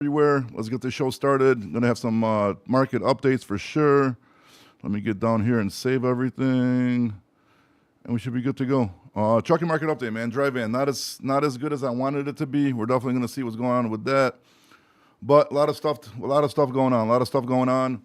Everywhere. Let's get the show started. I'm gonna have some market updates for sure. Let me get down here and save everything, and we should be good to go. Trucking market update, man. Dry van, not as good as I wanted it to be. We're definitely gonna see what's going on with that, but a lot of stuff going on.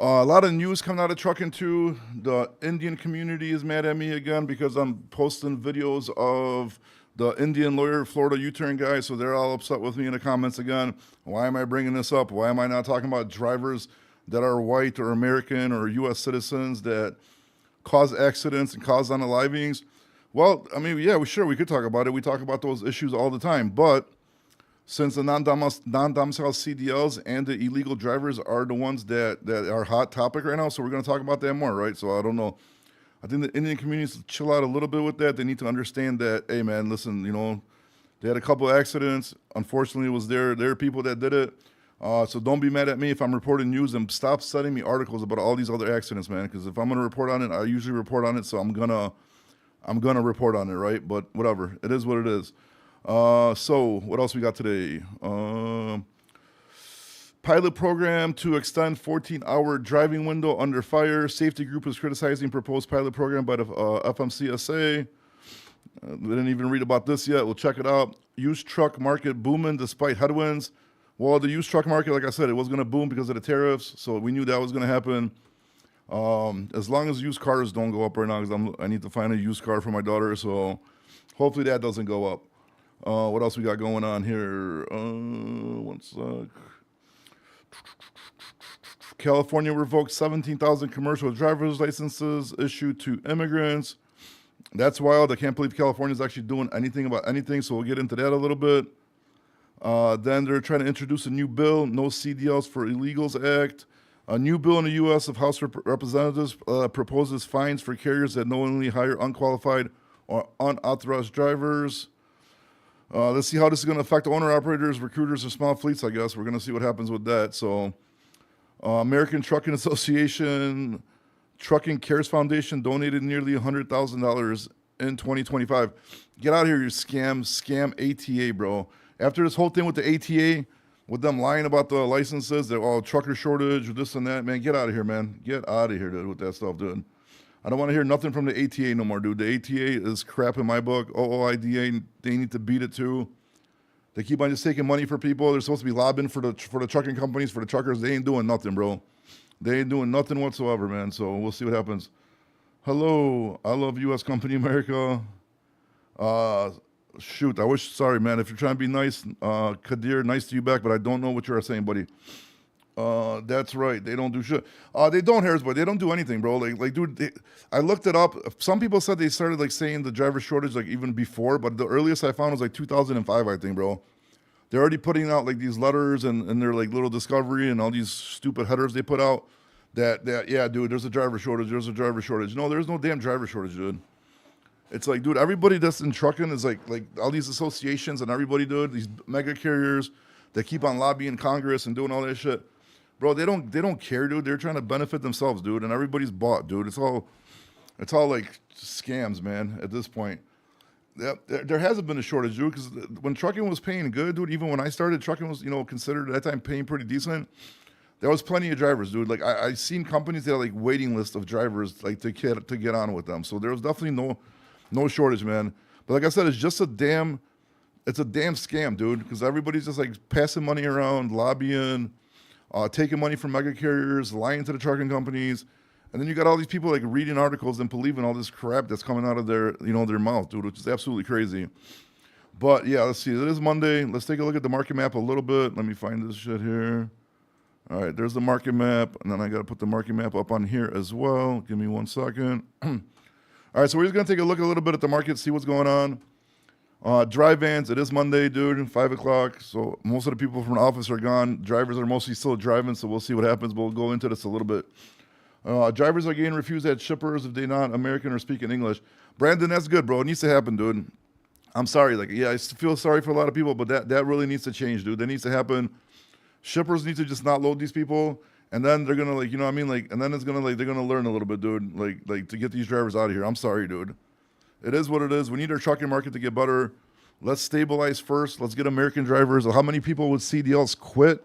A lot of news coming out of trucking too. The Indian community is mad at me again because I'm posting videos of the Indian lawyer, Florida U-turn guy, so they're all upset with me in the comments again. Why am I bringing this up? Why am I not talking about drivers that are white or American or U.S. citizens that cause accidents and cause unalivings? Well, I mean, yeah, we could talk about it. We talk about those issues all the time, but since the non-domiciled CDLs and the illegal drivers are the ones that are hot topic right now, so we're going to talk about that more, right? So I don't know. I think the Indian community needs to chill out a little bit with that. They need to understand that, hey, man, listen, they had a couple of accidents. Unfortunately, it was their people that did it. So don't be mad at me if I'm reporting news, and stop sending me articles about all these other accidents, man. Because if I'm gonna report on it, I usually report on it. So I'm gonna report on it, right? But whatever, it is what it is. So what else we got today? Pilot program to extend 14-hour driving window under fire. Safety group is criticizing proposed pilot program by the FMCSA. We didn't even read about this yet. We'll check it out. Used truck market booming despite headwinds. Well, the used truck market, like I said, it was going to boom because of the tariffs, so we knew that was going to happen. As long as used cars don't go up right now, because I need to find a used car for my daughter, so hopefully that doesn't go up. What else we got going on here? One sec. California revoked 17,000 commercial driver's licenses issued to immigrants. That's wild. I can't believe California's actually doing anything about anything, so we'll get into that a little bit. Then they're trying to introduce a new bill, No CDLs for Illegals Act. A new bill in the U.S. of House Representatives proposes fines for carriers that knowingly hire unqualified or unauthorized drivers. Let's see how this is going to affect owner-operators, recruiters, and small fleets, I guess. We're going to see what happens with that. So, American Trucking Association, Trucking Cares Foundation donated nearly $100,000 in 2025. Get out of here, you scam ATA, bro. After this whole thing with the ATA, with them lying about the licenses, that trucker shortage or this and that, man, get out of here, man. Get out of here, dude, with that stuff, dude. I don't want to hear nothing from the ATA no more, dude. The ATA is crap in my book. OOIDA, they need to beat it too. They keep on just taking money for people. They're supposed to be lobbying for the trucking companies, for the truckers. They ain't doing nothing, bro. They ain't doing nothing whatsoever, man. So we'll see what happens. Hello, I love U.S. Company America. Sorry, man. If you're trying to be nice, Kadir, nice to you back, but I don't know what you're saying, buddy. That's right. They don't do shit. They don't, Harris, but they don't do anything, bro. Dude, I looked it up. Some people said they started saying the driver shortage even before, but the earliest I found was 2005, I think, bro. They're already putting out these letters and their little discovery and all these stupid headers they put out that yeah, dude, there's a driver shortage. There's a driver shortage. No, there's no damn driver shortage, dude. It's dude, everybody that's in trucking is like all these associations and everybody, dude, these mega carriers that keep on lobbying Congress and doing all that shit. Bro, they don't care, dude. They're trying to benefit themselves, dude, and everybody's bought, dude. It's all scams, man, at this point. There hasn't been a shortage, dude, because when trucking was paying good, dude, even when I started, trucking was, considered at that time paying pretty decent. There was plenty of drivers, dude. I seen companies that had waiting list of drivers to get on with them. So there was definitely no shortage, man. But like I said, it's a damn scam, dude, because everybody's just passing money around, lobbying, taking money from mega carriers, lying to the trucking companies, and then you got all these people reading articles and believing all this crap that's coming out of their mouth, dude, which is absolutely crazy. But yeah, let's see. It is Monday. Let's take a look at the market map a little bit. Let me find this shit here. All right, there's the market map, and then I got to put the market map up on here as well. Give me 1 second. All right, so we're just gonna take a look a little bit at the market, see what's going on. Dry vans, it is Monday, dude, 5 o'clock. So most of the people from the office are gone. Drivers are mostly still driving, so we'll see what happens. We'll go into this a little bit. Drivers are getting refused at shippers if they're not American or speaking English. Brandon, that's good, bro. It needs to happen, dude. I'm sorry. I feel sorry for a lot of people, but that really needs to change, dude. That needs to happen. Shippers need to just not load these people, and then they're gonna and then it's gonna they're gonna learn a little bit, dude. To get these drivers out of here. I'm sorry, dude. It is what it is. We need our trucking market to get better. Let's stabilize first. Let's get American drivers. How many people with CDLs quit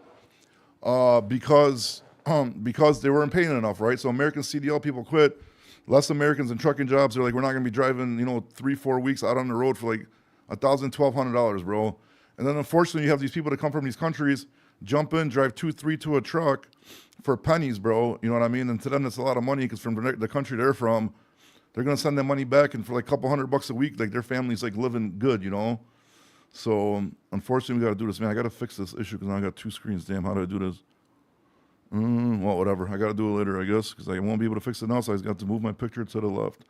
because they weren't paying enough, right? So American CDL people quit. Less Americans in trucking jobs. They're like, we're not gonna be driving, 3-4 weeks out on the road for like $1,000-$1,200, bro. And then unfortunately, you have these people that come from these countries, jump in, drive 2-3 to a truck for pennies, bro. You know what I mean? And to them, it's a lot of money because from the country they're from, they're gonna send their money back, and for like a couple $100 a week, like their family's like living good, So unfortunately, we gotta do this, man. I gotta fix this issue because now I got 2 screens. Damn, how do I do this? Well, whatever. I gotta do it later, I guess, because I won't be able to fix it now. So I just got to move my picture to the left.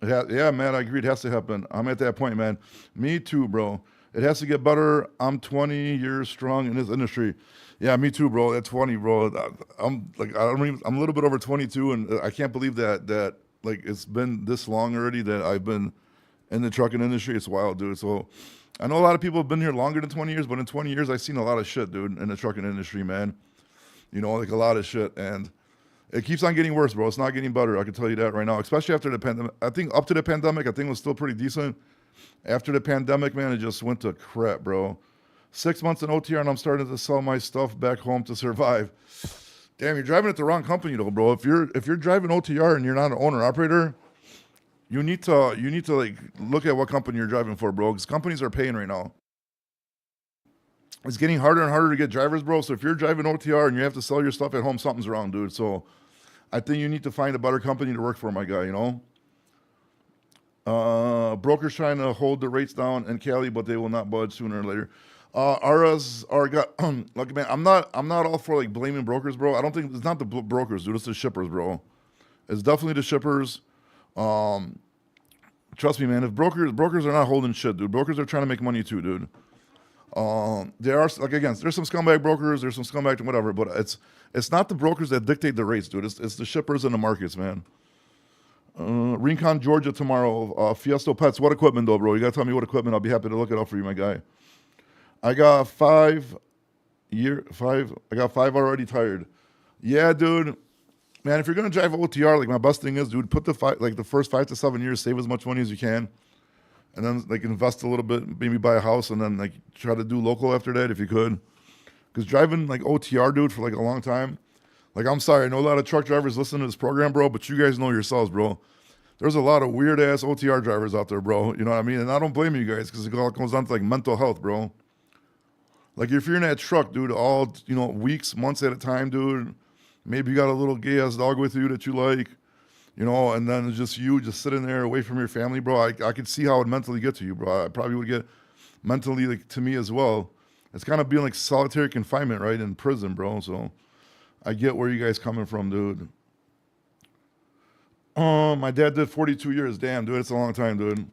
Yeah, man, I agree. It has to happen. I'm at that point, man. Me too, bro. It has to get better. I'm 20 years strong in this industry. Yeah, me too, bro. At 20, bro. I'm a little bit over 22, and I can't believe that like it's been this long already that I've been in the trucking industry. It's wild, dude. So I know a lot of people have been here longer than 20 years, but in 20 years, I've seen a lot of shit, dude, in the trucking industry, man. Like a lot of shit. And it keeps on getting worse, bro. It's not getting better. I can tell you that right now, especially after the pandemic. I think up to the pandemic, I think it was still pretty decent. After the pandemic, man, it just went to crap, bro. 6 months in OTR, and I'm starting to sell my stuff back home to survive. Damn, you're driving at the wrong company, though, bro. If you're driving OTR and you're not an owner operator, you need to like look at what company you're driving for, bro. Because companies are paying right now. It's getting harder and harder to get drivers, bro. So if you're driving OTR and you have to sell your stuff at home, something's wrong, dude. So I think you need to find a better company to work for, my guy. Brokers trying to hold the rates down in Cali, but they will not budge sooner or later. Look, man, I'm not all for like blaming brokers, bro. I don't think it's not the brokers, dude. It's the shippers, bro. It's definitely the shippers. Trust me, man. If brokers are not holding shit, dude. Brokers are trying to make money too, dude. There are like again, there's some scumbag brokers, there's some scumbag whatever, but it's not the brokers that dictate the rates, dude. It's the shippers and the markets, man. Rincon, Georgia tomorrow. Fiesto Pets. What equipment though, bro? You gotta tell me what equipment. I'll be happy to look it up for you, my guy. I got 5 already tired. Yeah, dude. Man, if you're gonna drive OTR, like my best thing is, dude, put the first 5 to 7 years, save as much money as you can, and then like invest a little bit, maybe buy a house, and then like try to do local after that if you could. Because driving like OTR, dude, for like a long time, like I'm sorry, I know a lot of truck drivers listen to this program, bro, but you guys know yourselves, bro. There's a lot of weird ass OTR drivers out there, bro. You know what I mean? And I don't blame you guys because it all comes down to like mental health, bro. Like if you're in that truck, dude, all weeks, months at a time, dude. Maybe you got a little gay ass dog with you that you like, and then it's just you just sitting there away from your family, bro. I could see how it mentally get to you, bro. I probably would get mentally like to me as well. It's kind of being like solitary confinement, right, in prison, bro. So I get where you guys coming from, dude. My dad did 42 years. Damn, dude, it's a long time, dude.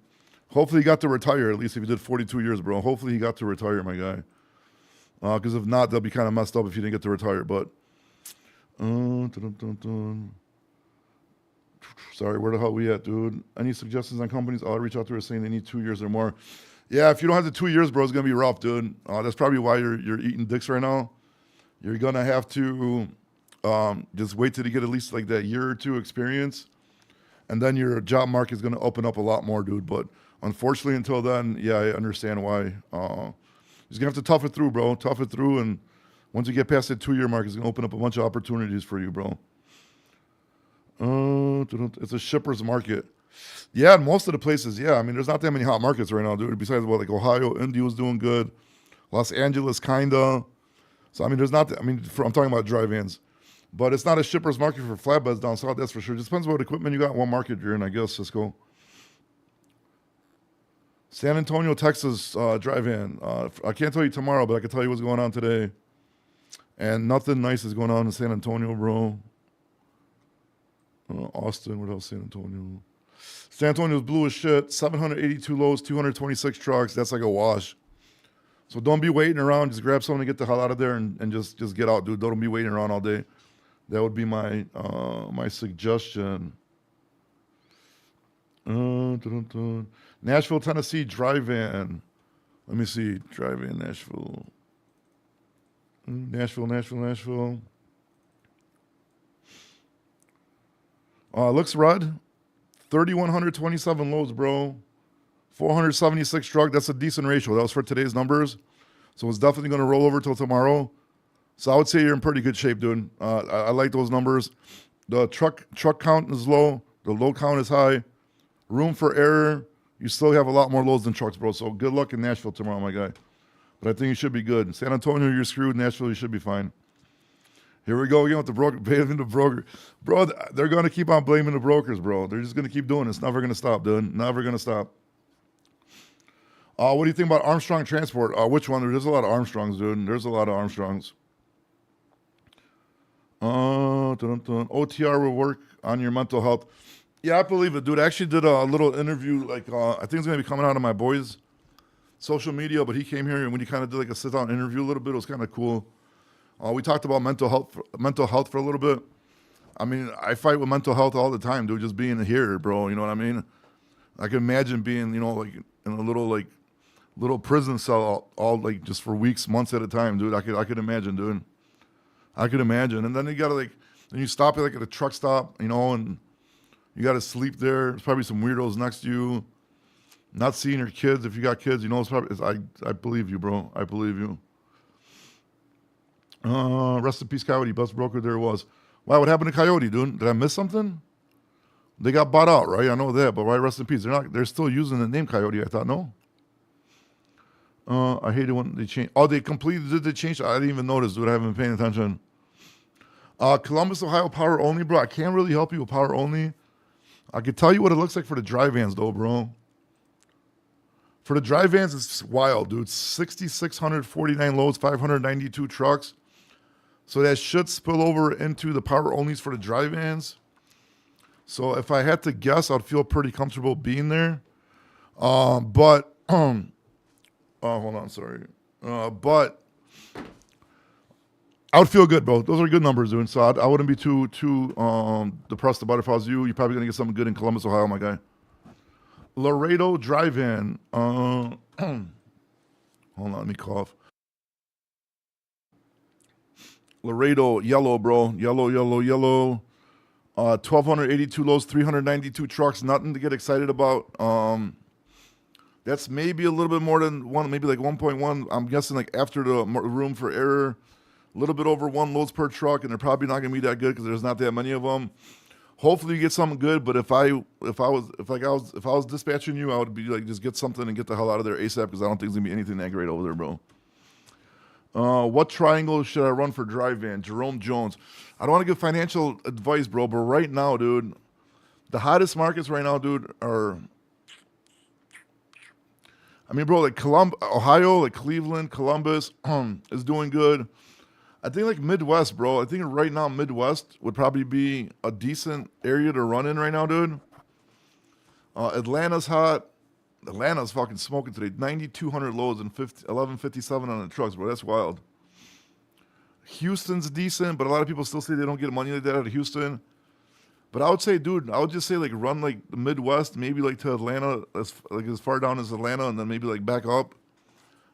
Hopefully he got to retire, at least if he did 42 years, bro. Hopefully he got to retire, my guy. Because if not, they'll be kind of messed up if he didn't get to retire, but... Sorry, where the hell we at, dude? Any suggestions on companies? I'll reach out to her saying they need 2 years or more. Yeah, if you don't have the 2 years, bro, it's gonna be rough, dude. That's probably why you're eating dicks right now. You're gonna have to just wait till you get at least like that year or 2 experience, and then your job market is gonna open up a lot more, dude. But unfortunately, until then, yeah, I understand why. You're gonna have to tough it through, bro. Tough it through, and once you get past that 2-year mark, it's gonna open up a bunch of opportunities for you, bro. It's a shipper's market. Yeah, in most of the places, yeah. I mean, there's not that many hot markets right now, dude. Besides what, like Ohio, Indy was doing good. Los Angeles, kinda. So, I mean, there's not, I'm talking about drive-ins. But it's not a shipper's market for flatbeds down south, that's for sure. It just depends what equipment you got, what market you're in, I guess, Cisco. San Antonio, Texas, drive-in. I can't tell you tomorrow, but I can tell you what's going on today. And nothing nice is going on in San Antonio, bro. Austin, what else? San Antonio. San Antonio's blue as shit. 782 loads, 226 trucks. That's like a wash. So don't be waiting around. Just grab someone to get the hell out of there and just get out, dude. Don't be waiting around all day. That would be my my suggestion. Nashville, Tennessee, drive-in. Let me see. Drive-in, Nashville. Nashville. Looks Rudd, 3,127 loads, bro. 476 truck. That's a decent ratio. That was for today's numbers. So it's definitely going to roll over till tomorrow. So I would say you're in pretty good shape, dude. I like those numbers. The truck count is low. The load count is high. Room for error. You still have a lot more loads than trucks, bro. So good luck in Nashville tomorrow, my guy. But I think you should be good. San Antonio, you're screwed. Nashville, you should be fine. Here we go again with the broker, blaming the broker. Bro, they're going to keep on blaming the brokers, bro. They're just going to keep doing it. It's never going to stop, dude. Never going to stop. What do you think about Armstrong Transport? Which one? There's a lot of Armstrongs, dude. There's a lot of Armstrongs. OTR will work on your mental health. Yeah, I believe it, dude. I actually did a little interview. Like, I think it's going to be coming out of my boy's social media, but he came here and when he kind of did like a sit-down interview a little bit, it was kind of cool. We talked about mental health for a little bit. I mean, I fight with mental health all the time, dude. Just being here, bro. You know what I mean? I can imagine being, you know, like in a little prison cell all like just for weeks, months at a time, dude. I could imagine, dude. I could imagine. And then you gotta then you stop at a truck stop, you know, and you gotta sleep there. There's probably some weirdos next to you. Not seeing your kids if you got kids, you know. I believe you, bro. I believe you. Rest in peace, Coyote. Best broker there was. Wow, what happened to Coyote, dude? Did I miss something? They got bought out, right? I know that, but why rest in peace? They're still using the name Coyote, I thought, no? I hate it when they change. Oh, they completely did the change? I didn't even notice, dude. I haven't been paying attention. Columbus, Ohio, power only, bro. I can't really help you with power only. I could tell you what it looks like for the dry vans, though, bro. For the dry vans, it's wild, dude. 6,649 loads, 592 trucks. So that should spill over into the power onlys for the dry vans. So if I had to guess, I'd feel pretty comfortable being there. But hold on, sorry. But I would feel good, bro. Those are good numbers, dude. So I wouldn't be too depressed about it if I was you. You're probably gonna get something good in Columbus, Ohio, my guy. Laredo Drive-In. Hold on, let me cough. Laredo, yellow, bro. Yellow. 1,282 loads, 392 trucks. Nothing to get excited about. That's maybe a little bit more than one, maybe like 1.1. I'm guessing like after the room for error, a little bit over 1 loads per truck, and they're probably not gonna be that good because there's not that many of them. Hopefully you get something good, but if I was dispatching you, I would be like, just get something and get the hell out of there ASAP because I don't think there's gonna be anything that great over there, bro. What triangle should I run for drive van? Jerome Jones. I don't want to give financial advice, bro, but right now, dude, the hottest markets right now, dude, are, I mean, bro, like Ohio, like Cleveland, Columbus is doing good. I think like Midwest, bro. I think right now Midwest would probably be a decent area to run in right now, dude. Atlanta's hot. Atlanta's fucking smoking today. 9,200 loads and 1,157 on the trucks, bro. That's wild. Houston's decent, but a lot of people still say they don't get money like that out of Houston. But I would say, dude, I would just say like run like the Midwest, maybe like to Atlanta, as far down as Atlanta, and then maybe like back up.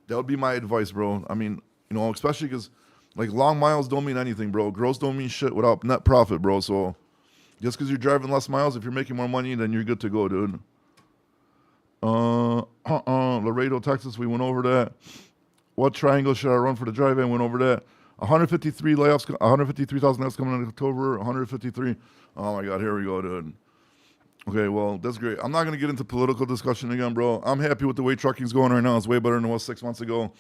That would be my advice, bro. I mean, you know, especially because like long miles don't mean anything, bro. Gross don't mean shit without net profit, bro. So just because you're driving less miles, if you're making more money, then you're good to go, dude. Laredo, Texas, we went over that. What triangle should I run for the drive-in? Went over that. 153 layoffs, 153,000 layoffs coming in October. 153. Oh my God, here we go, dude. Okay, well, that's great. I'm not gonna get into political discussion again, bro. I'm happy with the way trucking's going right now. It's way better than it was 6 months ago.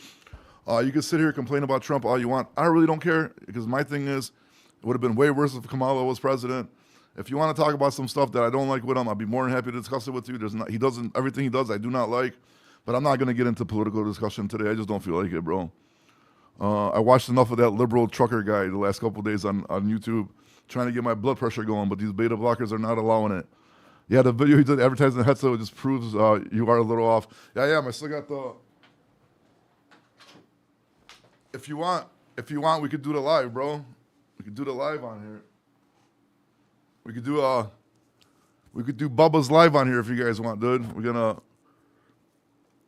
You can sit here and complain about Trump all you want. I really don't care because my thing is, it would have been way worse if Kamala was president. If you want to talk about some stuff that I don't like with him, I'd be more than happy to discuss it with you. Everything he does, I do not like, but I'm not going to get into political discussion today. I just don't feel like it, bro. I watched enough of that liberal trucker guy the last couple of days on YouTube trying to get my blood pressure going, but these beta blockers are not allowing it. Yeah, the video he did advertising the headset just proves you are a little off. Yeah, I still got the... If you want, we could do the live, bro. We could do the live on here. We could do Bubba's live on here if you guys want, dude.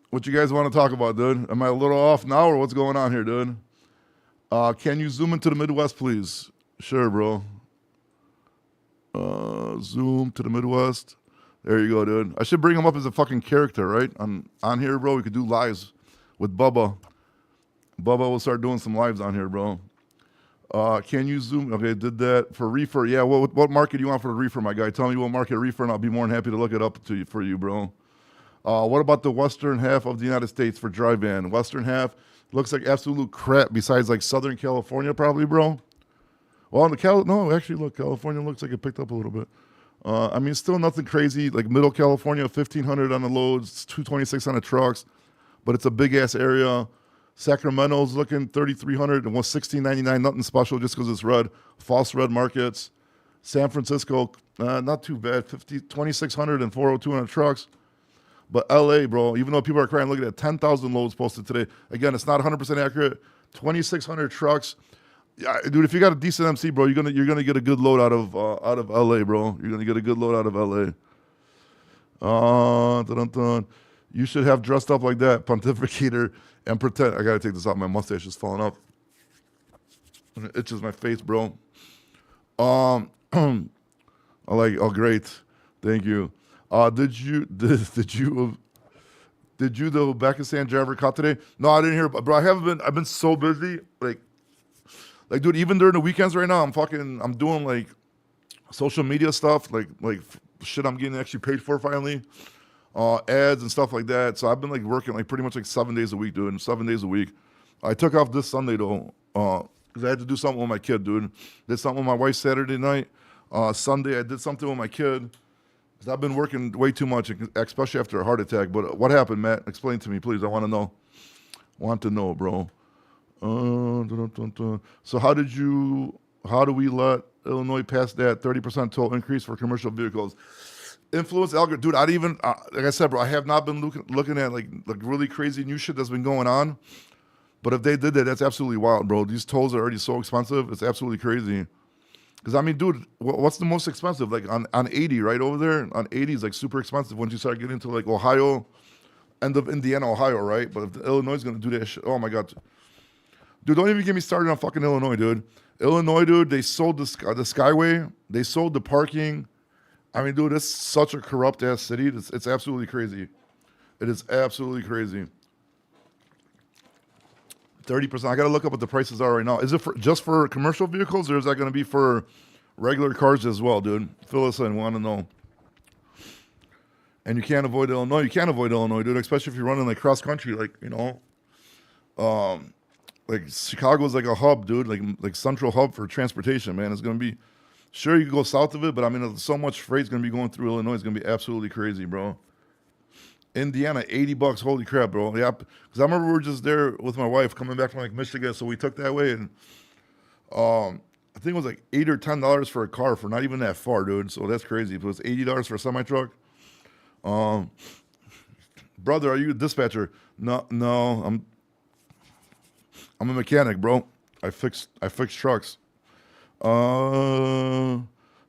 What you guys want to talk about, dude? Am I a little off now or what's going on here, dude? Can you zoom into the Midwest, please? Sure, bro. Zoom to the Midwest. There you go, dude. I should bring him up as a fucking character, right? On here, bro. We could do lives with Bubba. Bubba will start doing some lives on here, bro. Can you zoom? Okay, did that for reefer. Yeah, what market do you want for the reefer, my guy? Tell me what market reefer, and I'll be more than happy to look it up for you, bro. What about the western half of the United States for dry van? Western half looks like absolute crap besides like Southern California probably, bro. Well, no, actually, look, California looks like it picked up a little bit. I mean, still nothing crazy. Like middle California, 1,500 on the loads, 226 on the trucks, but it's a big-ass area. Sacramento's looking 3,300 and was 1,699, nothing special just because it's red. False red markets. San Francisco, not too bad, 2,600 and 402 on the trucks. But LA, bro, even though people are crying, looking at 10,000 loads posted today. Again, it's not 100% accurate. 2,600 trucks. Yeah, dude, if you got a decent MC, bro, you're gonna get a good load out of LA, bro. You're gonna get a good load out of LA. You should have dressed up like that, pontificator, and pretend. I gotta take this out. My mustache is falling off. It itches my face, bro. I like. Oh, great, thank you. Did you the Uzbekistan driver caught today? No, I didn't hear, bro. I haven't been. I've been so busy, like, dude, even during the weekends right now, I'm doing like social media stuff, like shit I'm getting actually paid for finally, ads and stuff like that. So I've been like working like pretty much like 7 days a week, dude, 7 days a week. I took off this Sunday though, because I had to do something with my kid, dude. Did something with my wife Saturday night. Sunday I did something with my kid, because I've been working way too much, especially after a heart attack. But what happened, Matt? Explain to me, please. I want to know. Want to know, bro. So how do we let Illinois pass that 30% toll increase for commercial vehicles? Influence algorithm, dude. I even like I said, bro. I have not been looking at like really crazy new shit that's been going on. But if they did that, that's absolutely wild, bro. These tolls are already so expensive. It's absolutely crazy. Because I mean, dude, what's the most expensive? Like on 80, right over there. On 80 is like super expensive once you start getting into like Ohio, end of Indiana, Ohio, right? But if Illinois is gonna do that shit, oh my god. Dude, don't even get me started on fucking Illinois, dude. Illinois, dude, they sold the Skyway. They sold the parking. I mean, dude, it's such a corrupt-ass city. It's absolutely crazy. It is absolutely crazy. 30%. I got to look up what the prices are right now. Is it just for commercial vehicles, or is that going to be for regular cars as well, dude? Fill us in. We want to know. And you can't avoid Illinois. You can't avoid Illinois, dude, especially if you're running like cross-country, like, you know. Like Chicago's like a hub, dude, like central hub for transportation, man. It's gonna be, sure you can go south of it, but I mean, so much freight's gonna be going through Illinois. It's gonna be absolutely crazy, bro. Indiana, $80, holy crap, bro. Yeah, because I remember we were just there with my wife coming back from like Michigan, so we took that way, and I think it was like $8 or $10 for a car for not even that far, dude. So that's crazy. If it was $80 for a semi truck, brother, are you a dispatcher? No, I'm a mechanic, bro. I fix trucks.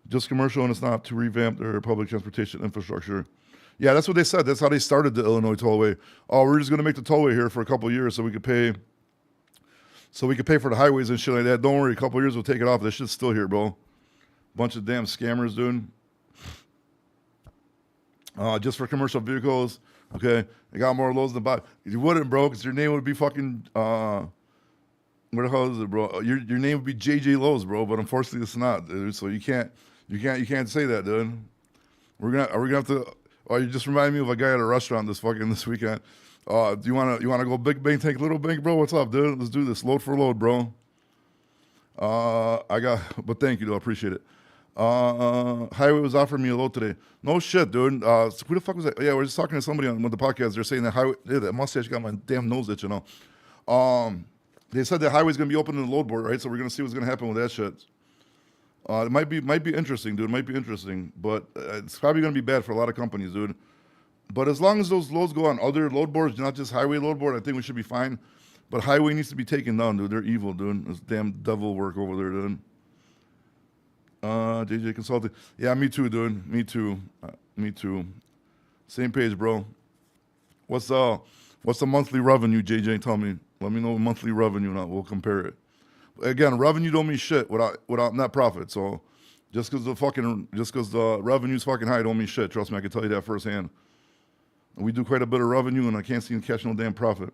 Just commercial, and it's not to revamp their public transportation infrastructure. Yeah, that's what they said. That's how they started the Illinois tollway. Oh, we're just gonna make the tollway here for a couple of years so we could pay for the highways and shit like that. Don't worry, a couple of years we'll take it off. This shit's still here, bro. Bunch of damn scammers, dude. Just for commercial vehicles. Okay, they got more loads than buy. You wouldn't, bro, because your name would be fucking. Where the hell is it, bro? Your name would be JJ Lowe's, bro. But unfortunately, it's not, dude. So you can't say that, dude. Are we gonna have to? Oh, you just reminded me of a guy at a restaurant this weekend. Do you wanna go big bank, take little bank, bro? What's up, dude? Let's do this, load for load, bro. But thank you, though. I appreciate it. Highway was offering me a load today. No shit, dude. So who the fuck was that? Yeah, we're just talking to somebody on the podcast. They're saying that Highway, that mustache got my damn nose itch, you know. They said that Highway's gonna be open in the load board, right? So we're gonna see what's gonna happen with that shit. It might be interesting, dude. It might be interesting, but it's probably gonna be bad for a lot of companies, dude. But as long as those loads go on other load boards, not just Highway load board, I think we should be fine. But Highway needs to be taken down, dude. They're evil, dude. It's damn devil work over there, dude. JJ Consulting. Yeah, me too, dude. Me too. Me too. Same page, bro. What's the monthly revenue, JJ? Tell me. Let me know monthly revenue, and we'll compare it. Again, revenue don't mean shit without net profit. So Just because the revenue's fucking high don't mean shit. Trust me, I can tell you that firsthand. We do quite a bit of revenue, and I can't seem to catch no damn profit.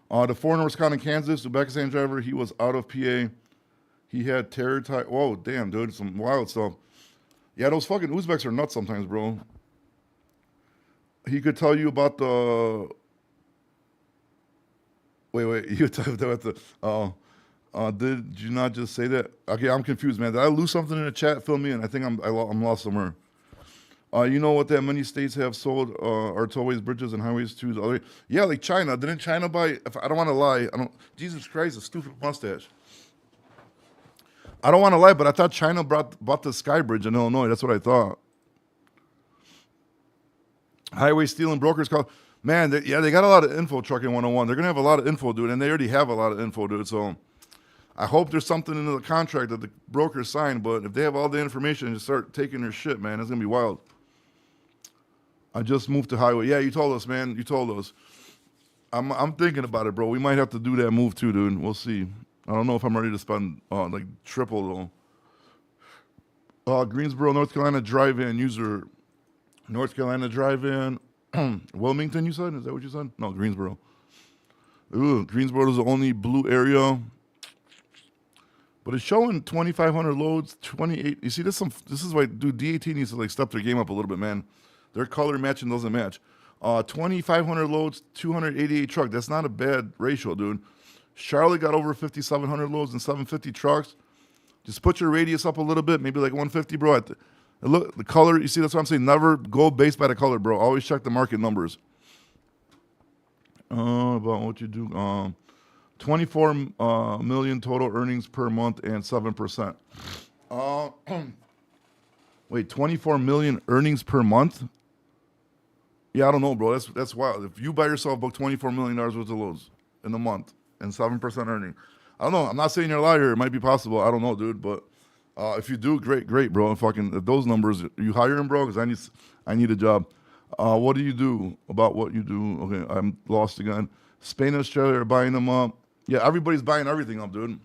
The foreigner was caught in Kansas, Uzbekistan driver. He was out of PA. He had terror tie. Whoa, damn, dude, some wild stuff. Yeah, those fucking Uzbeks are nuts sometimes, bro. He could tell you about the. Wait. You tell about the. Did you not just say that? Okay, I'm confused, man. Did I lose something in the chat? Fill me in. I think I'm lost somewhere. You know what that many states have sold our tollways, bridges, and highways to the other? Yeah, like China. Didn't China buy? If I don't want to lie, Jesus Christ, a stupid mustache. I don't want to lie, but I thought China bought the Sky Bridge in Illinois. That's what I thought. Highway stealing brokers call. Man, they got a lot of info, Trucking 101. They're going to have a lot of info, dude, and they already have a lot of info, dude. So I hope there's something in the contract that the brokers sign, but if they have all the information and just start taking their shit, man, it's going to be wild. I just moved to highway. Yeah, you told us, man. You told us. I'm thinking about it, bro. We might have to do that move too, dude. We'll see. I don't know if I'm ready to spend like triple though. Greensboro, North Carolina drive-in user. North Carolina drive-in. Wilmington, you said? Is that what you said? No, Greensboro. Ooh, Greensboro is the only blue area. But it's showing 2,500 loads, 28. You see, this is why, dude, DAT needs to like step their game up a little bit, man. Their color matching doesn't match. 2,500 loads, 288 trucks. That's not a bad ratio, dude. Charlotte got over 5,700 loads and 750 trucks. Just put your radius up a little bit, maybe like 150, bro. Look, the color, you see, that's what I'm saying. Never go based by the color, bro. Always check the market numbers. About what you do. 24 million total earnings per month and 7%. Wait, 24 million earnings per month? Yeah, I don't know, bro. That's wild. If you by yourself book $24 million worth of loads in a month and 7% earning, I don't know. I'm not saying you're a liar. It might be possible. I don't know, dude. But if you do, great, bro. If those numbers, you hire him, bro, because I need a job. What do you do about what you do? Okay, I'm lost again. Spain and Australia are buying them up. Yeah, everybody's buying everything up, dude.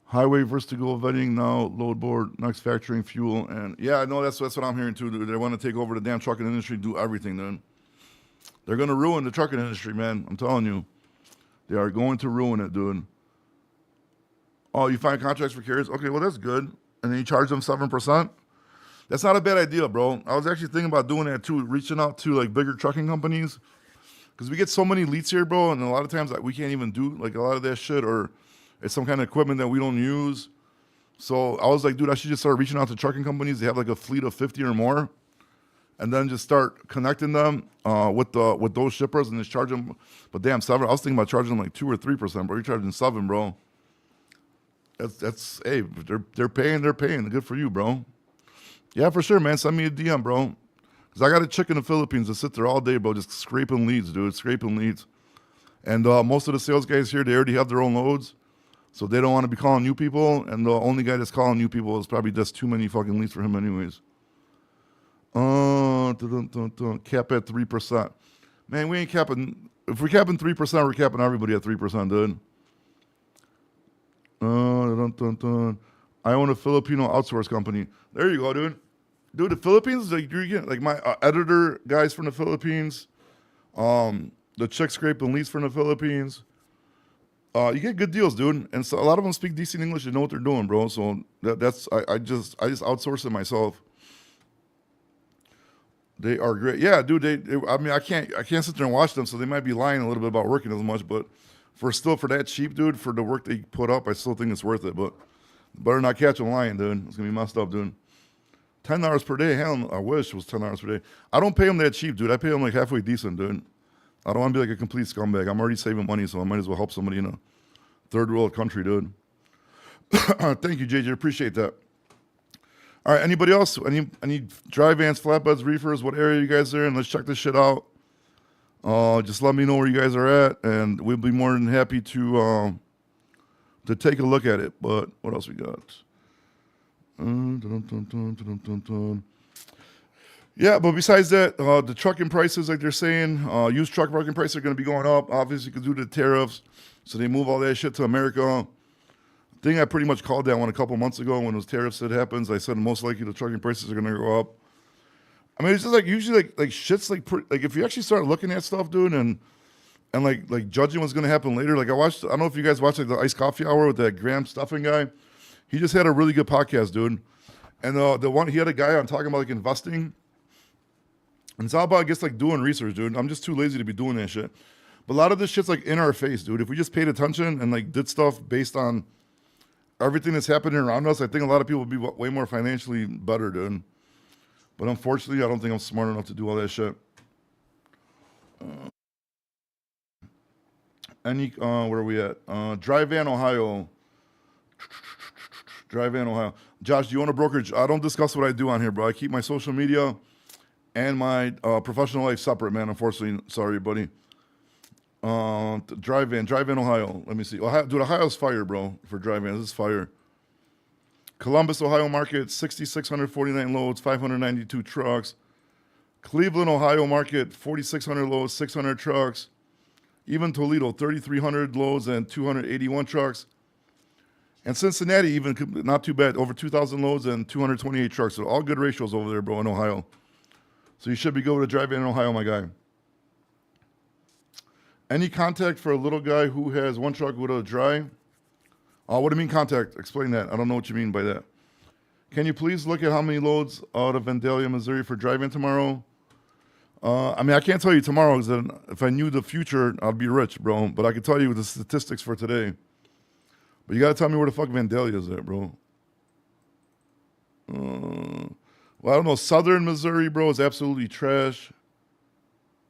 Highway Vertigo vetting now, load board, next factoring fuel, and yeah, I know that's what I'm hearing too, dude. They want to take over the damn trucking industry, do everything, dude. They're gonna ruin the trucking industry, man. I'm telling you, they are going to ruin it, dude. Oh, you find contracts for carriers? Okay, well that's good. And then you charge them 7%. That's not a bad idea, bro. I was actually thinking about doing that too, reaching out to like bigger trucking companies, because we get so many leads here, bro, and a lot of times like, we can't even do like a lot of that shit, or it's some kind of equipment that we don't use. So I was like, dude, I should just start reaching out to trucking companies. They have like a fleet of 50 or more, and then just start connecting them with those shippers and just charge them. But damn, 7. I was thinking about charging them like 2 or 3%, bro. You're charging 7, bro. That's hey, they're paying. Good for you, bro. Yeah, for sure, man. Send me a DM, bro. Because I got a chick in the Philippines that sit there all day, bro, just scraping leads, dude. Scraping leads. And most of the sales guys here, they already have their own loads. So they don't want to be calling new people, and the only guy that's calling new people is probably just too many fucking leads for him anyways. Cap at 3%. Man, we ain't capping. If we're capping 3%, we're capping everybody at 3%, dude. I own a Filipino outsource company. There you go, dude. Dude, the Philippines, like you're getting like my editor guys from the Philippines, the chick scraping leads from the Philippines. You get good deals, dude, and so a lot of them speak decent English and know what they're doing, bro. So I just outsource it myself. They are great, yeah, dude. I mean, I can't sit there and watch them, so they might be lying a little bit about working as much, but for that cheap, dude, for the work they put up, I still think it's worth it. But better not catch them lying, dude. It's gonna be messed up, dude. $10 per day, hell, I wish it was $10 per day. I don't pay them that cheap, dude. I pay them like halfway decent, dude. I don't want to be like a complete scumbag. I'm already saving money, so I might as well help somebody in a third world country, dude. Thank you, JJ. Appreciate that. All right, anybody else? Any dry vans, flatbeds, reefers? What area you guys are in? Let's check this shit out. Just let me know where you guys are at, and we'll be more than happy to take a look at it. But what else we got? Yeah, but besides that, the trucking prices, like they're saying, used truck trucking prices are going to be going up, obviously, because due to the tariffs. So they move all that shit to America. thing I pretty much called that one a couple months ago when those tariffs had happened. I said most likely the trucking prices are going to go up. I mean, it's just like usually like shit's like if you actually start looking at stuff, dude, and like judging what's going to happen later. Like I don't know if you guys watched like the Iced Coffee Hour with that Graham Stuffing guy. He just had a really good podcast, dude. And the one he had a guy on talking about like investing. And it's all about, I guess, like doing research, dude. I'm just too lazy to be doing that shit. But a lot of this shit's like in our face, dude. If we just paid attention and like did stuff based on everything that's happening around us, I think a lot of people would be way more financially better, dude. But unfortunately, I don't think I'm smart enough to do all that shit. Where are we at? Dry Van, Ohio. Dry Van, Ohio. Josh, do you own a brokerage? I don't discuss what I do on here, bro. I keep my social media and my professional life separate, man. Unfortunately, sorry, buddy. Dry Van, Ohio. Let me see. Ohio, dude, Ohio's fire, bro. For dry vans, this is fire. Columbus, Ohio market, 6,649 loads, 592 trucks. Cleveland, Ohio market, 4,600 loads, 600 trucks. Even Toledo, 3,300 loads and 281 trucks. And Cincinnati, even not too bad, over 2,000 loads and 228 trucks. So all good ratios over there, bro, in Ohio. So you should be good with a drive in Ohio, my guy. Any contact for a little guy who has one truck with a dry? What do you mean contact? Explain that. I don't know what you mean by that. Can you please look at how many loads out of Vandalia, Missouri for drive-in tomorrow? I mean, I can't tell you tomorrow because if I knew the future, I'd be rich, bro. But I can tell you the statistics for today. But you got to tell me where the fuck Vandalia is at, bro. Well, I don't know. Southern Missouri, bro, is absolutely trash.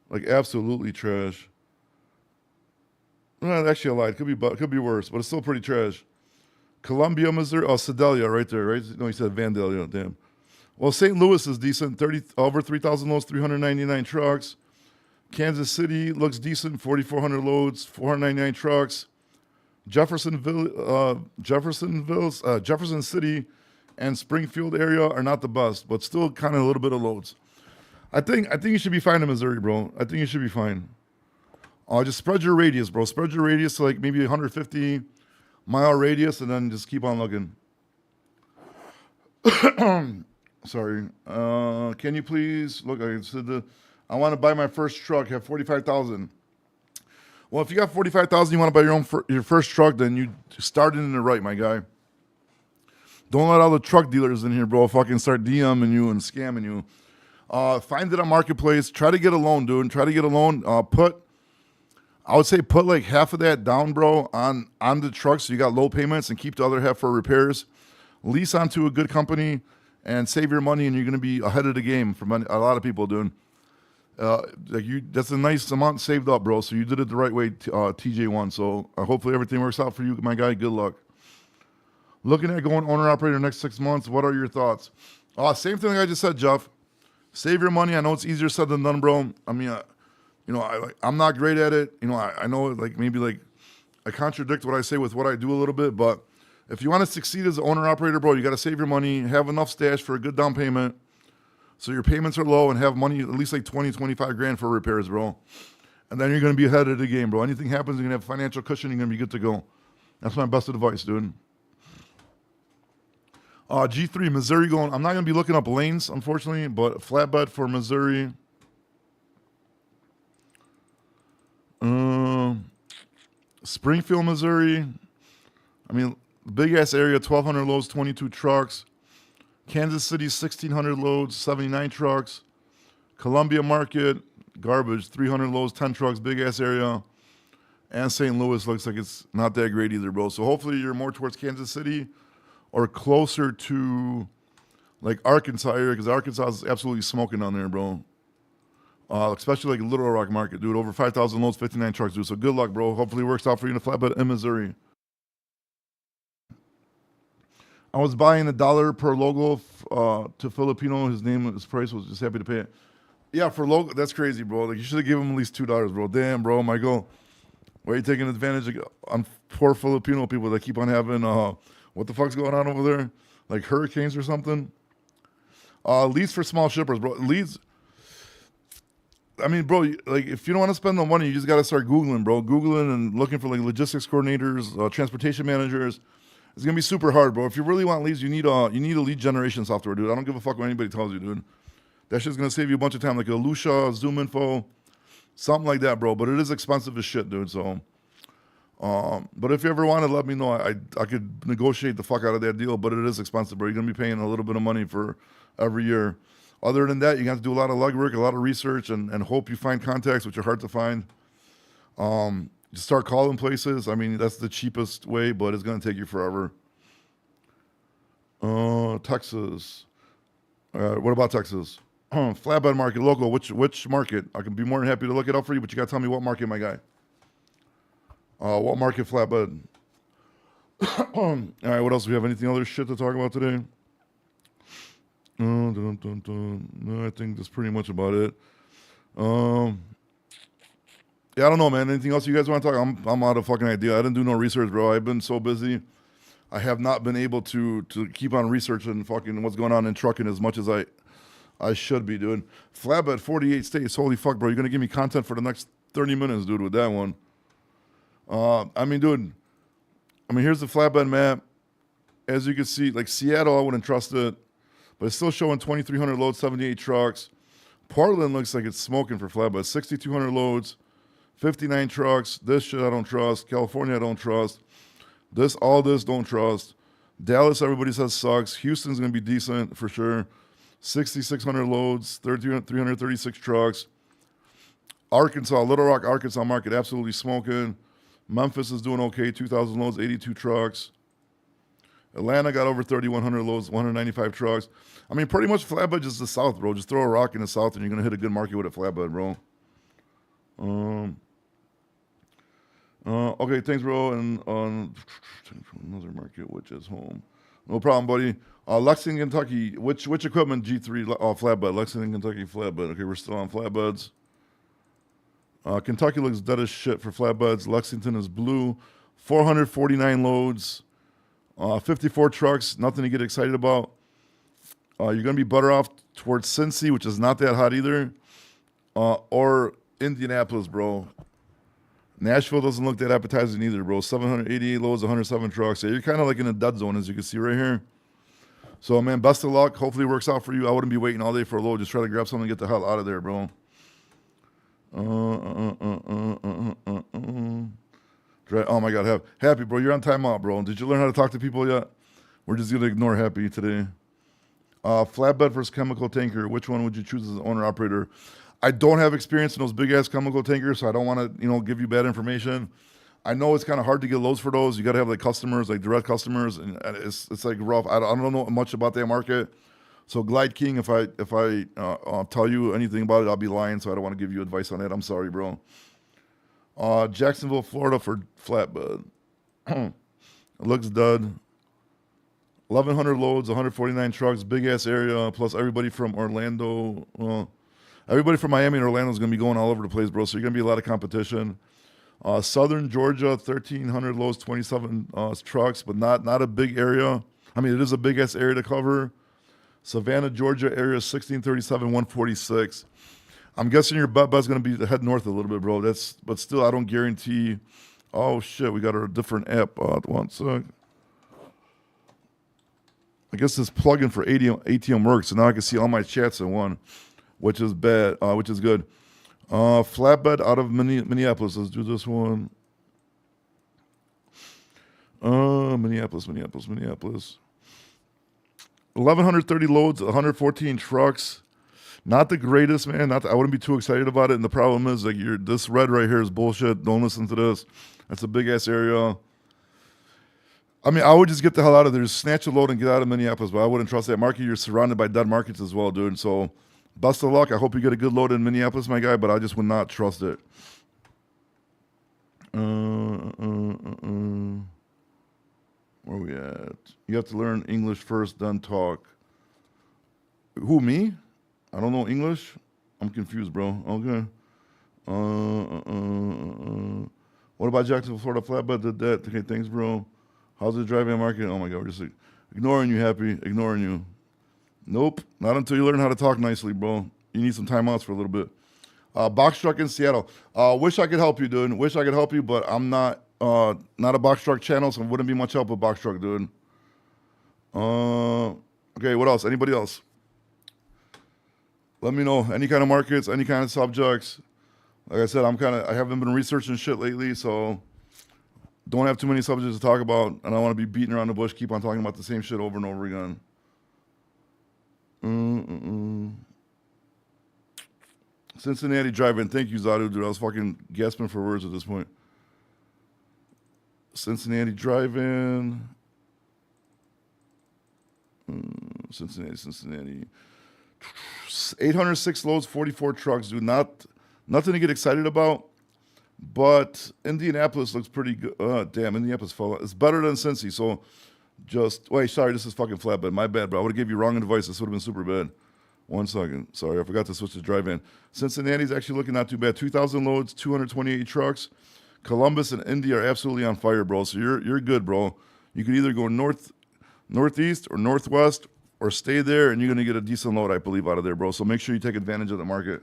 Like, absolutely trash. Well, actually, I lied. Could be worse, but it's still pretty trash. Columbia, Missouri. Oh, Sedalia, right there, right? No, he said Vandalia. Damn. Well, St. Louis is decent. Over 3,000 loads, 399 trucks. Kansas City looks decent. 4,400 loads, 499 trucks. Jefferson City and Springfield area are not the best, but still kind of a little bit of loads. I think you should be fine in Missouri, bro. I think you should be fine. Just spread your radius, bro. Spread your radius to like maybe 150-mile radius, and then just keep on looking. Sorry. Can you please look? I said I want to buy my first truck. Have 45,000. Well, if you got 45,000, you want to buy your first truck, then you started in the right, my guy. Don't let all the truck dealers in here, bro, fucking start DMing you and scamming you. Find it on Marketplace. Try to get a loan, dude. Try to get a loan. I would say put like half of that down, bro, on the truck so you got low payments, and keep the other half for repairs. Lease onto a good company and save your money, and you're going to be ahead of the game for a lot of people, dude. That's a nice amount saved up, bro. So you did it the right way, TJ1. So hopefully everything works out for you, my guy. Good luck. Looking at going owner-operator next 6 months. What are your thoughts? Same thing I just said, Jeff. Save your money. I know it's easier said than done, bro. I mean, I'm not great at it. I know like maybe like I contradict what I say with what I do a little bit, but if you want to succeed as an owner-operator, bro, you got to save your money, have enough stash for a good down payment so your payments are low, and have money, at least like 20, 25 grand for repairs, bro. And then you're going to be ahead of the game, bro. Anything happens, you're going to have financial cushion, you're going to be good to go. That's my best advice, dude. G3, Missouri going. I'm not going to be looking up lanes, unfortunately, but flatbed for Missouri. Springfield, Missouri. I mean, big ass area, 1,200 loads, 22 trucks. Kansas City, 1,600 loads, 79 trucks. Columbia Market, garbage, 300 loads, 10 trucks, big ass area. And St. Louis looks like it's not that great either, bro. So hopefully you're more towards Kansas City or closer to like Arkansas area, because Arkansas is absolutely smoking down there, bro. Especially like Little Rock Market, dude. Over 5,000 loads, 59 trucks, dude. So good luck, bro. Hopefully it works out for you in the flatbed in Missouri. I was buying $1 per logo to Filipino. His price was just happy to pay it. Yeah, for logo, that's crazy, bro. Like you should have given him at least $2, bro. Damn, bro, Michael. Why are you taking advantage on poor Filipino people that keep on having what the fuck's going on over there? Like hurricanes or something? Leads for small shippers, bro. Leads. I mean, bro, like if you don't want to spend the money, you just got to start Googling, bro. Googling and looking for like logistics coordinators, transportation managers. It's gonna be super hard, bro. If you really want leads, you need a lead generation software, dude. I don't give a fuck what anybody tells you, dude. That shit's gonna save you a bunch of time, like a Lucia, Zoom Info, something like that, bro. But it is expensive as shit, dude. So, but if you ever want to let me know, I could negotiate the fuck out of that deal. But it is expensive, bro. You're gonna be paying a little bit of money for every year. Other than that, you have to do a lot of legwork, a lot of research, and hope you find contacts, which are hard to find. Just start calling places. I mean, that's the cheapest way, but it's gonna take you forever. Texas. What about Texas? Flatbed market, local. Which market? I can be more than happy to look it up for you, but you gotta tell me what market, my guy. What market flatbed? All right, what else do we have? Anything other shit to talk about today? No, I think that's pretty much about it. Yeah, I don't know, man. Anything else you guys want to talk? I'm out of fucking idea. I didn't do no research, bro. I've been so busy. I have not been able to keep on researching fucking what's going on in trucking as much as I should be doing. Flatbed, 48 states. Holy fuck, bro. You're going to give me content for the next 30 minutes, dude, with that one. I mean, dude. I mean, here's the flatbed map. As you can see, like Seattle, I wouldn't trust it. But it's still showing 2,300 loads, 78 trucks. Portland looks like it's smoking for flatbed. 6,200 loads, 59 trucks. This shit I don't trust. California I don't trust. All this don't trust. Dallas, everybody says sucks. Houston's going to be decent for sure. 6,600 loads, 336 trucks. Arkansas, Little Rock, Arkansas market, absolutely smoking. Memphis is doing okay, 2,000 loads, 82 trucks. Atlanta got over 3,100 loads, 195 trucks. I mean, pretty much flatbed is the South, bro. Just throw a rock in the South and you're going to hit a good market with a flatbed, bro. Okay, thanks, bro. And another market, which is home. No problem, buddy. Lexington, Kentucky. Which equipment? G3 flatbed. Lexington, Kentucky flatbed. Okay, we're still on flatbeds. Kentucky looks dead as shit for flatbeds. Lexington is blue. 449 loads. 54 trucks. Nothing to get excited about. You're going to be better off towards Cincy, which is not that hot either. Or Indianapolis, bro. Nashville doesn't look that appetizing either, bro. 788 loads, 107 trucks. Yeah, you're kind of like in a dead zone, as you can see right here. So, man, best of luck. Hopefully it works out for you. I wouldn't be waiting all day for a load. Just try to grab something and get the hell out of there, bro. Oh, my God. Happy, bro. You're on timeout, bro. Did you learn how to talk to people yet? We're just going to ignore Happy today. Flatbed versus chemical tanker. Which one would you choose as an owner-operator? I don't have experience in those big-ass chemical tankers, so I don't want to, give you bad information. I know it's kind of hard to get loads for those. You got to have, like, customers, like direct customers, and it's like, rough. I don't know much about that market. So Glide King, if I tell you anything about it, I'll be lying, so I don't want to give you advice on that. I'm sorry, bro. Jacksonville, Florida for flatbed. It looks dead. 1,100 loads, 149 trucks, big-ass area, plus everybody from Orlando. Everybody from Miami and Orlando is going to be going all over the place, bro, so you're going to be a lot of competition. Southern Georgia, 1,300 loads, 27 trucks, but not a big area. I mean, it is a big-ass area to cover. Savannah, Georgia area, 1,637, 146. I'm guessing your bet's going to be head north a little bit, bro. But still, I don't guarantee. Oh, shit, we got a different app. One sec. I guess this plugin for ATM works, so now I can see all my chats in one, which is bad, which is good. Flatbed out of Minneapolis. Let's do this one. Minneapolis. 1,130 loads, 114 trucks. Not the greatest, man. I wouldn't be too excited about it. And the problem is, like, this red right here is bullshit. Don't listen to this. That's a big ass area. I mean, I would just get the hell out of there. Just snatch a load and get out of Minneapolis. But I wouldn't trust that market. You're surrounded by dead markets as well, dude. So, best of luck. I hope you get a good load in Minneapolis, my guy. But I just would not trust it. Where we at? You have to learn English first, then talk. Who, me? I don't know English. I'm confused, bro. Okay. What about Jacksonville, Florida flatbed? Did that? Okay, thanks, bro. How's the driving market? Oh my God, we're just ignoring you, Happy. Ignoring you. Nope, not until you learn how to talk nicely, bro. You need some timeouts for a little bit. Box truck in Seattle. Wish I could help you, dude. Wish I could help you, but I'm not Not a box truck channel, so wouldn't be much help with box truck, dude. Okay, what else? Anybody else? Let me know. Any kind of markets, any kind of subjects. Like I said, I haven't been researching shit lately, so don't have too many subjects to talk about, and I don't want to be beating around the bush, keep on talking about the same shit over and over again. Cincinnati drive-in. Thank you, Zadu, dude. I was fucking gasping for words at this point. Cincinnati drive-in. Cincinnati. 806 loads, 44 trucks, dude. Nothing to get excited about, but Indianapolis looks pretty good. Damn, Indianapolis fell. It's better than Cincy, so wait, sorry, this is fucking flatbed. My bad, bro. I would have gave you wrong advice. This would have been super bad. 1 second. Sorry, I forgot to switch to drive-in. Cincinnati's actually looking not too bad. 2,000 loads, 228 trucks. Columbus and Indy are absolutely on fire, bro. So you're good, bro. You could either go northeast or northwest or stay there, and you're going to get a decent load, I believe, out of there, bro. So make sure you take advantage of the market.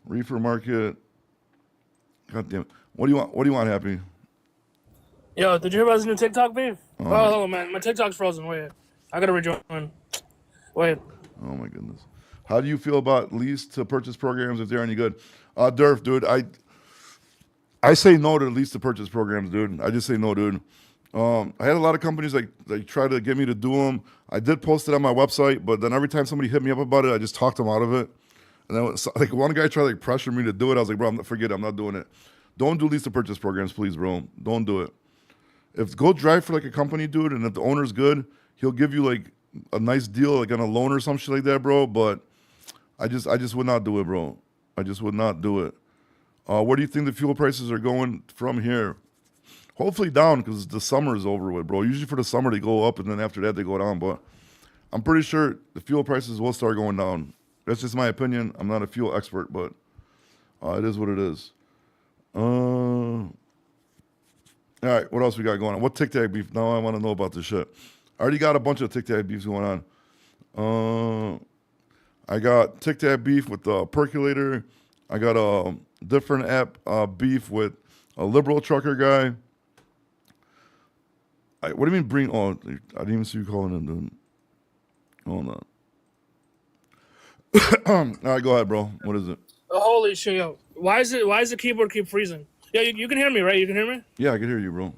Reefer market. God damn it. What do you want, Happy? Yo, did you hear about this new TikTok beef? Oh, hold on, man. My TikTok's frozen. Wait. I got to rejoin. Wait. Oh, my goodness. How do you feel about lease to purchase programs if they're any good? Durf, dude, I say no to lease to purchase programs, dude. I just say no, dude. I had a lot of companies like try to get me to do them. I did post it on my website, but then every time somebody hit me up about it, I just talked them out of it. And then like one guy tried to pressure me to do it. I was like, bro, forget it. I'm not doing it. Don't do lease to purchase programs, please, bro. Don't do it. Go drive for like a company, dude, and if the owner's good, he'll give you like a nice deal, like on a loan or some shit like that, bro. But I just would not do it, bro. I just would not do it. Where do you think the fuel prices are going from here? Hopefully down, because the summer is over with, bro. Usually for the summer they go up, and then after that they go down. But I'm pretty sure the fuel prices will start going down. That's just my opinion. I'm not a fuel expert, but it is what it is. All right, what else we got going on? What Tic Tac beef? Now I want to know about this shit. I already got a bunch of Tic Tac beefs going on. I got Tic Tac beef with the percolator. I got a different app beef with a liberal trucker guy. What do you mean bring? Oh, I didn't even see you calling in, dude. Hold on. All right, go ahead, bro. What is it? Oh, holy shit, yo. Why is the keyboard keep freezing? Yeah, you can hear me, right? You can hear me? Yeah, I can hear you, bro. All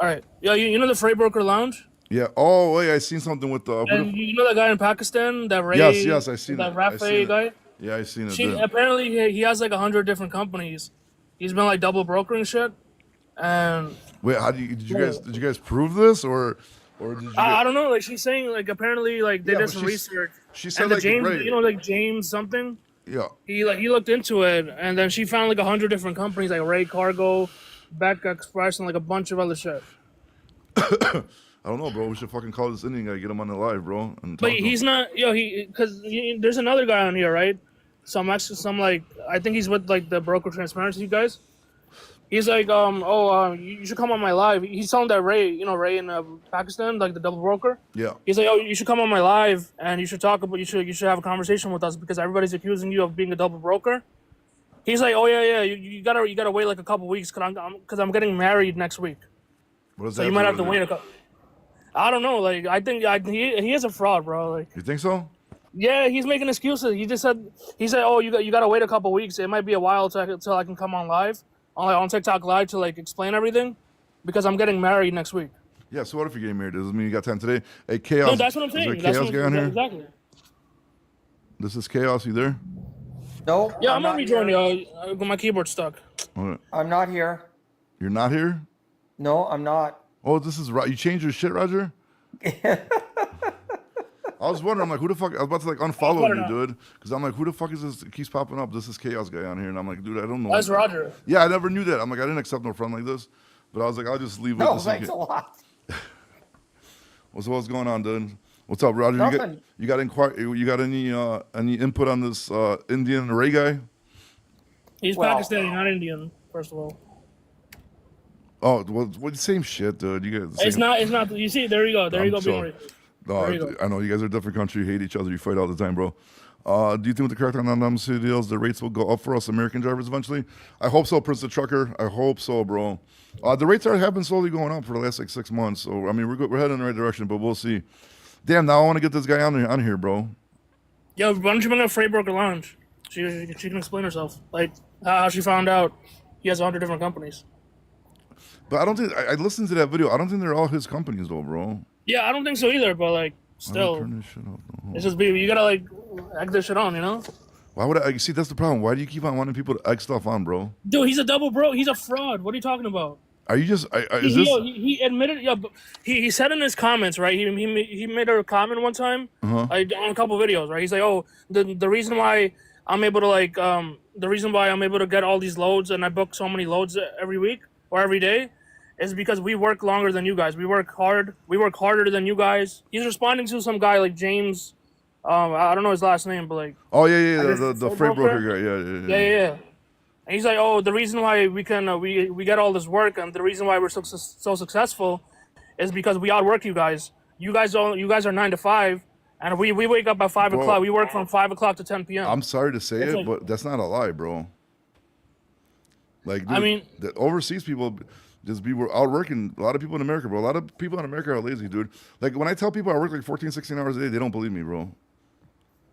right. Yo, you know the Freight Broker Lounge? Yeah. Oh, wait, I seen something with the. And you know that guy in Pakistan, that Ray? Yes, I seen that it. That Rafe guy? Yeah, I seen it. Apparently, he has like 100 different companies. He's been like double brokering shit. And wait, did you guys prove this or did you? I don't know. Like she's saying, like apparently, like they did some research. She said and like James, Ray. you know, like James something. Yeah. He looked into it, and then she found like 100 different companies, like Ray Cargo, Beck Express, and like a bunch of other shit. I don't know, bro. We should fucking call this Indian guy, get him on the live, bro. But he's not, because there's another guy on here, right? Some like, I think he's with like the Broker Transparency guys. He's like, you should come on my live. He's telling that Ray, Ray in Pakistan, like the double broker. Yeah. He's like, you should come on my live and you should talk about, you should have a conversation with us because everybody's accusing you of being a double broker. He's like, oh yeah, you gotta wait like a couple weeks because I'm getting married next week. What is so that? You might have to wait a couple. I don't know. Like I think he is a fraud, bro. Like you think so? Yeah, he's making excuses. He said, oh, you got to wait a couple weeks. It might be a while till I can come on live, on TikTok live to like explain everything, because I'm getting married next week. Yeah. So what if you're getting married? Does it mean you got time today? Hey, Chaos. No, that's what I'm saying. Is there Chaos guy on here? Exactly. This is Chaos. You there? No. Yeah, I'm not rejoining you. I got my keyboard stuck. Right. I'm not here. You're not here? No, I'm not. Oh, this is right. You changed your shit, Roger? I was wondering, I'm like, who the fuck? I was about to like unfollow you, dude, because I'm like, who the fuck is this? It keeps popping up. This is Chaos guy on here, and I'm like, dude, I don't know. That's Roger. Yeah, I never knew that. I'm like, I didn't accept no friend like this, but I was like, I'll just leave it. No, thanks a lot. What's going on, dude? What's up, Roger? Nothing. You got any input on this Indian Ray guy? He's Pakistani, not Indian. First of all. Oh, well, same shit, dude. You guys. It's not. You see, there you go. There you go. Being racist. No, I know you guys are a different country. You hate each other. You fight all the time, bro. Do you think with the crackdown on domicile deals, the rates will go up for us American drivers eventually? I hope so, Prince the Trucker. I hope so, bro. The rates have been slowly going up for the last like 6 months. So I mean, we're heading in the right direction, but we'll see. Damn, now I want to get this guy on here, bro. Yo, why don't you bring up Freight Broker Lounge? She can explain herself, like how she found out he has 100 different companies. But I don't think I listened to that video. I don't think they're all his companies though, bro. Yeah, I don't think so either. But like, still, Turn this shit off. No. it's just you gotta like act this shit on, you know? Why would I see? That's the problem. Why do you keep on wanting people to egg stuff on, bro? Dude, he's a double bro. He's a fraud. What are you talking about? Are you just? Is this? He admitted. Yeah, he said in his comments, right? He made a comment one time, like on a couple videos, right? He's like, oh, the reason why I'm able to like the reason why I'm able to get all these loads and I book so many loads every week or every day is because we work longer than you guys. We work hard. We work harder than you guys. He's responding to some guy like James. I don't know his last name, but like. Oh yeah, guess the freight freight broker broker? guy. Yeah. And he's like, oh, the reason why we can we get all this work and the reason why we're so successful is because we outwork you guys. You guys are 9 to 5, and we wake up at 5 o'clock. We work from 5 o'clock to 10 p.m. I'm sorry to say It's it, like- but that's not a lie, bro. Like, dude, I mean- the overseas people just be outworking a lot of people in America, bro. A lot of people in America are lazy, dude. Like, when I tell people I work like 14, 16 hours a day, they don't believe me, bro.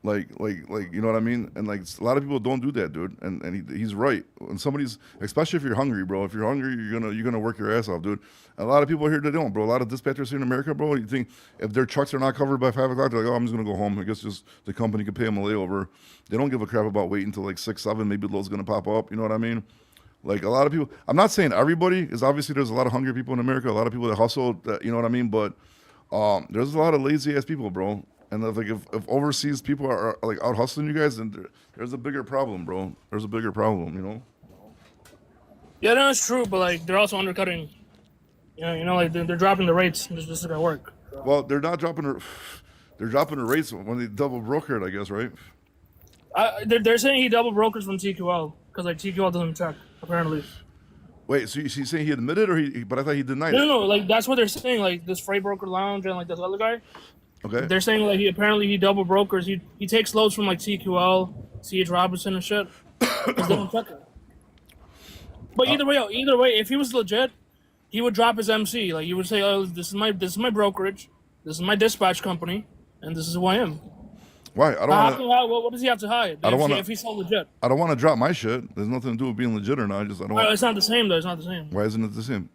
Like, you know what I mean? And like, a lot of people don't do that, dude. And he's right. When somebody's, especially if you're hungry, bro. If you're hungry, you're gonna work your ass off, dude. And a lot of people here that don't, bro. A lot of dispatchers here in America, bro. You think if their trucks are not covered by 5 o'clock, they're like, oh, I'm just gonna go home. I guess just the company can pay them a layover. They don't give a crap about waiting until like 6, 7. Maybe the load's gonna pop up. You know what I mean? Like a lot of people. I'm not saying everybody is. Obviously, there's a lot of hungry people in America. A lot of people that hustle. That, you know what I mean? But there's a lot of lazy ass people, bro. And if overseas people are like out hustling you guys, then there's a bigger problem, bro. There's a bigger problem, you know. Yeah, no, it's true, but like they're also undercutting. You know, like they're dropping the rates. This is gonna work. Well, they're not dropping they're dropping the rates when they double broker it, I guess, right? They're saying he double brokers from TQL because like TQL doesn't check apparently. Wait, so he's saying he admitted, or but I thought he denied it. No, like that's what they're saying. Like this Freight Broker Lounge and like this other guy. Okay. They're saying like he double brokers. He takes loads from like TQL, CH Robinson and shit. Because they don't check it. But either way, if he was legit, he would drop his MC. Like he would say, "Oh, this is my brokerage, this is my dispatch company, and this is who I am." Why? I don't want. What does he have to hide? I don't wanna- If he's so legit. I don't want to drop my shit. There's nothing to do with being legit or not. I don't. It's not the same though. It's not the same. Why isn't it the same?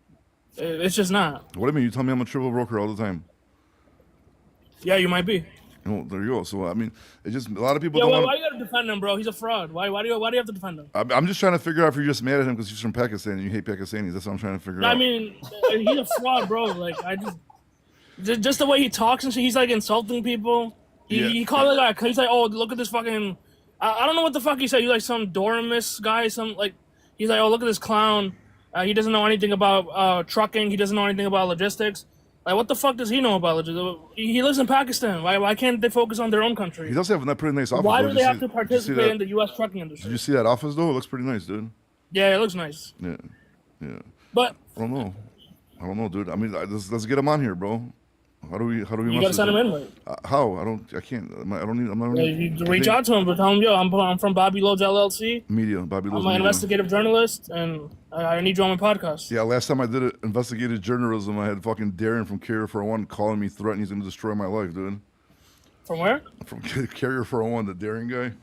It's just not. What do you mean? You tell me I'm a triple broker all the time. Yeah, you might be. Oh, there you go. So I mean, it's just a lot of people Yeah, don't. why you gotta defend him, bro? He's a fraud. Why do you have to defend him? I'm just trying to figure out if you're just mad at him because he's from Pakistan and you hate Pakistanis. That's what I'm trying to figure out. I mean, he's a fraud, bro. Like I just the way he talks and shit. He's like insulting people. He called it like he's like, oh, look at this fucking. I don't know what the fuck he said. He's like some Doramus guy. He's like, oh, look at this clown. He doesn't know anything about trucking. He doesn't know anything about logistics. Like, what the fuck does he know about logistics? He lives in Pakistan. Why can't they focus on their own country? He does have a pretty nice office. Why though. do Did they you have see- to did you see participate that- in the U.S. trucking Did industry? you see that office though? It looks pretty nice, dude. Yeah, it looks nice. Yeah. But I don't know, dude. I mean, let's get him on here, bro. How do we? you gotta message send him him? invite. How? I can't. I don't need. I'm not. You reach out to him, but tell him, yo, I'm from Bobby Loads LLC. Media, Bobby Lowe's I'm an Media. investigative journalist, and I need you on my podcast. Yeah, last time I did investigative journalism, I had fucking Darren from Carrier 401 calling me, threatening he's gonna destroy my life, dude. From where? From Carrier 401, the Darren guy.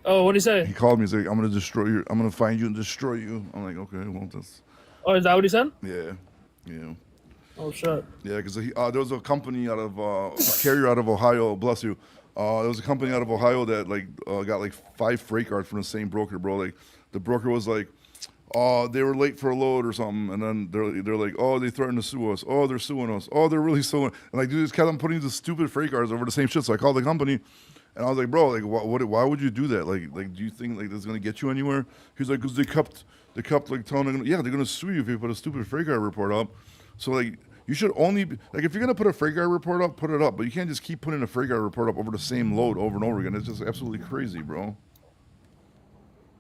Oh, what did he He say? called me. He's like, I'm gonna find you and destroy you. I'm like, okay, well, that's Oh, is that what he said? yeah. Oh, shit. Yeah, because there was a company out of Carrier out of Ohio. Bless you. There was a company out of Ohio that got like 5 freight cars from the same broker, bro. Like the broker was like, they were late for a load or something, and then they're like, oh, they threatened to sue us. Oh, they're suing us. Oh, they're really suing. And like, dude, just kept on putting these stupid freight cars over the same shit. So I called the company, and I was like, bro, like, why would you do that? Like, do you think like that's gonna get you anywhere? He's like, because they kept like telling them, yeah, they're gonna sue you if you put a stupid freight car report up. So like, you should only like if you're gonna put a freight car report up, put it up. But you can't just keep putting a freight car report up over the same load over and over again. It's just absolutely crazy, bro.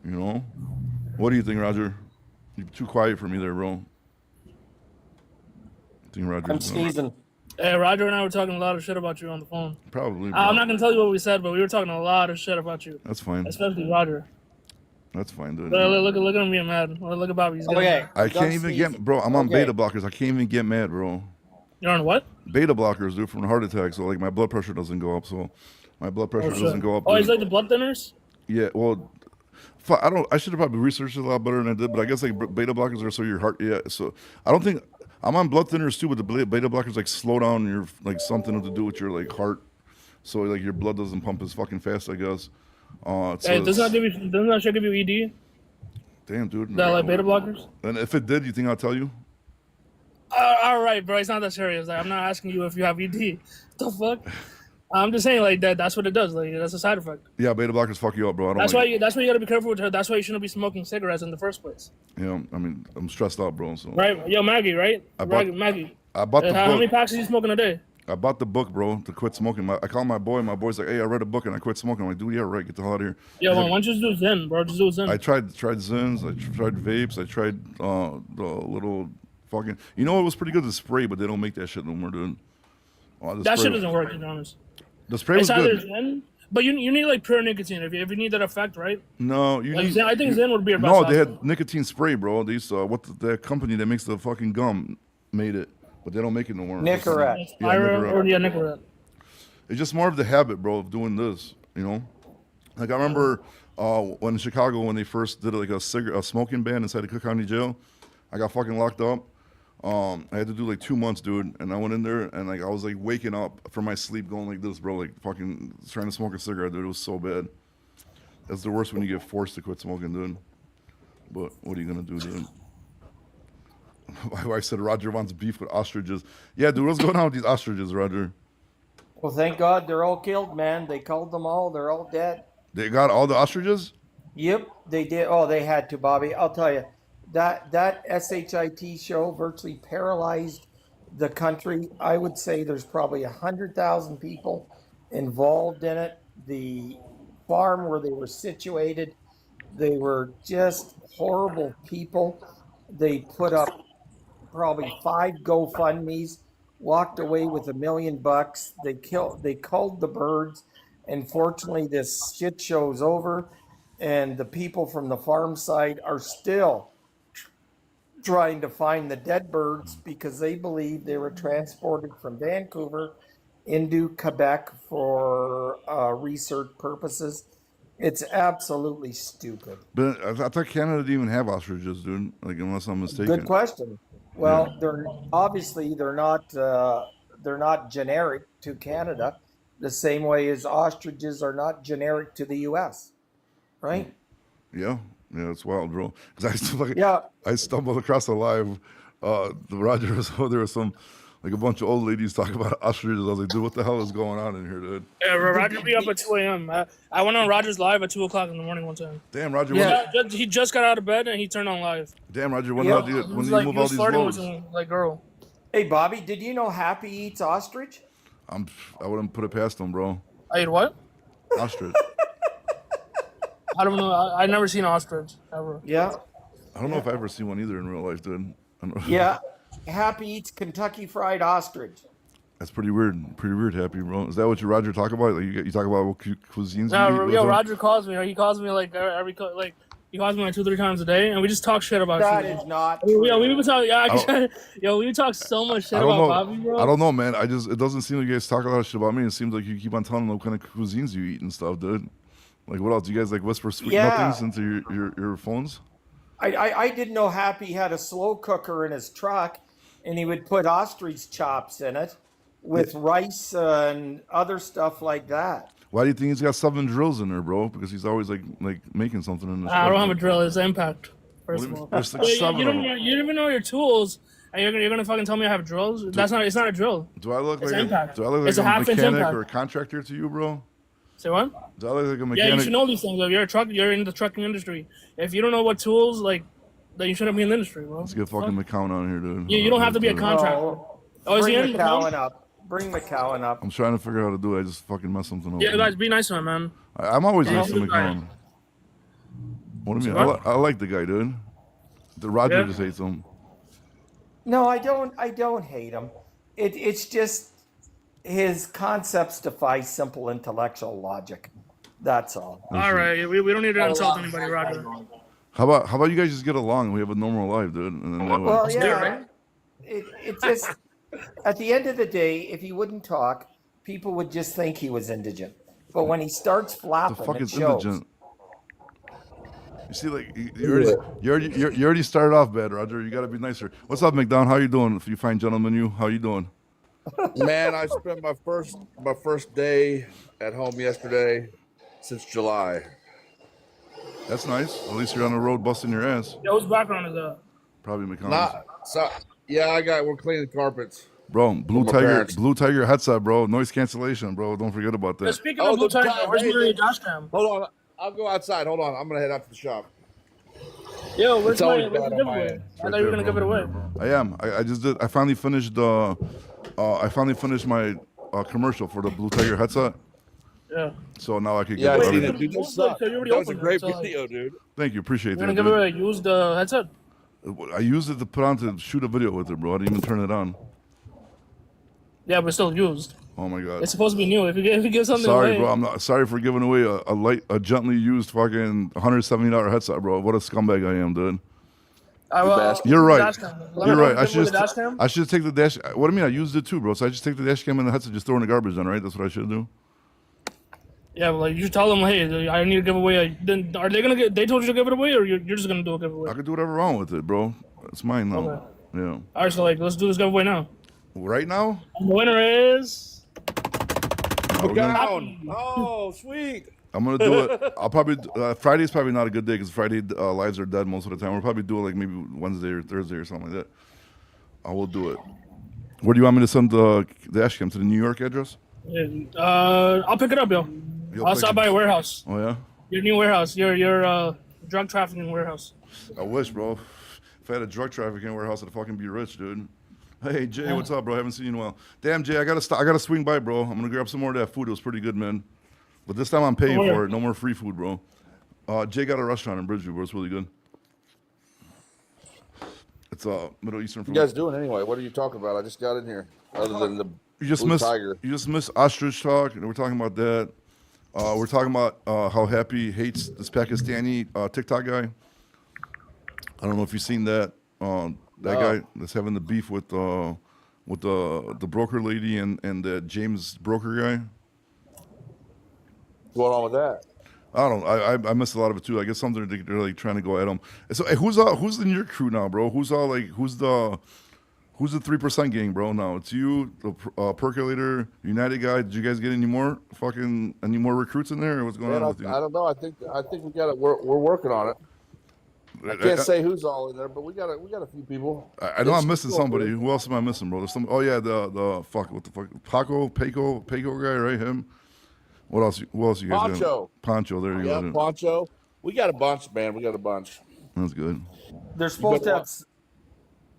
You know? What do you think, Roger? You're too quiet for me there, bro. I think Roger's I'm sneezing. Hey, Roger and I were talking a lot of shit about you on the phone. Probably. I'm Bro. not gonna tell you what we said, but we were talking a lot of shit about you, That's fine. especially Roger. That's fine, dude. Look at him being mad. Look at Bobby. He's getting Okay. mad. I I'm can't done even sneezing. get, bro. I'm on Okay. beta blockers. I can't even get mad, bro. You're on what? Beta blockers, dude, from a heart attack. So like my blood pressure doesn't go up. So my blood pressure shit. doesn't go up. Oh, he's dude. like the blood thinners. Yeah, well, I don't. I should have probably researched it a lot better than I did. But I guess like beta blockers are so your heart. Yeah. So I don't think I'm on blood thinners too. But the beta blockers like slow down your like something to do with your like heart. So like your blood doesn't pump as fucking fast. I guess. So Hey, doesn't that shit give you ED? damn, dude. That like beta blockers? And if it did, you think I'll tell you? All right, bro. It's not that serious. Like, I'm not asking you if you have ED. The fuck? I'm just saying like that. That's what it does. Like that's a side effect. Yeah, beta blockers fuck you up, bro. I don't. That's like, why. That's why you gotta be careful with her. That's why you shouldn't be smoking cigarettes in the first place. You know, I mean, I'm stressed out, bro. So Right? Yo, Maggie. Right? Maggie. I bought the How many book. packs are you smoking a day? I bought the book, bro, to quit smoking. I called my boy. My boy's like, "Hey, I read a book and I quit smoking." I'm like, "Dude, yeah, right. Get the hell out of here." Yo, He's why like, don't you just do Zen, bro? Just do Zen. I tried Zins. I tried vapes. I tried the little fucking. You know, it was pretty good. The spray, but they don't make that shit no more, dude. Oh, the That spray- shit doesn't work, to be honest. The spray was It's either good. Zen, but you need like pure nicotine if you need that effect, right? No, you Like need. Zen, I think Zen would be your best No, they option. had nicotine spray, bro. They used to, that company that makes the fucking gum made it, but they don't make it no more. Nicorette. Yeah, Ira Nicorette. or Nicorette. It's just more of the habit, bro, of doing this. You know, like I remember when in Chicago when they first did like a smoking ban inside the Cook County Jail. I got fucking locked up. I had to do like 2 months, dude, and I went in there and like I was like waking up from my sleep, going like this, bro, like fucking trying to smoke a cigarette, dude. It was so bad. That's the worst when you get forced to quit smoking, dude. But what are you gonna do, dude? My wife said Roger wants beef with ostriches. Yeah, dude, what's going on with these ostriches, Roger? Well, thank God they're all killed, man. They killed them all. They're all dead. They got all the ostriches? Yep, they did. Oh, they had to, Bobby. I'll tell you, that SHIT show virtually paralyzed the country. I would say there's probably 100,000 people involved in it. The farm where they were situated, they were just horrible people. They put up probably 5 GoFundMe's, walked away with $1 million. They culled the birds. Unfortunately, this shit show's over, and the people from the farm side are still trying to find the dead birds because they believe they were transported from Vancouver into Quebec for research purposes. It's absolutely stupid. But I thought Canada didn't even have ostriches, dude. Like, unless I'm mistaken. Good question. Well, they're obviously they're not generic to Canada, the same way as ostriches are not generic to the U.S. Right? Yeah, it's wild, bro. Because Yeah. I stumbled across a live. The Roger was there was some like a bunch of old ladies talking about ostriches. I was like, dude, what the hell is going on in here, dude? Yeah, Roger be up at 2 a.m. I went on Roger's live at 2 o'clock in the morning one time. Damn, Roger. Yeah. He just got out of bed and he turned on live. Damn, Roger. When Yeah. do you He was move he all was these flirting with loads? some like girl. Hey, Bobby, did you know Happy eats ostrich? I wouldn't put it past them, bro. I ate what? Ostrich. I don't know. I never seen ostrich ever. Yeah. I don't know if I ever seen one either in real life, dude. I don't know. Yeah. Happy eats Kentucky Fried Ostrich. That's pretty weird. Pretty weird, Happy, bro. Is that what you Roger talk about? Like you talk about what cuisines you No, eat? yo, with Roger calls me. He calls me like he calls me like 2-3 times a day, and we just talk shit about That shit. is not Yo, true. we would talk. Yeah, I yo, we would talk so much shit I don't about know. Bobby, bro. I don't know, man. It doesn't seem like you guys talk a lot of shit about me. It seems like you keep on telling them what kind of cuisines you eat and stuff, dude. Like, what else? Do you guys like whisper sweet Yeah. nothings into your phones? I didn't know Happy had a slow cooker in his truck, and he would put ostrich chops in it with rice and other stuff like that. Why do you think he's got 7 drills in there, bro? Because he's always like making something in this. I don't have a drill. It's impact. First of all, There's like you, 7 you of don't them. you don't even know your tools, and you're gonna fucking tell me I have drills. That's not. It's not a drill. Do I look It's like impact. do I look It's like a a half-inch mechanic impact. or a contractor to you, bro? Say what? Do I look like a Yeah, mechanic? you should know these things. If you're a truck, you're in the trucking industry. If you don't know what tools, like, then you shouldn't be in the industry, bro. Let's get fucking McCown on here, dude. You don't have to be a contractor. Oh, is he Bring in? McCowan up. Bring McCowan up. I'm trying to figure out how to do it. I just fucking mess something up. Yeah, guys, be nice to him, man. I'm always Yeah, nice to he's a good guy. McCown. What do you mean? So what? I like the guy, dude. The Roger Yeah. just hates him. No, I don't hate him. It's just his concepts defy simple intellectual logic. That's all. All right, we don't need to insult anybody, Roger. How about you guys just get along and we have a normal life, dude? And then that way- Well, do it, yeah. right? It just at the end of the day, if he wouldn't talk, people would just think he was indigent. But when he starts the flapping, fuck it is shows. indigent? You see, like you already started off bad, Roger. You got to be nicer. What's up, McDonald? How you doing? If you fine gentleman, you how you doing? Man, I spent my first day at home yesterday since July. That's nice. At least you're on the road busting your ass. Yo, whose background is that? Probably McConnell's. Not so. Yeah, we're cleaning the carpets. Bro, my parents. Blue Tiger headset, bro. Noise cancellation, bro. Don't forget about Yeah, that. speaking Oh, of Blue the Tiger, top- where's hey, my the- dash cam? Hold on, I'll go outside. Hold on, I'm gonna head out to the shop. Yo, where's It's my always where's the bad on my giveaway? end. I thought you were gonna give it away. I am. I just did. I finally finished my commercial for the Blue Tiger headset. Yeah. So now I could Yeah, I get Wait, seen you it, can- dude. you This sucked. can- you already That was a opened it, great so, like- video, dude. Thank you. Appreciate You're that. gonna give dude. away a used headset? I used it to put on to shoot a video with it, bro. I didn't even turn it on. Yeah, but still used. Oh my god. It's supposed to be new. If you give something Sorry, away, bro. I'm not sorry for giving away a gently used fucking $170 headset, bro. What a scumbag I am, dude. You're right. Dash cam. Let me You're know right. if I you give away should the dash cam. I should take the dash. What do you mean? I used it too, bro. So I just take the dash cam and the headset, just throw in the garbage, then, right? That's what I should do. Yeah, but like you should tell them, hey, I need to give away. Then are they gonna get? They told you to give it away, or you're just gonna do a giveaway? I could do whatever wrong with it, bro. It's mine now. Okay. Yeah. All right, so like let's do this giveaway now. Right now? And the winner is We're gonna- Down. Oh, sweet. I'm gonna do it. I'll probably Friday's probably not a good day because Friday lives are dead most of the time. We'll probably do it like maybe Wednesday or Thursday or something like that. I will do it. Where do you want me to send the dash cam, to the New York address? I'll pick it up, yo. You'll I'll pick stop it. by your warehouse. Oh yeah. Your new warehouse. Your drug trafficking warehouse. I wish, bro. If I had a drug trafficking warehouse, I'd fucking be rich, dude. Hey Jay, what's up, bro? Haven't seen you in a while. Damn, Jay, I gotta swing by, bro. I'm gonna grab some more of that food. It was pretty good, man. But this time I'm paying Oh, yeah. for it. No more free food, bro. Jay got a restaurant in Bridgeview, bro. It's really good. It's Middle Eastern What food. you guys doing anyway? What are you talking about? I just got in here. Other than the You just Blue missed. Tiger. You just missed ostrich talk. And we're talking about that. We're talking about how Happy hates this Pakistani TikTok guy. I don't know if you've seen that. That No. guy that's having the beef with the broker lady and the James broker guy. What's going on with that? I don't know. I missed a lot of it too. I guess something they're like trying to go at him. So hey, who's in your crew now, bro? Who's the 3% gang, bro? Now it's you, the Percolator, United guy. Did you guys get any more recruits in there? Or what's going Man, on I, with you? I don't know. I think we got it. We're working on it. I can't say who's all in there, but we got a few people. I know I'm missing It's somebody. cool. Who else am I missing, bro? There's some. Oh yeah, the fuck. What the fuck? Paco guy, right? Him. What else? Who else you guys got? Poncho. Poncho. There you Yeah, go. Poncho. We got a bunch, man. We got a bunch. That's good. They're supposed got to what? have.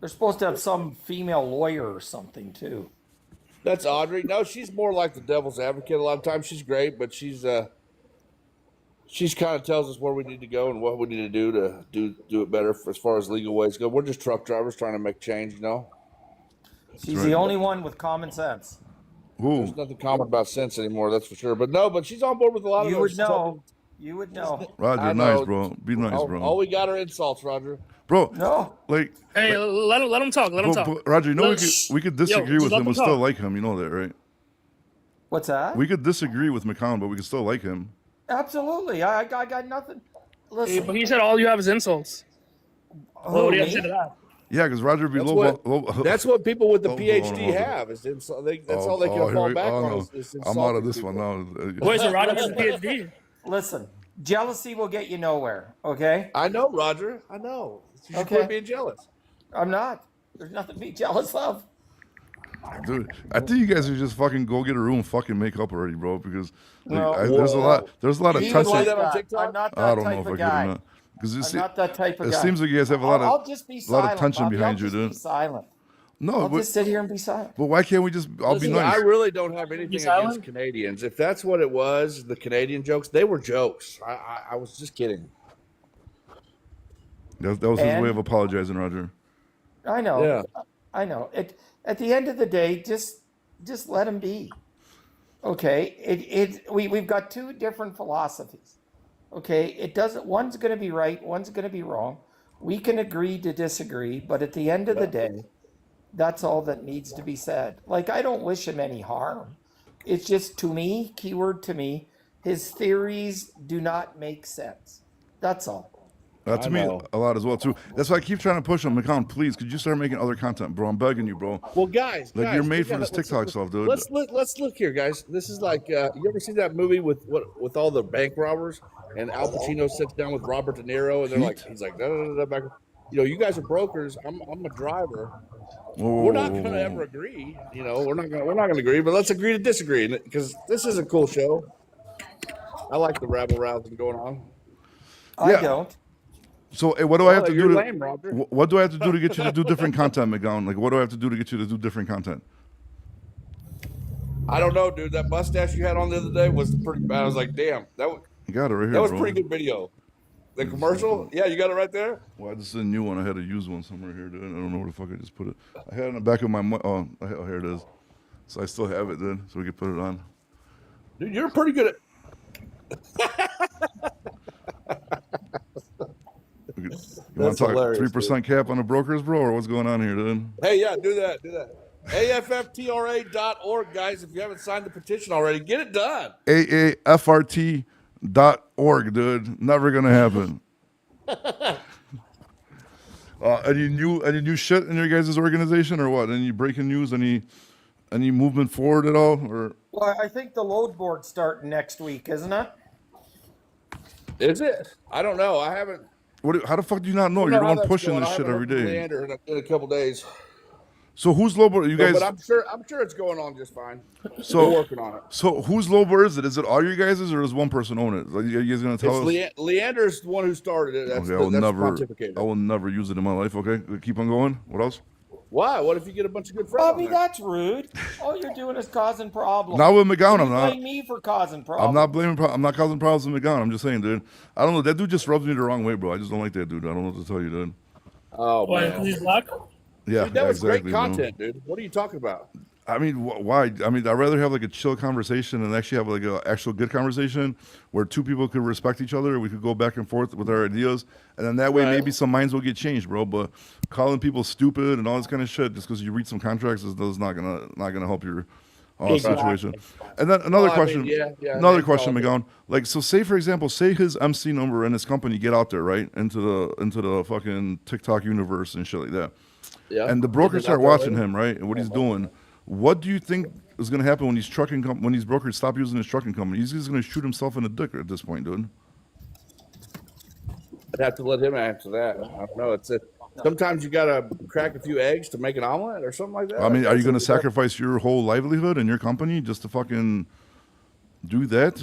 They're supposed to have some female lawyer or something too. That's Audrey. No, she's more like the devil's advocate. A lot of times she's great, but she's kind of tells us where we need to go and what we need to do to do it better as far as legal ways go. We're just truck drivers trying to make change, you know. She's right. the only one with common sense. Who? There's nothing common about sense anymore, that's for sure. But she's on board with a lot of You those. would know. You would know. Roger, I nice, know. bro. Be nice, All bro. we got are insults, Roger. Bro, No. like, Hey, let him talk. Let him talk. Roger, you know Let's- we could Yo, disagree just with let him them and still talk. like him. You know that, right? What's that? We could disagree with McCown, but we could still like him. Absolutely. I got nothing. Hey, Listen. but he said all you have is insults. who, What do you have me? to say to that? Yeah, because Roger would be That's what people with the Oh, PhD hold on. have. That's all they can fall back on. Is I'm out of insulting this people. one now. Wait, so Roger has a PhD? Listen. Jealousy will get you nowhere. Okay. I know, Roger. I know. You should Okay. quit being jealous. I'm not. There's nothing to be jealous of. Dude, I think you guys should just fucking go get a room and fucking make up already, bro. Because like, No. there's a lot of He would tension. like that on that. TikTok? I'm not I that don't know type if I of could or guy. not. Because I'm not that type of it guy. seems like you guys have a lot I'll just be of silent. tension Bobby. behind I'll you, just dude. Be silent. No, I'll but, just sit here and be silent. but why can't we just all Listen, be nice? I really don't have anything silent? against Canadians. If that's what it was, the Canadian jokes, they were jokes. I was just kidding. That was his And- way of apologizing, Roger. I know. Yeah. I know. At the end of the day, just let him be. Okay. We've got two different philosophies. Okay. It doesn't, one's going to be right, one's going to be wrong. We can agree to disagree, but at the end of the day, that's all that needs to be said. Like, I don't wish him any harm. It's just, to me, keyword to me, his theories do not make sense. That's all. To I me, know. a lot as well too. That's why I keep trying to push him. McCown, please, could you start making other content, bro? I'm begging you, bro. Well, guys, Like, you're made for let's- this TikTok stuff, dude. Let's look here, guys. This is like you ever see that movie with all the bank robbers and Al Pacino sits down with Robert De Niro and they're like, he's like, da, da, da, da, back. You know, you guys are brokers. I'm a driver. Whoa, We're not going to ever agree. You know, we're not going to agree. But let's agree to disagree because this is a cool show. I like the rabble rousing going on. I Yeah. don't. So, what do I have to you're do? lame, Roger. What do I have to do to get you to do different content, McGowan? Like, what do I have to do to get you to do different content? I don't know, dude. That mustache you had on the other day was pretty bad. I was like, damn, You got it right here, that was bro. pretty good video. The commercial, yeah, you got it right there. Well, this is a new one. I had to use one somewhere here, dude. I don't know where the fuck I just put it. I had it in the back of my. Oh, here it is. So I still have it, dude. So we can put it on. Dude, you're pretty good at. You want That's to talk hilarious, 3% cap on the brokers, bro, or what's going on here, dude? Hey, yeah, do that. AFFTRA.org, guys. If you haven't signed the petition already, get it done. AAFRT.org, dude. Never gonna happen. Any new shit in your guys' organization or what? Any breaking news? Any movement forward at all? Or Well, I think the load board's starting next week, isn't it? Is it? I don't know. I haven't. how the fuck do you not know? I don't You're know the how one that's pushing going. this I shit haven't every heard from day. Leander in a couple days. So who's low? You guys? But I'm sure it's going on just fine. So- we're working on it. So whose Lobo is it? Is it all you guys' or does one person own it? Like, are you guys gonna tell us? Leander's the one who started it. That's Okay, I will that's never. pontificator. I will never use it in my life. Okay, keep on going. What else? Why? What if you get a bunch of good friends? Bobby, on there? that's rude. All you're doing is causing problems. Not with McGowan. You I'm not. blame me for causing problems. I'm not blaming. I'm not causing problems with McGowan. I'm just saying, dude. I don't know. That dude just rubs me the wrong way, bro. I just don't like that dude. I don't know what to tell you, dude. Oh Why? man, Because he's black. Yeah, dude, that was exactly, great content, dude. What are you talking about? I mean, why? I mean, I'd rather have like a chill conversation and actually have like a actual good conversation where two people could respect each other. We could go back and forth with our ideas, and then that way Right. maybe some minds will get changed, bro. But calling people stupid and all this kind of shit just because you read some contracts is not gonna help your situation. And then another Well, I mean, question. yeah, another name question, calling. McGowan. Like, so say for example, say his MC number and his company get out there, right, into the fucking TikTok universe and shit like that. Yeah. And the brokers Is it out start there watching later? him, right? And what he's doing. What do you think is going to happen when when these brokers stop using his trucking company? He's just going to shoot himself in the dick at this point, dude. I'd have to let him answer that. I don't know. Sometimes you gotta crack a few eggs to make an omelet or something like that. I mean, are you going to That's- sacrifice your whole livelihood and your company just to fucking do that?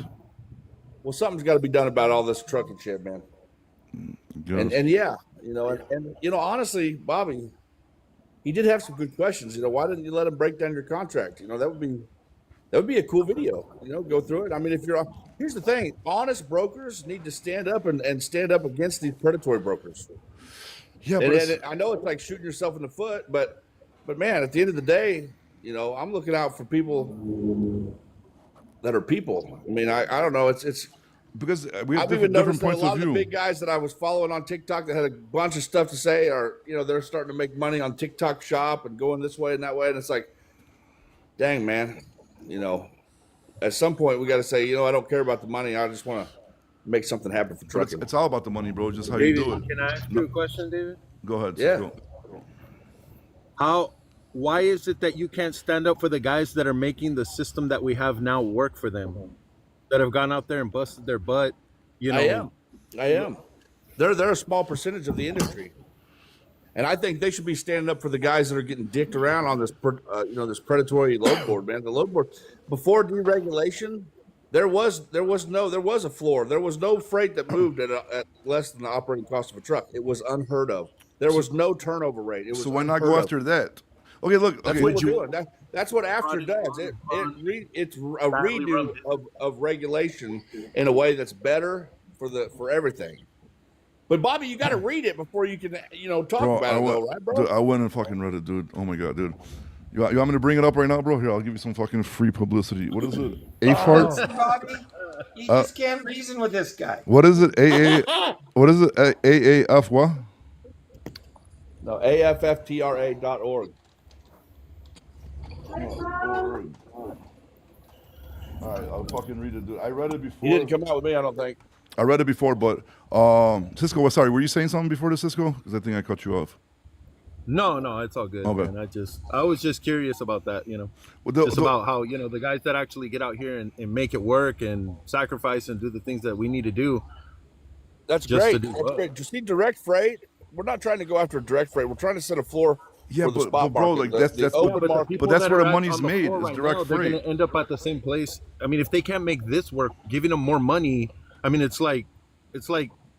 Well, something's got to be done about all this trucking shit, man. Yes. And yeah, and honestly, Bobby, he did have some good questions. Why didn't you let him break down your contract? That would be a cool video. Go through it. I mean, here's the thing: honest brokers need to stand up and stand up against these predatory brokers. yeah, And, but it's- and I know it's like shooting yourself in the foot, but man, at the end of the day, I'm looking out for people that are people. I mean, I don't know. It's because we have I've even different noticed that a points lot of of the view. big guys that I was following on TikTok that had a bunch of stuff to say are, they're starting to make money on TikTok shop and going this way and that way. And it's like, dang, man, at some point we got to say, I don't care about the money. I just want to make something happen for But trucking. it's all about the money, bro. Just how David, you do it. can I ask you a question, David? Go ahead. Yeah. Go. Why is it that you can't stand up for the guys that are making the system that we have now work for them, that have gone out there and busted their butt? I am. They're a small percentage of the industry, and I think they should be standing up for the guys that are getting dicked around on this, this predatory load board, man. The load board before deregulation, there was a floor. There was no freight that moved at less than the operating cost of a truck. It was unheard of. There was no turnover rate. It was So why not unheard go of. after that? Okay, look. That's Okay, what we're doing. That's what After does. It's a redo Ronnie. of regulation in a way that's better for everything. but it's, but it's all about the money, bro. Just how you do it. Go ahead. Go ahead. It's a redo of regulation in a way that's better for everything. It's a redo of regulation in a way that's better for everything. It's a redo of regulation in a way that's better for the for everything. But Bobby, you got to read it before you can, talk Bro, about it, though, right, bro? dude, I went and fucking read it, dude. Oh my god, dude. You want me to bring it up right now, bro? Here, I'll give you some fucking free publicity. What is it? A fart? Bobby, you just can't reason with this guy. What is it? AA? What is it? AAF what? No, AFFTRA.org. All right, I'll fucking read it, dude. I read it before. You didn't come out with me, I don't think. I read it before, but Cisco, sorry, were you saying something before this, Cisco? Because I think I cut you off. No, it's all good. Okay. Man. I was just curious about that, Well, about how, the guys that actually get out here and make it work and sacrifice and do the things that we need to do. That's Just to great. do That's what? great. You see, direct freight, we're not trying to go after direct freight. We're trying to set a floor Yeah, for the but spot bro, market. like that's open but market. that's that where are the at- money's on the made floor is right direct now, they're freight. going to end up at the same place. I mean, if they can't make this work, giving them more money, I mean, it's like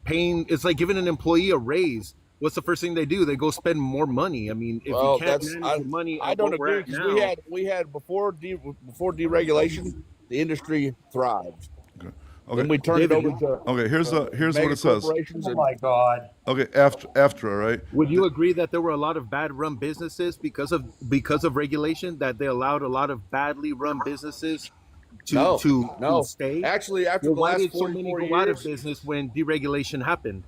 paying, it's like giving an employee a raise. What's the first thing they do? They go spend more money. I mean, if Well, you can't that's manage the money, I of don't what we're agree at because now, we had before deregulation, the industry thrived. Okay. Then we turned David, it over to Okay, here's what mega it says. corporations Oh and- my God. Okay, AFTRA, right? would you agree that there were a lot of bad run businesses because of regulation, that they allowed a lot of badly run businesses to stay? Actually, after Well, the why last did so many 44 go out of years, business when deregulation happened?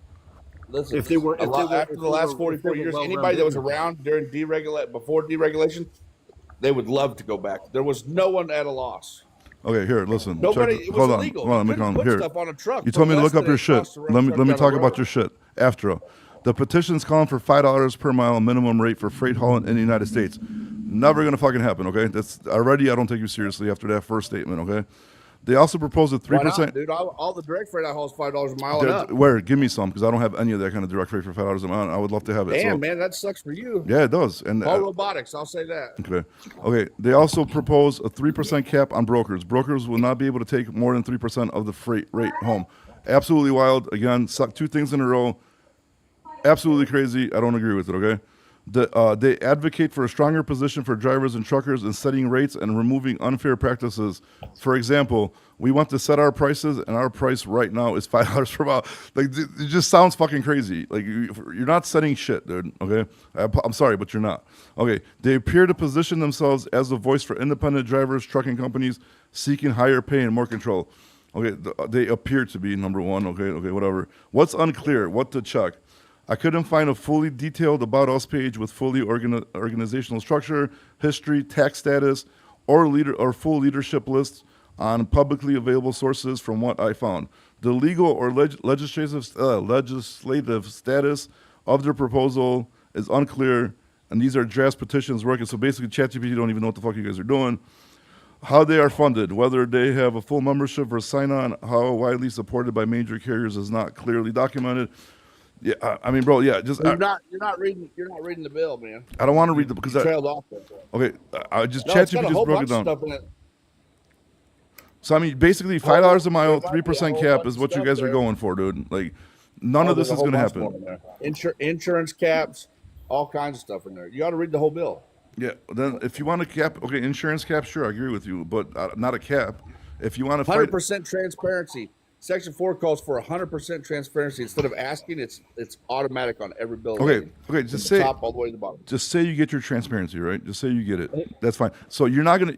listen, If they were- a if lot- they were- after if the they last were- 44 if they were years, well-run anybody that was businesses. around during before deregulation, they would love to go back. There was no one at a loss. Okay, here, listen. Nobody. Check, It was hold on, illegal. hold on, You let me couldn't count. put Here, stuff on a truck you for told me to less look up than your it shit. costs to run a Let me truck down talk the about road. your shit. AFTRA. The petition's calling for $5 per mile minimum rate for freight hauling in the United States. Never gonna fucking happen. Okay, that's already. I don't take you seriously after that first statement. Okay. They also proposed a Why not, 3%. dude? All the direct freight I haul is $5 a mile and up. Where? Give me some, because I don't have any of that kind of direct freight for $5 a mile. I would love to have it. Damn, So, man, that sucks for you. yeah, it does. And All robotics, I'll say that. okay. They also propose a 3% cap on brokers. Brokers will not be able to take more than 3% of the freight rate home. Absolutely wild. Again, suck two things in a row. Absolutely crazy. I don't agree with it. Okay. They advocate for a stronger position for drivers and truckers in setting rates and removing unfair practices. For example, we want to set our prices, and our price right now is $5 per mile. Like, it just sounds fucking crazy. Like, you're not setting shit, dude. Okay, I'm sorry, but you're not. Okay, they appear to position themselves as a voice for independent drivers, trucking companies seeking higher pay and more control. Okay, they appear to be number one. Okay, whatever. What's unclear? What to check? I couldn't find a fully detailed About Us page with fully organizational structure, history, tax status, or full leadership lists on publicly available sources from what I found. The legal or legislative status of their proposal is unclear, and these are draft petitions working. So basically, ChatGPT don't even know what the fuck you guys are doing. How they are funded, whether they have a full membership or sign-on, how widely supported by major carriers is not clearly documented. Yeah, I mean, bro. Yeah, just You're not reading the bill, man. I don't want to read the because You trailed off there. okay, I just No, it's got ChatGPT a just whole broke it bunch of down. stuff in it. So I mean, basically, $5 a mile, There might be a 3% whole cap bunch is of what you stuff guys are there. going for, dude. Like, none of There's this a is whole going to bunch happen. more in there. Insurance caps, all kinds of stuff in there. You ought to read the whole bill. Yeah. Then if you want a cap, okay, insurance cap, sure, I agree with you, but not a cap. If you want to fight, 100% transparency. Section 4 calls for 100% transparency. Instead of asking, it's automatic on every bill. Okay, rating, okay, from just the say- top all the way to the bottom. just say you get your transparency, right? Just say you get it. That's fine. So you're not gonna,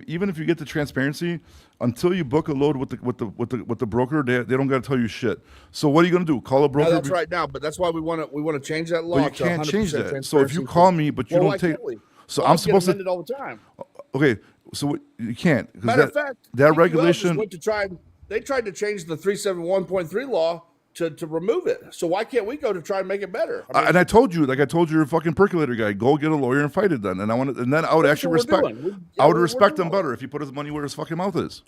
even if you get the transparency, until you book a load with the broker, they don't got to tell you shit. So what are you gonna do? Call a No, broker? that's right now, but that's why we want to change that law. But you to can't 100% change that. So if transparency you call me, but you Well, don't why take, can't we? so Laws I'm get supposed to. amended all the time. Okay, so you can't. 'Cause Matter of fact, that TQL regulation. just went to try. They tried to change the 371.3 law to remove it. So why can't we go to try and make it better? I mean, And I told you, you're a fucking percolator guy. Go get a lawyer and fight it then. And then I would That's actually what we're respect. doing. I would We're respect doing him better if he put his money where his fucking mouth is.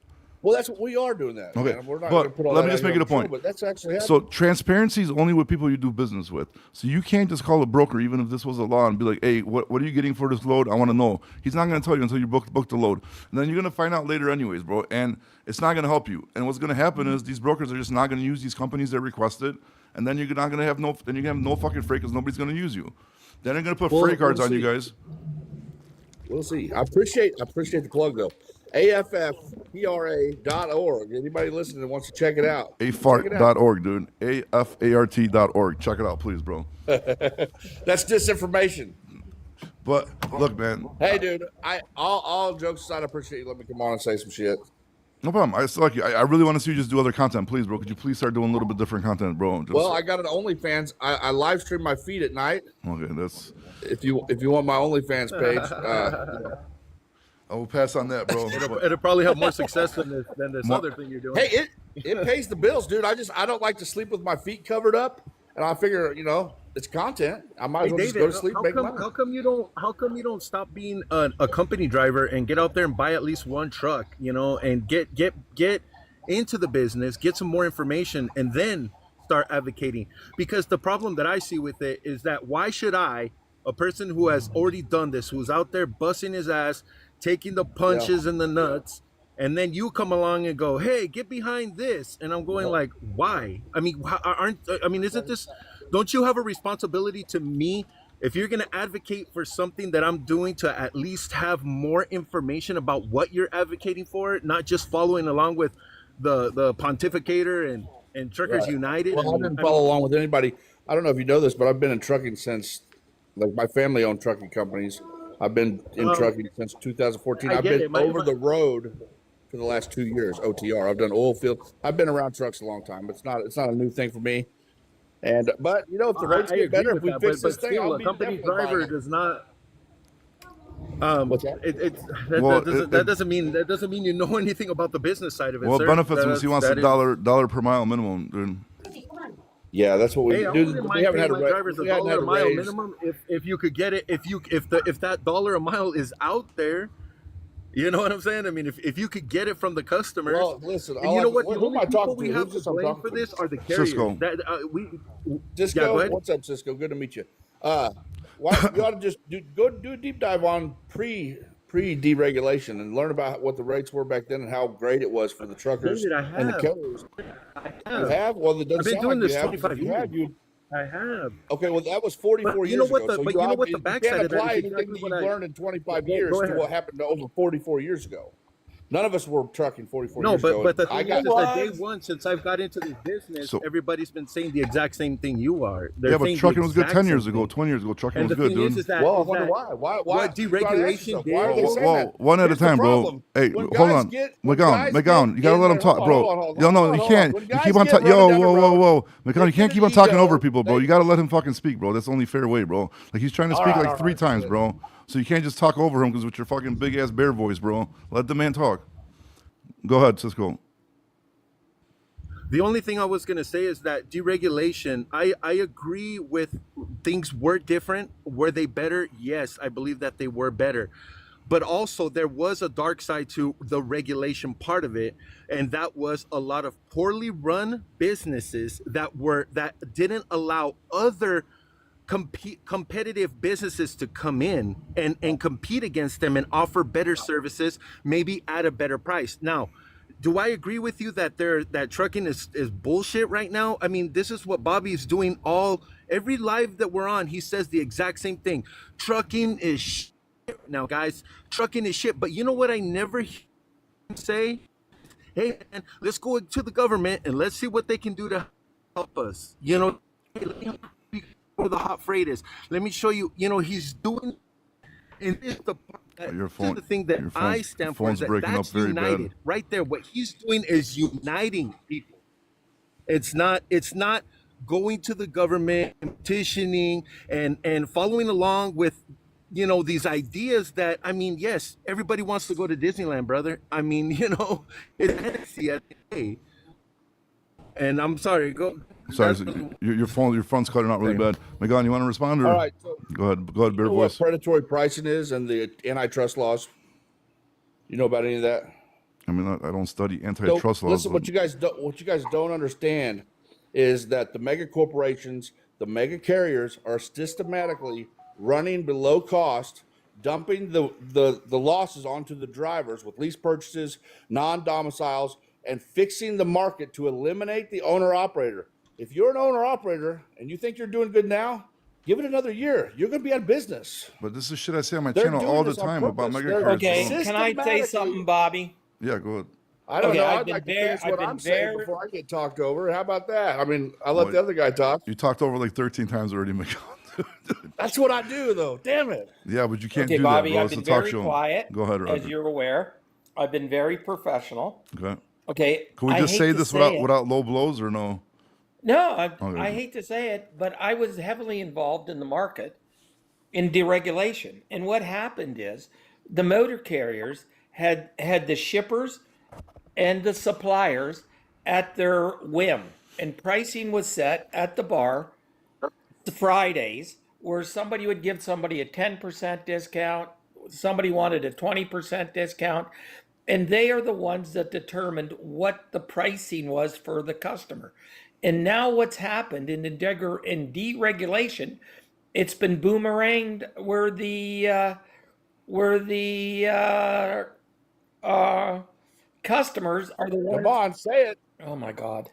well, that's what we are doing. That. Okay, man. We're not but gonna put all let that me just out make here it a on the point. show, but that's actually happening. So transparency is only with people you do business with. So you can't just call a broker, even if this was a law, and be like, "Hey, what are you getting for this load? I want to know." He's not going to tell you until you book the load, and then you're going to find out later, anyways, bro. And it's not going to help you. And what's going to happen is these brokers are just not going to use these companies that request it, and then you're not going to have no. Then you have no fucking freight because nobody's going to use you. Then they're going to put Well, freight cards we'll on you see. guys. We'll see. I appreciate the plug though. AFFPRA.org. Anybody listening that wants to check it out? Check it out. afart.org, dude. AFART.org. Check it out, please, bro. That's disinformation. But look, man, Hey, dude. All jokes aside, I appreciate you letting me come on and say some shit. no problem. I still like you. I really want to see you just do other content, please, bro. Could you please start doing a little bit different content, bro? Just, Well, I got an OnlyFans. I live stream my feed at night. okay, that's. If you want my OnlyFans page, I will pass on that, bro. It'll probably have more success than this other thing you're doing. hey, it pays the bills, dude. I don't like to sleep with my feet covered up, and I figure it's content. I might as well just go to sleep, make money. How come you don't stop being a company driver and get out there and buy at least one truck, and get into the business, get some more information, and then start advocating? Because the problem that I see with it is that why should I, a person who has already done this, who's out there busting his ass, taking the punches and the nuts, and then you come along and go, hey, get behind this, and I'm going like, why? I mean, isn't this? Don't you have a responsibility to me? If you're going to advocate for something that I'm doing, to at least have more information about what you're advocating for, not just following along with the pontificator and Truckers United. Well, I didn't follow along with anybody. I don't know if you know this, but I've been in trucking since, like, my family owned trucking companies. I've been in trucking since 2014. I've been over the road for the last 2 years. OTR. I've done oil field. I've been around trucks a long time. It's not a new thing for me. But if the roads get better, if we fix this thing, I'll be a company driver does not. What's that? That doesn't mean you know anything about the business side of it. Well, sir. benefits was he wants a dollar per mile minimum, dude. Yeah, that's what we I do. wouldn't We mind haven't had paying my drivers we haven't had $1 a a mile raise. minimum if you could get it. If that dollar a mile is out there, you know what I'm saying? I mean, if you could get it from the customers. Well, listen, and you know what? The who am only I people talking we to? have Who's to this I'm blame talking for to? this are the carriers. Cisco. Cisco, go ahead. what's up, Cisco? Good to meet you. Why you ought to just do a deep dive on pre deregulation and learn about what the rates were back then and how great it was for the truckers David, I and the have. carriers. I You have. have? Well, it doesn't I've been sound doing like this you have. 25 If you years. have, you I have. okay. Well, that was 44 But you years know what ago. the- So but you you know what obviously the backside can't of that apply is anything exactly that what you've I- learned in 25 Go years to ahead. what happened over 44 years ago. None of us were trucking 44 No, years ago. but the I thing got is that day one, since I've got into this business, So- everybody's been saying the exact same thing you are. They're Yeah, but saying the trucking was good exact 10 same years ago, thing. 20 years ago. Trucking And was the good, thing dude. is that Well, I is wonder that why. Why? what You gotta ask deregulation yourself, did. why are they saying Well, that? one at a Here's the time, bro. problem. Hey, When hold guys on. get- when guys McGowan, you gotta get let him in talk, there- bro. hold on, Yo, no, hold you on. can't. When You guys keep on get talking. running Yo, down the whoa, road, McGowan, they you can't get keep an on talking ego. over people, bro. They- You gotta let him fucking speak, bro. That's the only fair way, bro. Like, he's trying to speak like 3 times, bro. So you can't just talk over him because with your fucking big ass bear voice, bro. Let the man talk. Go ahead, Cisco. The only thing I was going to say is that deregulation, I agree with things were different. Were they better? Yes, I believe that they were better. But also there was a dark side to the regulation part of it, and that was a lot of poorly run businesses that didn't allow other competitive businesses to come in and compete against them and offer better services, maybe at a better price. Now, do I agree with you that that trucking is bullshit right now? I mean, this is what Bobby's doing every live that we're on. He says the exact same thing. Trucking is shit. Now, guys, trucking is shit. But you know what I never hear him say? Hey, man, let's go to the government and let's see what they can do to help us. You know, hey, let me help you where the hot freight is. Let me show you. You know, he's doing. And this is the part Your this phone- is the thing that your I phone's- stand your for. phone's breaking That's up very bad. united right there. What he's doing is uniting people. It's not going to the government, petitioning, and following along with these ideas that, I mean, yes, everybody wants to go to Disneyland, brother. I mean, it's fantasy at the end of the day. And I'm sorry, go. Sorry, your phone's cutting out really bad. McGowan, you want to respond? Or? All right. So, Go ahead, bear you know what voice. predatory pricing is and the antitrust laws? You know about any of that? I mean, I don't study So, antitrust laws. listen, what you guys don't understand is that the mega corporations, the mega carriers, are systematically running below cost, dumping the losses onto the drivers with lease purchases, non-domiciles, and fixing the market to eliminate the owner-operator. If you're an owner-operator and you think you're doing good now, give it another year. You're going to be out of business. But this is shit I say on my They're channel doing all the this on time about purpose. mega They're- cars. Okay, bro. can I say something, Bobby? Yeah, go ahead. I don't Okay, know. I've I'd been like to very- finish what I've been I'm saying very- before I get talked over. How about that? I mean, I let Well, the other guy talk. You talked over like 13 times already, Miguel. That's what I do, though. Damn it. Yeah, but you can't Okay, do Bobby, that, bro. I've It's been a talk very show. quiet. Go ahead, As Roger. you're aware, I've been very professional. Okay. Okay. Can we I just hate say to this say it. without low blows or no? No, Okay. I hate to say it, but I was heavily involved in the market in deregulation. And what happened is the motor carriers had the shippers and the suppliers at their whim. And pricing was set at the bar the Fridays where somebody would give somebody a 10% discount, somebody wanted a 20% discount, and they are the ones that determined what the pricing was for the customer. And now what's happened in deregulation, it's been boomeranged where the customers are the ones. Come on, say it. Oh my God!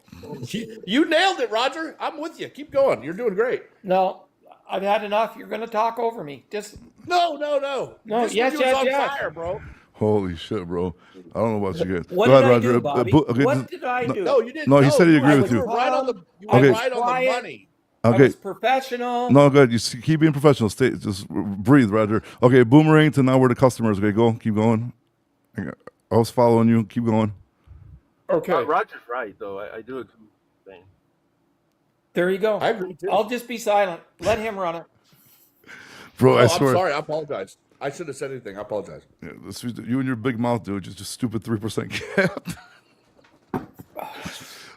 You nailed it, Roger. I'm with you. Keep going. You're doing great. No, I've had enough. You're going to talk over me. Just No. No, This yes, video's yes, on yes. fire, bro. Holy shit, bro. I don't know about you guys. what Go did ahead, I Roger. do, Bobby? okay, What just- did I do? No, you didn't. No, he said he agreed I with was you. Right on the, you Okay. were right on the Quiet. money. I okay. was professional. No, good. Keep being professional. Stay. Just breathe, Roger. Okay, boomerang to now we're the customers. Okay, go. Keep going. I was following you. Keep going. Okay, Roger's right, though. I do agree. there you go. I agree, too. I'll just be silent. Let him run it. Bro, Oh, I I'm swear. sorry. I apologize. I should have said anything. I apologize. Yeah, you and your big mouth, dude. Just stupid 3% cap.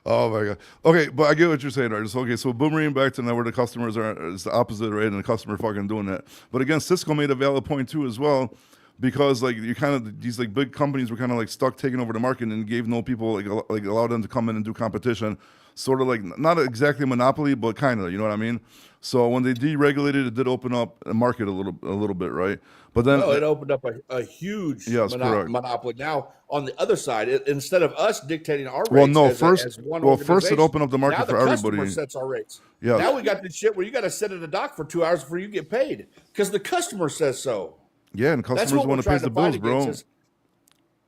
Oh my god. Okay, but I get what you're saying, right? Okay, so boomerang back to now where the customers are is the opposite, right? And the customer fucking doing that. But again, Cisco made a valid point too as well, because like you kind of these like big companies were kind of like stuck taking over the market and gave no people like allowed them to come in and do competition, sort of like not exactly monopoly, but kind of, you know what I mean? So when they deregulated, it did open up the market a little bit, right? But then No, it opened up a huge Yes, correct. monopoly. Now, on the other side, instead of us dictating our rates, Well, no, as first one it organization, opened up the market now for the customer everybody. sets our rates. Yeah. Now we got this shit where you got to sit at a dock for 2 hours before you get paid because the customer says so. Yeah, and That's customers what we're want to pay trying the to fight bills, bro. against.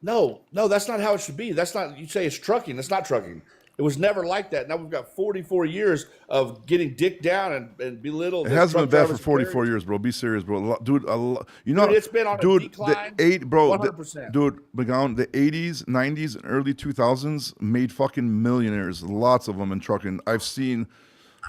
No, that's not how it should be. That's not. You say it's trucking. It's not trucking. It was never like that. Now we've got 44 years of getting dicked down and belittled. It as hasn't been truck bad for drivers and 44 carriers. years, bro. Be serious, bro. Dude, you know, Dude, it's been on a dude, decline, the 100%. Dude, McGowan, the 80s, 90s, and early 2000s made fucking millionaires. Lots of them in trucking. I've seen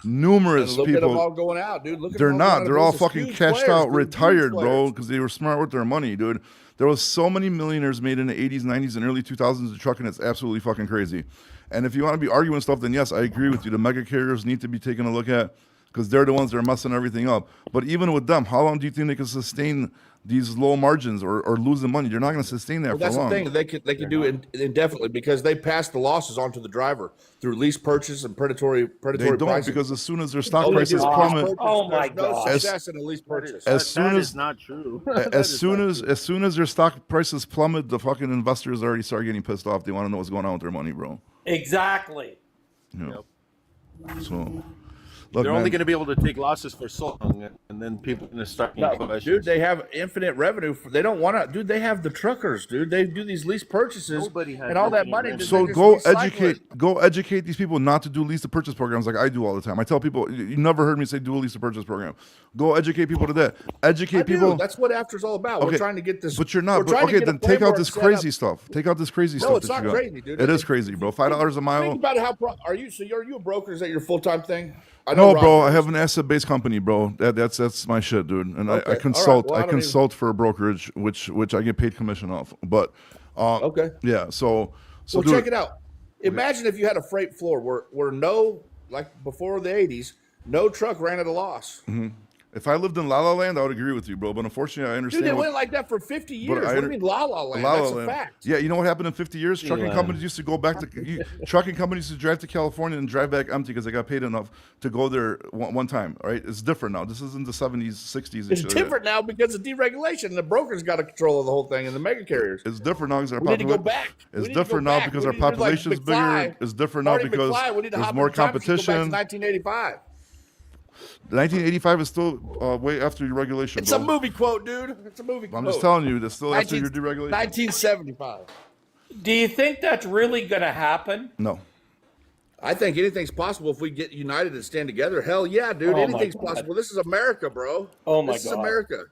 And numerous look at them all people. going out, dude. Look at They're them all not. going They're out all of business. fucking Huge cashed players, out, dude. Huge retired, bro, players. because they were smart with their money, dude. There was so many millionaires made in the 80s, 90s, and early 2000s in trucking. It's absolutely fucking crazy. And if you want to be arguing stuff, then yes, I agree with you. The mega carriers need to be taken a look at because they're the ones that are messing everything up. But even with them, how long do you think they can sustain these low margins or losing money? You're not going to sustain that Well, for that's the long. thing. They can do it indefinitely because they pass the losses on to the driver through lease purchase and predatory They don't pricing. because as soon as their stock Oh, they prices do. plummet, Lease purchase, Oh, my there's no God. success in a lease purchase. as soon That as is not true. as soon as their stock prices plummet, the fucking investors already start getting pissed off. They want to know what's going on with their money, bro. Exactly. You know? So, look, They're man, only going to be able to take losses for so long, and then people are going to start getting questions. Dude, they have infinite revenue. They don't want to. Dude, they have the truckers. Dude, they do these lease purchases Nobody has and all that infinite money. revenue. So they just go recycle it. educate these people not to do lease to purchase programs like I do all the time. I tell people, you never heard me say do a lease to purchase program. Go educate people to that. Educate I do. people. That's what After's all about. Okay, We're trying to get this. But you're we're not. But, trying to okay, get a then take out framework this set crazy up. stuff. Take out this crazy No, stuff it's that not you got. crazy, dude. It is crazy, bro. $5 a mile. Think about how are you? So are you a broker? Is that your full time thing? I know No, bro. Roger I is. have an asset based company, bro. That's my shit, dude. And Okay. I All right. consult. Well, I I don't even- consult for a brokerage, which I get paid commission off. But Okay. yeah. So Well, dude, check it out. Imagine if you had a freight floor where no, like before the 80s, no truck ran at a loss. If I lived in La La Land, I would agree with you, bro. But unfortunately, I understand. Dude, they what- went like that for 50 years. I What do under- you mean La La Land? La La That's a Land. fact. Yeah, you know what happened in 50 years? Trucking Land. companies used to go back to trucking companies used to drive to California and drive back empty because they got paid enough to go there one time. All right, it's different now. This is in the 70s, 60s. and It's shit like that. different now because of deregulation. The brokers got a control of the whole thing and the mega carriers. It's different now because our We need to go population. back. We It's need to go different now back. because We our need to do like population is bigger. McFly. It's different now Marty because McFly, we need to there's hop more in time machine, go back competition. to 1985. 1985 is still way after your regulation. It's bro. a movie quote, dude. It's a movie quote. I'm just telling you, that's still after 19 your deregulation. 1975. Do you think that's really going to happen? No. I think anything's possible if we get united and stand together. Hell yeah, dude. Oh, my Anything's God. possible. This is America, bro. Oh, my This is God. America.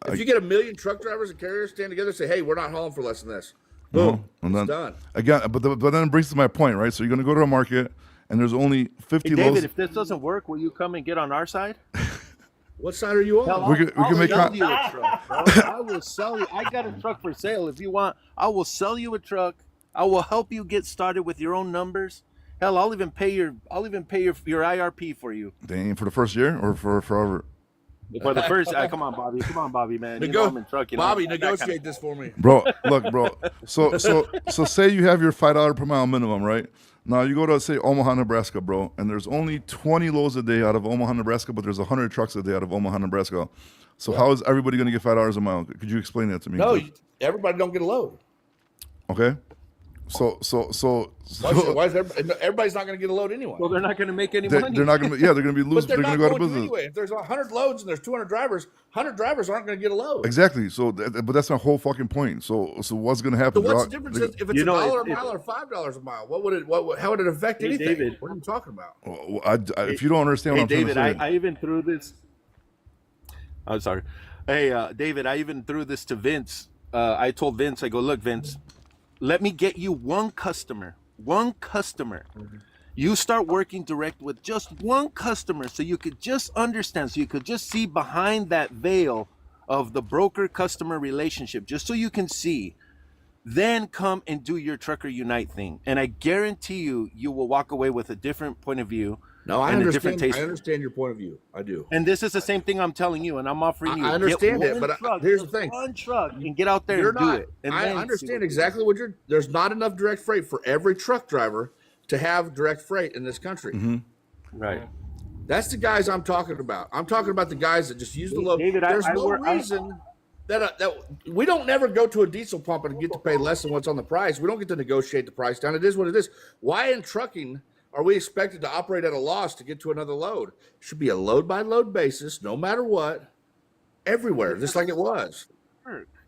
If you get 1 million truck drivers and carriers stand together and say, hey, we're not hauling for less than this. Boom. And then, It's done. Again, but then it brings to my point, right? So you're going to go to a market, and there's only 50 Hey, David, loads. if this doesn't work, will you come and get on our side? What side are you on? We can make sell con- you a truck, bro. I will sell you. I got a truck for sale. If you want, I will sell you a truck. I will help you get started with your own numbers. Hell, I'll even pay your IRP for you. Dang, for the first year or for forever? For the first, come on, Bobby, man. You know I'm in truck, you know, Bobby, that kind of- negotiate this for me. Bro, look, bro. So say you have your $5 per mile minimum, right? Now you go to say Omaha, Nebraska, bro, and there's only 20 loads a day out of Omaha, Nebraska, but there's 100 trucks a day out of Omaha, Nebraska. So how is everybody going to get $5 a mile? Could you explain that to me? No, everybody don't get a load. Okay. So Why is everybody's not going to get a load anyway? Well, they're not going to make any they're money. not going to. Yeah, they're going to be But losing. they're They're not going to go out of going to business. anyway. If there's 100 loads and there's 200 drivers, 100 drivers aren't going to get a load. Exactly. So, but that's my whole fucking point. So what's going to happen? So what's the difference if it's You know, $1 a it- mile or $5 a mile? What would it? How would it affect Hey, anything? David. What are you talking about? If you don't understand Hey, what I'm David, trying to say, I even threw this. I'm sorry. Hey, David, I even threw this to Vince. I told Vince, I go, look, Vince, let me get you one customer. One customer. You start working direct with just one customer so you could just understand, so you could just see behind that veil of the broker customer relationship, just so you can see. Then come and do your Trucker Unite thing. And I guarantee you, you will walk away with a different point of view. No, I and a different understand. taste. I understand your point of view. I do. And this is the same thing I'm telling you, and I'm offering you. I understand get it, one but truck, here's the just thing. one truck, and get out there You're and not. do it. And I then see understand what- exactly what you're. There's not enough direct freight for every truck driver to have direct freight in this country. Right. That's the guys I'm talking about. I'm talking about the guys that just use the load. David, There's no reason that we don't never go to a diesel pump and get to pay less than what's on the price. We don't get to negotiate the price down. It is what it is. Why in trucking are we expected to operate at a loss to get to another load? It should be a load by load basis, no matter what, everywhere, just like it was.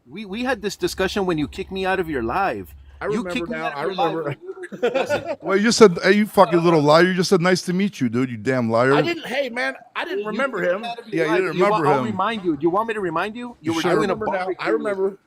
We had this discussion when you kicked me out of your live. I You remember kicked me now. out of I your live remember. when you were discussing- well, you just said, "Hey, you fucking little liar!" You just said, "Nice to meet you, dude." You damn liar. I didn't. Hey, man, I didn't remember him. Yeah, you didn't wa- remember I'll him. remind you. Do you want me to remind you? You were Sure. I doing a remember now. barbecue I remember.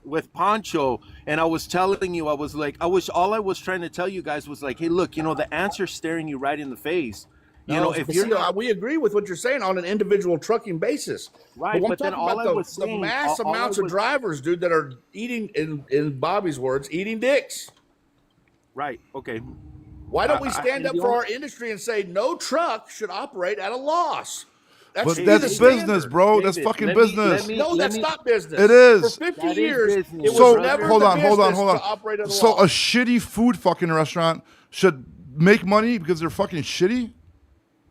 with Poncho, and I was telling you, all I was trying to tell you guys was like, hey, look, the answer's staring you right in the face. If But you're see, not we agree with what you're saying on an individual trucking basis. Right, I'm but then talking all about I was the saying- mass all I amounts of was- drivers, dude, that are eating, in Bobby's words, eating dicks. right, okay. Why don't we stand up the for only- our industry and say no truck should operate at a loss? That But should be that's the business, standard. bro. That's David, fucking let me- business. let me- No, that's not business. It is. For 50 That is years, business. it was So never hold the on. business to operate at a So a loss. shitty food fucking restaurant should make money because they're fucking shitty.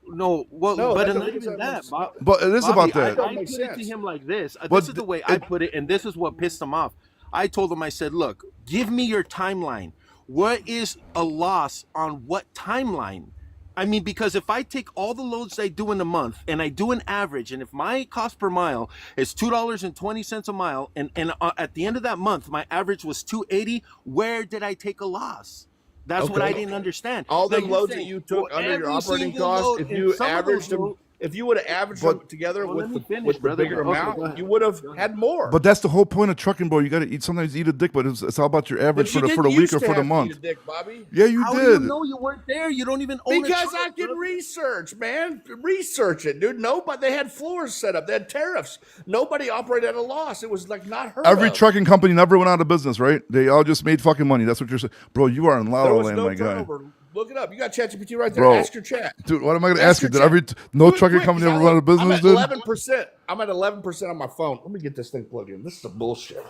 No, well, No, but that not doesn't even make that. sense. But it is Bobby, about that. I Don't put make it to sense. him like this. But This is the way I put it, and this is what pissed him off. I told him, I said, look, give me your timeline. What is a loss on what timeline? I mean, because if I take all the loads I do in a month and I do an average, and if my cost per mile is $2.20 a mile, and at the end of that month, my average was $2.80, where did I take a loss? That's what Okay. I didn't understand. All the Now, you're loads that saying, you took well, under your every operating single cost, load- if and you some of those averaged them, loads- if you would have averaged But- them together Well, with let the, me finish, with the brother. bigger Okay, go amount, ahead. you would have had more. But that's the whole point of trucking, bro. You got to sometimes eat a dick, but it's all about your average But you for the didn't week or used to for the have to eat month. a dick, Bobby. Yeah, you How do did. you know you weren't there? You don't even own Because a I truck, can brother. research, man. Research it, dude. Nobody, they had floors set up. They had tariffs. Nobody operated at a loss. It was like not heard Every of. trucking company never went out of business, right? They all just made fucking money. That's what you're saying, bro. You are in La There La was Land, no my guy. turnover. Look it up. You got ChatGPT right there. Bro. Ask your chat. Dude, what am I going to Ask ask you? your Did chat. no Quick, trucking quick, company 'cause ever run out of business, I'm at dude? 11%. I'm at 11% on my phone. Let me get this thing plugged in. This is some bullshit.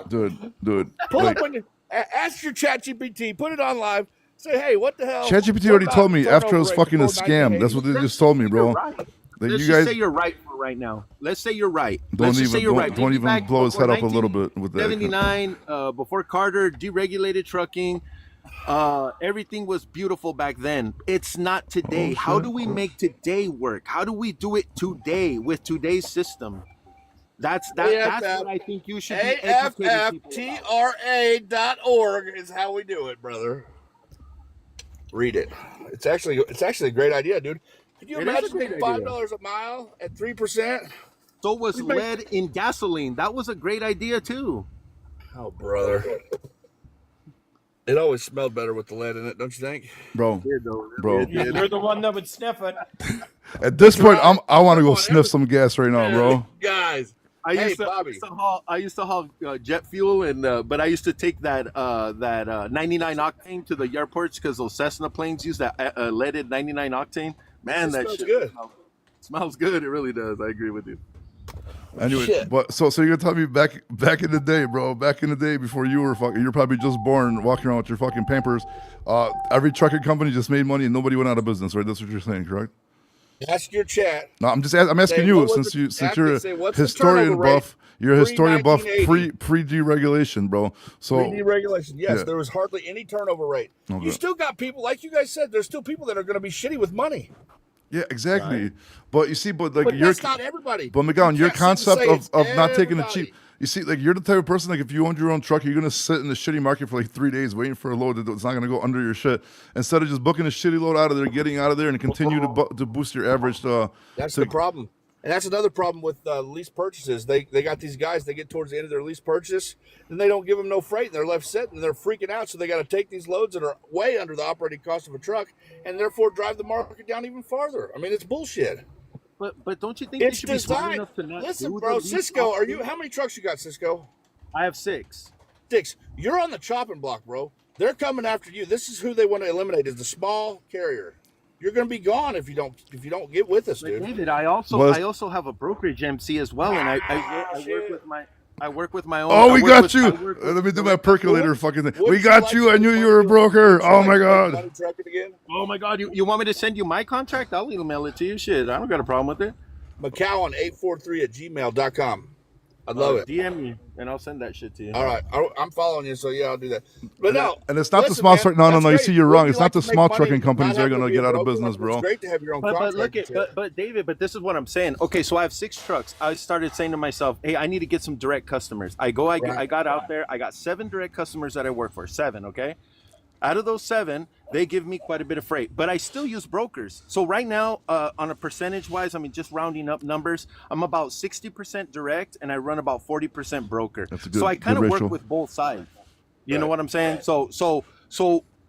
Dude. Pull Like, up when you ask your ChatGPT. Put it on live. Say, hey, what the hell? ChatGPT What already about told me after it turnover was rate fucking a before scam. That's what they just told me, bro. You're right. That Let's you just guys say you're right for right now. Let's say you're right. don't Let's just say even you're right. don't Maybe even back blow his before head up a little bit with that. 1979, before Carter deregulated trucking, everything was beautiful back then. It's not today. Oh, How shit. do we make today work? How do we do it today with today's system? That's what I think you should be educating people about. AFFTRA.org is how we do it, brother. Read it. It's actually a great idea, dude. Could you It is a imagine great paying idea. $5 a mile at 3%? So was lead in gasoline. That was a great idea too. Oh, brother. It always smelled better with the lead in it, don't you think? bro. Bro, You're the one that would sniff it. at this point, I want to go on, sniff some gas right now, bro. Guys. I Hey, used to, Bobby. I used to haul jet fuel, and but I used to take that 99 octane to the airports because those Cessna planes use that leaded 99 octane. Man, It that smells shit good. smells good. It really does. I agree with you. Anyway, Shit. but so you're gonna tell me back in the day, bro, back in the day before you were you're probably just born, walking around with your fucking Pampers. Every trucking company just made money and nobody went out of business, right? That's what you're saying, correct? Ask your chat. No, I'm asking Say, you what was since the- you're say, a what's the historian turnover rate buff. You're a historian buff pre-1980? pre deregulation, bro. So 3D regulation. Yes, Yeah. there was hardly any turnover rate. Okay. You still got people, like you guys said, there's still people that are going to be shitty with money. yeah, exactly. But you see, but like But you're that's not everybody. But McGowan, You your can't sit and concept say it's of not taking the everybody. cheap. You see, like you're the type of person like if you owned your own truck, you're gonna sit in the shitty market for like 3 days waiting for a load that's not gonna go under your shit. Instead of just booking a shitty load out of there, getting out of there, and continue to boost your average. That's to- the problem. And that's another problem with lease purchases. They got these guys, they get towards the end of their lease purchase, and they don't give them no freight, and they're left sitting, and they're freaking out. So they got to take these loads that are way under the operating cost of a truck, and therefore drive the market down even farther. I mean, it's bullshit. But don't you think they It's should be smart designed. enough to not Listen, do bro, the lease Cisco, are you? option? How many trucks you got, Cisco? I have 6. Six. You're on the chopping block, bro. They're coming after you. This is who they want to eliminate: is the small carrier. You're going to be gone if you don't get with us, But dude. David, I also have a brokerage MC as well, and I work with my own. Oh, I we work got with- you. I work with- Let me do my percolator fucking thing. Would We you got like you. I to knew make you were a money- broker. would you Oh like my to make god. money trucking again? Oh my God! You want me to send you my contract? I'll email it to you. Shit, I don't got a problem with it. McCowan843@gmail.com. I'd love it. DM me, and I'll send that shit to you. All right, I'm following you, so yeah, I'll do that. But no, And it's not the listen, small man, truck. No, that's you great. see, you're Would wrong. you It's like not the to make small money trucking and companies not that are have to gonna be get a out of broker? business, bro. It's great to have your own But contract. look at and shit. but David, but this is what I'm saying. Okay, so I have 6 trucks. I started saying to myself, hey, I need to get some direct customers. I got out there. I got 7 direct customers that I work for. 7, okay. Out of those 7, they give me quite a bit of freight, but I still use brokers. So right now, on a percentage wise, I mean, just rounding up numbers, I'm about 60% direct, and I run about 40% broker. That's a good- So I kind good of work ratio. with both sides. You know Right. what I'm saying? So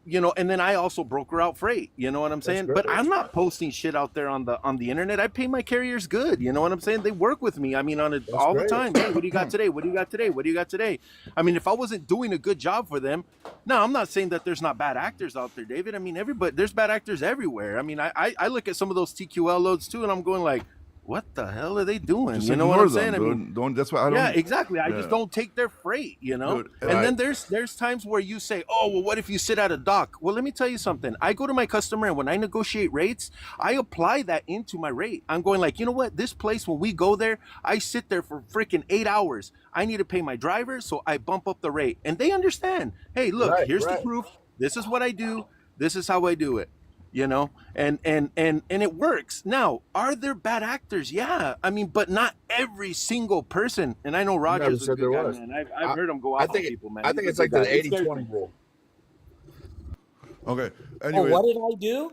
you know, and then I also broker out freight. You know what I'm saying? great. But I'm not posting shit out there on the internet. I pay my carriers good. You know what I'm saying? They work with me. I mean, all great. the time. Hey, what do you got today? What do you got today? What do you got today? I mean, if I wasn't doing a good job for them, no, I'm not saying that there's not bad actors out there, David. I mean, there's bad actors everywhere. I mean, I look at some of those TQL loads too, and I'm going like, what the hell are they doing? Just You know what ignore I'm saying? them, I dude. mean, Don't. That's why I don't. yeah, exactly. I Yeah. just don't take their freight, you know. Dude, and and then there's times where you say, "Oh, well, what if you sit at a dock?" Well, let me tell you something. I go to my customer, and when I negotiate rates, I apply that into my rate. I'm going like, you know what? This place, when we go there, I sit there for freaking 8 hours. I need to pay my driver, so I bump up the rate, and they understand. Hey, look, Right, here's the right. proof. This is what I do. This is how I do it. You know, and it works. Now, are there bad actors? Yeah, I mean, but not every single person. And I know Roger's a said good there guy, was. man. I've heard him go I out on think people, man. I He's think a it's good like the guy. He's 80-20 rule. Okay. Oh, Anyway, what did I do?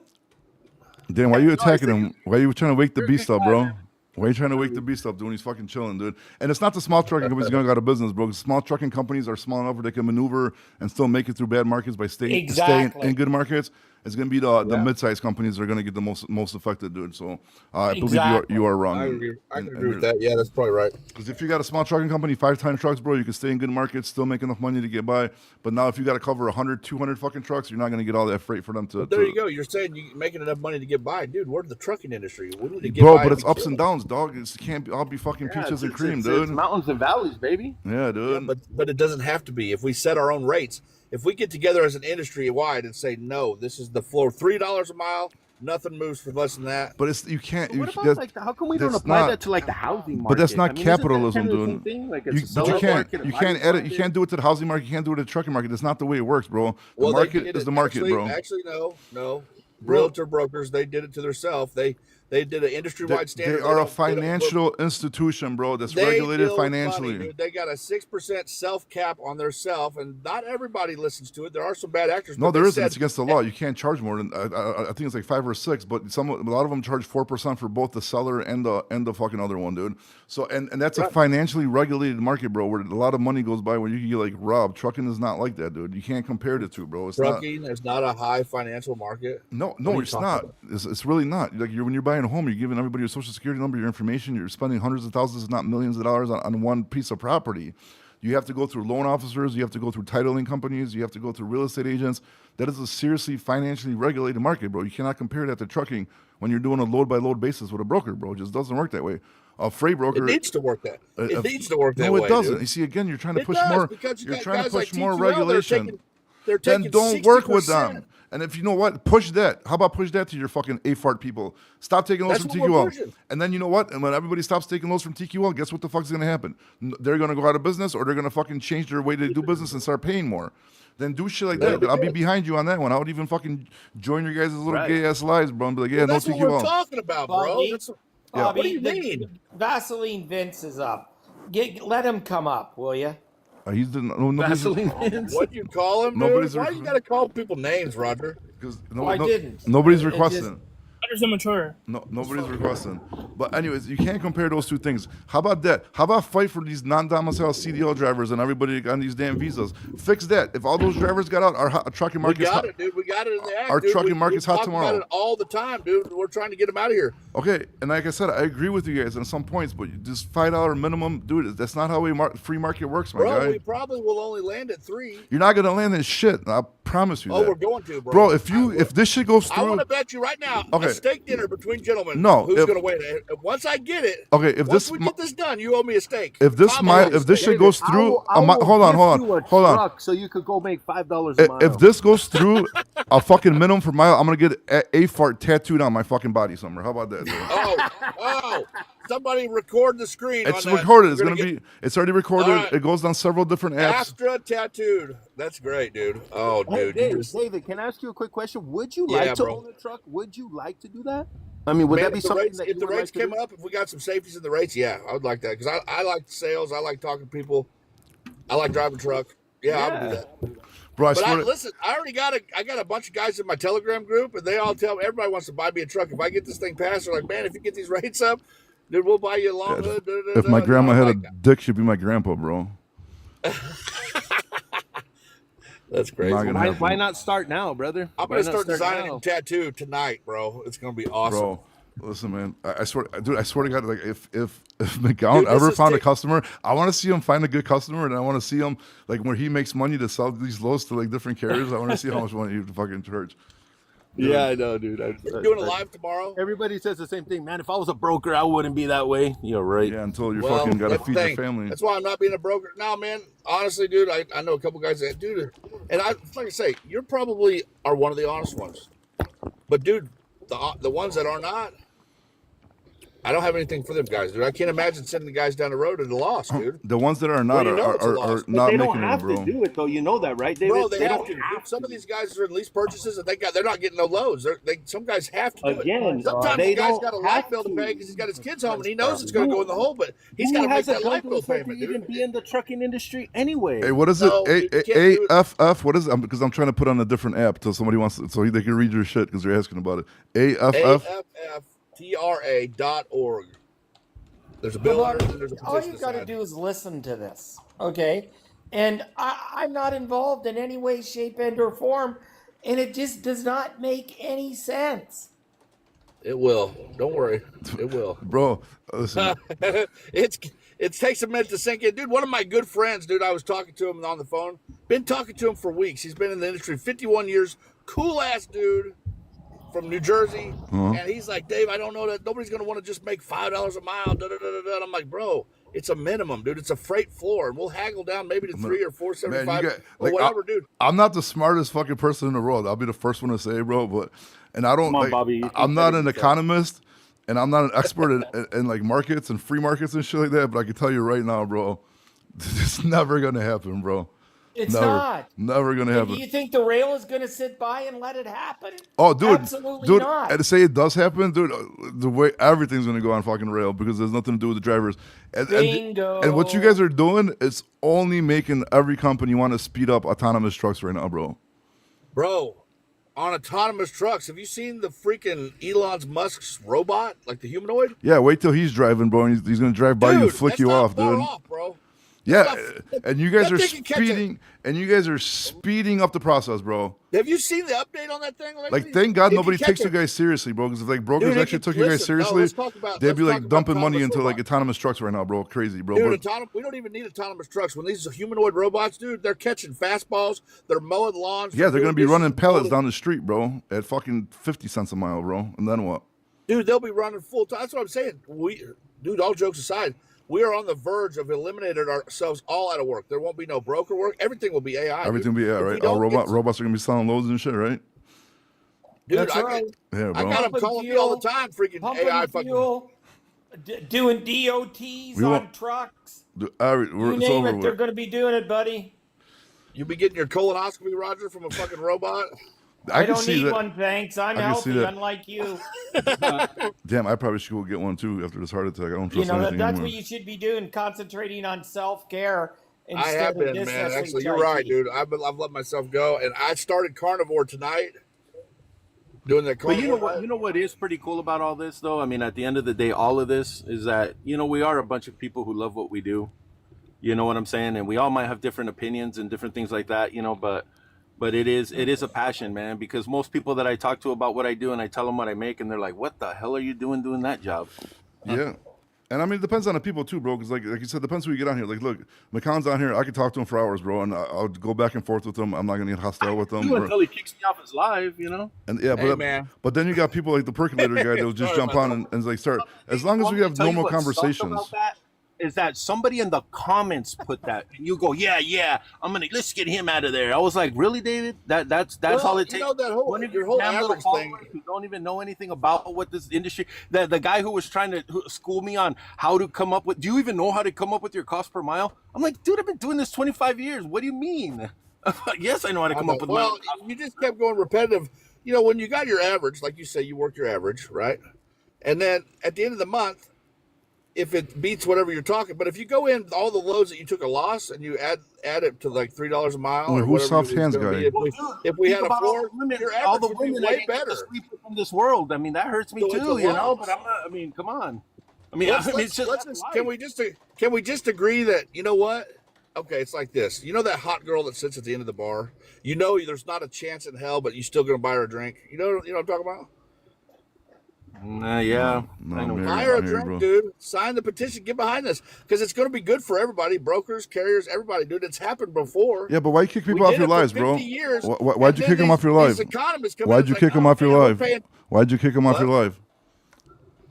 Dan, why are you attacking No, I him? Why are you trying to wake the You're a beast good up, guy, bro? man. Why are you trying to wake the beast up, dude? When he's fucking chilling, dude. And it's not the small trucking companies going out of business, bro. 'Cause small trucking companies are small enough where they can maneuver and still make it through bad markets by staying Exactly. in good markets. It's going to be the mid-sized companies that are going to get the most affected, dude. So I believe Exactly. you are wrong. I dude. agree. I can And agree with you're- that. Yeah, that's probably right. Because if you got a small trucking company, 5-time trucks, bro, you can stay in good markets, still make enough money to get by. But now if you got to cover 100, 200 fucking trucks, you're not going to get all that freight for them to. There you go. You're saying you're making enough money to get by, dude. We're the trucking industry. We need to get Bro, by but and it's be ups and chill. downs, dog. It can't all be fucking Yeah, peaches and it's- cream, it's dude. mountains and valleys, baby. Yeah, dude. Yeah, but it doesn't have to be. If we set our own rates, if we get together as an industry wide and say, no, this is the floor, $3 a mile, nothing moves for less than that. But it's you can't. But You, what about that's- like how come we don't that's apply not- that to like the housing market? But that's not I mean, isn't that capitalism, kind of the dude. same thing? Like You, it's a but seller's you can't. market, a You buyer's can't edit. You market. can't do it to the housing market. You can't do it to the trucking market. That's not the way it works, bro. The Well, they market did is it. the market, actually, bro. Actually, no. Bro. Realtor brokers, they did it to themselves. They They did an industry-wide They standard. are a don't- financial institution, bro. That's they regulated deal with money, financially. dude. They got a 6% self cap on their self, and not everybody listens to it. There are some bad actors. No, but there they isn't. said- It's against the law. You can't charge more than I think it's like 5 or 6, but a lot of them charge 4% for both the seller and the fucking other one, dude. So and that's a financially regulated market, bro, where a lot of money goes by where you can get like robbed. Trucking is not like that, dude. You can't compare the two, bro. It's Trucking is not a high financial market. not. are No, you it's talking not. about? It's really not. Like when you're buying a home, you're giving everybody your social security number, your information. You're spending hundreds of thousands, if not millions of dollars on one piece of property. You have to go through loan officers. You have to go through titling companies. You have to go through real estate agents. That is a seriously financially regulated market, bro. You cannot compare that to trucking when you're doing a load by load basis with a broker, bro. It just doesn't work that way. A freight broker. It needs to work that. It uh, needs to work that no, way. it doesn't. Dude. You see, again, you're trying to It push does, more. because you You're got trying to guys like push more TQL, they're regulation. they're Then taking don't work with 60%. them. And if you know what, push that. How about push that to your fucking AFART people? Stop taking loans That's from what we're TQL. pushing. And then you know what? And when everybody stops taking loans from TQL, guess what the fuck's gonna happen? They're gonna go out of business, or they're gonna fucking change their way to do business and start paying more. Then do shit like that. I'll be behind you on that one. I would even fucking join your guys' little Right. gay ass lives, bro. And be like, yeah, That's no what we're TQL. talking about, bro. Bobby, That's, Yeah. Bobby, What do you the mean? Vaseline Vince is up. Let him come up, will you? He's the nobody's Vaseline Vince. what you call him, dude? Nobody's Why rec- you got to call people names, Roger? because I didn't. nobody's It just- requesting. It's immature. No, nobody's requesting. But anyways, you can't compare those two things. How about that? How about fight for these non-domicile CDL drivers and everybody on these damn visas? Fix that. If all those drivers got out, our trucking We market's got hot. it, dude. We got it in the act. Our dude. trucking We market's hot talk tomorrow. About it all the time, dude. We're trying to get them out of here. Okay, and like I said, I agree with you guys on some points, but just $5 minimum, dude, that's not how free market works, my Bro, guy. we probably will only land at 3. You're not gonna land this shit. I promise you Oh, that. we're going to, bro. Bro, if this shit goes I through, want to bet you right now Okay. a steak dinner between gentlemen. No, who's if- going to win? Once I get it, okay, if once this we get this done, you owe me a steak. if this Tom, my I owe you a if this steak. shit goes through, hold on. So you could go make $5 a mile. If this goes through, a fucking minimum for mile, I'm gonna get a fart tattooed on my fucking body somewhere. How about that, dude? Oh, somebody record the screen. It's on that. recorded. It's We're gonna get be. It's already recorded. All right. It goes on several different apps. Astra tattooed. That's great, dude. Oh, Hey, dude. David, can I ask you a quick question? Would you Yeah, like to bro. own a truck? Would you like to do that? I mean, would Man, that be if the something rates, that if you the would rates like to came do? up, if we got some safeties in the rates, yeah, I would like that because I like sales. I like talking to people. I like driving truck. Yeah, I would do that. Bro, I But swear. listen, I got a bunch of guys in my Telegram group, and they all tell me everybody wants to buy me a truck. If I get this thing passed, they're like, man, if you get these rates up, dude, we'll buy you a long hood. if my grandma had a like, dick, she'd be my grandpa, bro. that's crazy. Not gonna Why, happen. why not start now, brother? I'm Why gonna not start designing now? a tattoo tonight, bro. It's gonna be awesome. Bro, listen, man. I swear, dude. I swear to God, like if McGowan Dude, this ever is found a tick- customer, I want to see him find a good customer, and I want to see him like where he makes money to sell these loads to like different carriers. I want to see how much money he fucking charge. Yeah, I know, dude. You're doing it live tomorrow. Everybody says the same thing, man. If I was a broker, I wouldn't be that way. You're right. Yeah, until you Well, fucking got to that's the feed your thing. family. That's why I'm not being a broker. No, man. Honestly, dude, I know a couple guys that do it. And like I say, you're probably are one of the honest ones. But dude, the ones that are not, I don't have anything for them guys, dude. I can't imagine sending the guys down the road at a loss, dude. The ones that are not Well, you know are, it's a are, loss. are But not they don't making it, have bro. to do it though. You know that, right, David? Bro, they have don't to. Some of these guys are in lease purchases, and they're not getting no loads. Some guys have to do Again, it. Sometimes they the guy's don't got a light have bill to to. pay because he's got his kids home, and he knows it's going to go in the hole, but he's got to Who make has a that gun light to bill his head to payment, even dude. be in the trucking industry anyway? Hey, what is No, it? you can't do it. AFF. What is it? Because I'm trying to put on a different app till somebody wants to, so they can read your shit because they're asking about it. AFF. AFFTRA.org. There's a bill and there's a All petition you got to to sign. do is listen to this, okay? And I'm not involved in any way, shape, and or form, and it just does not make any sense. It will. Don't worry. It will. Bro, listen. It takes a minute to sink in. Dude, one of my good friends, dude, I was talking to him on the phone. Been talking to him for weeks. He's been in the industry 51 years. Cool ass dude from New Jersey. Uh-huh. And he's like, Dave, I don't know that nobody's going to want to just make $5 a mile. Da, da, da, da, da. And I'm like, bro, it's a minimum, dude. It's a freight floor. And we'll haggle down maybe to 3 or 4.75 Man, you got, or like, whatever, dude. I'm not the smartest fucking person in the world. I'll be the first one to say, bro. But and I don't. Come on, like, Bobby, you I'm can not say an yourself. economist, and I'm not an expert in like markets and free markets and shit like that. But I can tell you right now, bro, it's never gonna happen, bro. It's Never, not. never gonna Do happen. you think the rail is going to sit by and let it happen? Oh, dude, Absolutely not. And to say it does happen, dude. The way everything's gonna go on fucking rail because there's nothing to do with the drivers. Bingo. And what you guys are doing is only making every company want to speed up autonomous trucks right now, bro. Bro, on autonomous trucks, have you seen the freaking Elon Musk's robot, like the humanoid? Yeah, wait till he's driving, bro. And he's gonna drive by you and Dude, flick that's you not off, far dude. off, bro. Yeah, That- and you guys that are thing can catch speeding, and you guys are speeding up the process, bro. Have you seen the update on that thing? Like, thank God It nobody can takes catch you guys seriously, bro. Because if like brokers Dude, it actually can- took you guys listen, no, seriously, let's talk about- they'd be let's like talk about dumping money autonomous into like robots. autonomous trucks right now, bro. Crazy, bro. Dude, But we don't even need autonomous trucks. When these humanoid robots, dude, they're catching fastballs. They're mowing lawns. yeah, they're gonna be running pellets down. down the street, bro, at fucking 50 cents a mile, bro. And then what? Dude, they'll be running full time. That's what I'm saying. Dude, all jokes aside, we are on the verge of eliminating ourselves all out of work. There won't be no broker work. Everything will be AI. Everything will be If we right. All don't get- robots are gonna be selling loads and shit, right? Dude, That's I, right. Yeah, I bro. got them Pumping calling me all the fuel, time. Freaking Pumping AI fucking. fuel, doing DOTs We on won't- trucks. You You it's name over it, they're with. going to be doing it, buddy. You be getting your colonoscopy, Roger, from a fucking robot. I can don't see need that. one, thanks. I'm I can see healthy, that. unlike you. Damn, I probably should go get one too after this heart attack. I don't You trust know, anything that's anymore. what you should be doing, concentrating on self-care I instead have of been, this man. Actually, SHIT. you're right, dude. I've let myself go, and I started carnivore tonight. Doing that But carnivore. you know what? You know what is pretty cool about all this, though. I mean, at the end of the day, all of this is that we are a bunch of people who love what we do. You know what I'm saying? And we all might have different opinions and different things like that. But it is a passion, man. Because most people that I talk to about what I do and I tell them what I make, and they're like, "What the hell are you doing that job?" Yeah. And I mean, it depends on the people too, bro. Because like you said, depends who you get on here. Like, look, McConn's on here. I could talk to him for hours, bro, and I'll go back and forth with him. I'm not gonna get hostile with him. Until he kicks me off his live, And yeah, Hey, but man. but then you got people like the percolator guy that will just Sorry jump about on and like start. As long as we have Tell you normal what sucks conversations. about that is that somebody in the comments put that, and you go, "Yeah, let's get him out of there." I was like, "Really, David? That's Well, all it you takes." know that whole- One of your whole damn little average thing- followers who don't even know anything about what this industry. The guy who was trying to school me on how to come up with. Do you even know how to come up with your cost per mile? I'm like, dude, I've been doing this 25 years. What do you mean? Yes, I know how to come up with Well, my. you just kept going repetitive. You know, when you got your average, like you say, you work your average, right? And then at the end of the month, if it beats whatever you're talking, but if you go in all the loads that you took a loss and you add it to like $3 a mile, Well, or who's whatever soft it's hands gonna guy? be, if we Think had a about all floor, the women, your all average the would be women that way ain't get to better. sleep in this world. I mean, that hurts me So it's too, a you know. loss. But I'm not. I mean, come on. I mean, Let's, it's just let's that's just, life. can we just agree that, you know what? Okay, it's like this. You know that hot girl that sits at the end of the bar? You know there's not a chance in hell, but you still gonna buy her a drink. You know what I'm talking about? Yeah. No, I know. Mary. Buy her a Mary, drink, bro. dude. Sign the petition. Get behind this because it's going to be good for everybody. Brokers, carriers, everybody, dude. It's happened before. Yeah, but why you kick We people off did your it for lives, 50 bro? years, Why'd and you then kick them off your live? These economists come in Why'd and you it's kick like, him oh, off your man, we're live? paying- Why'd you kick him off your What? live?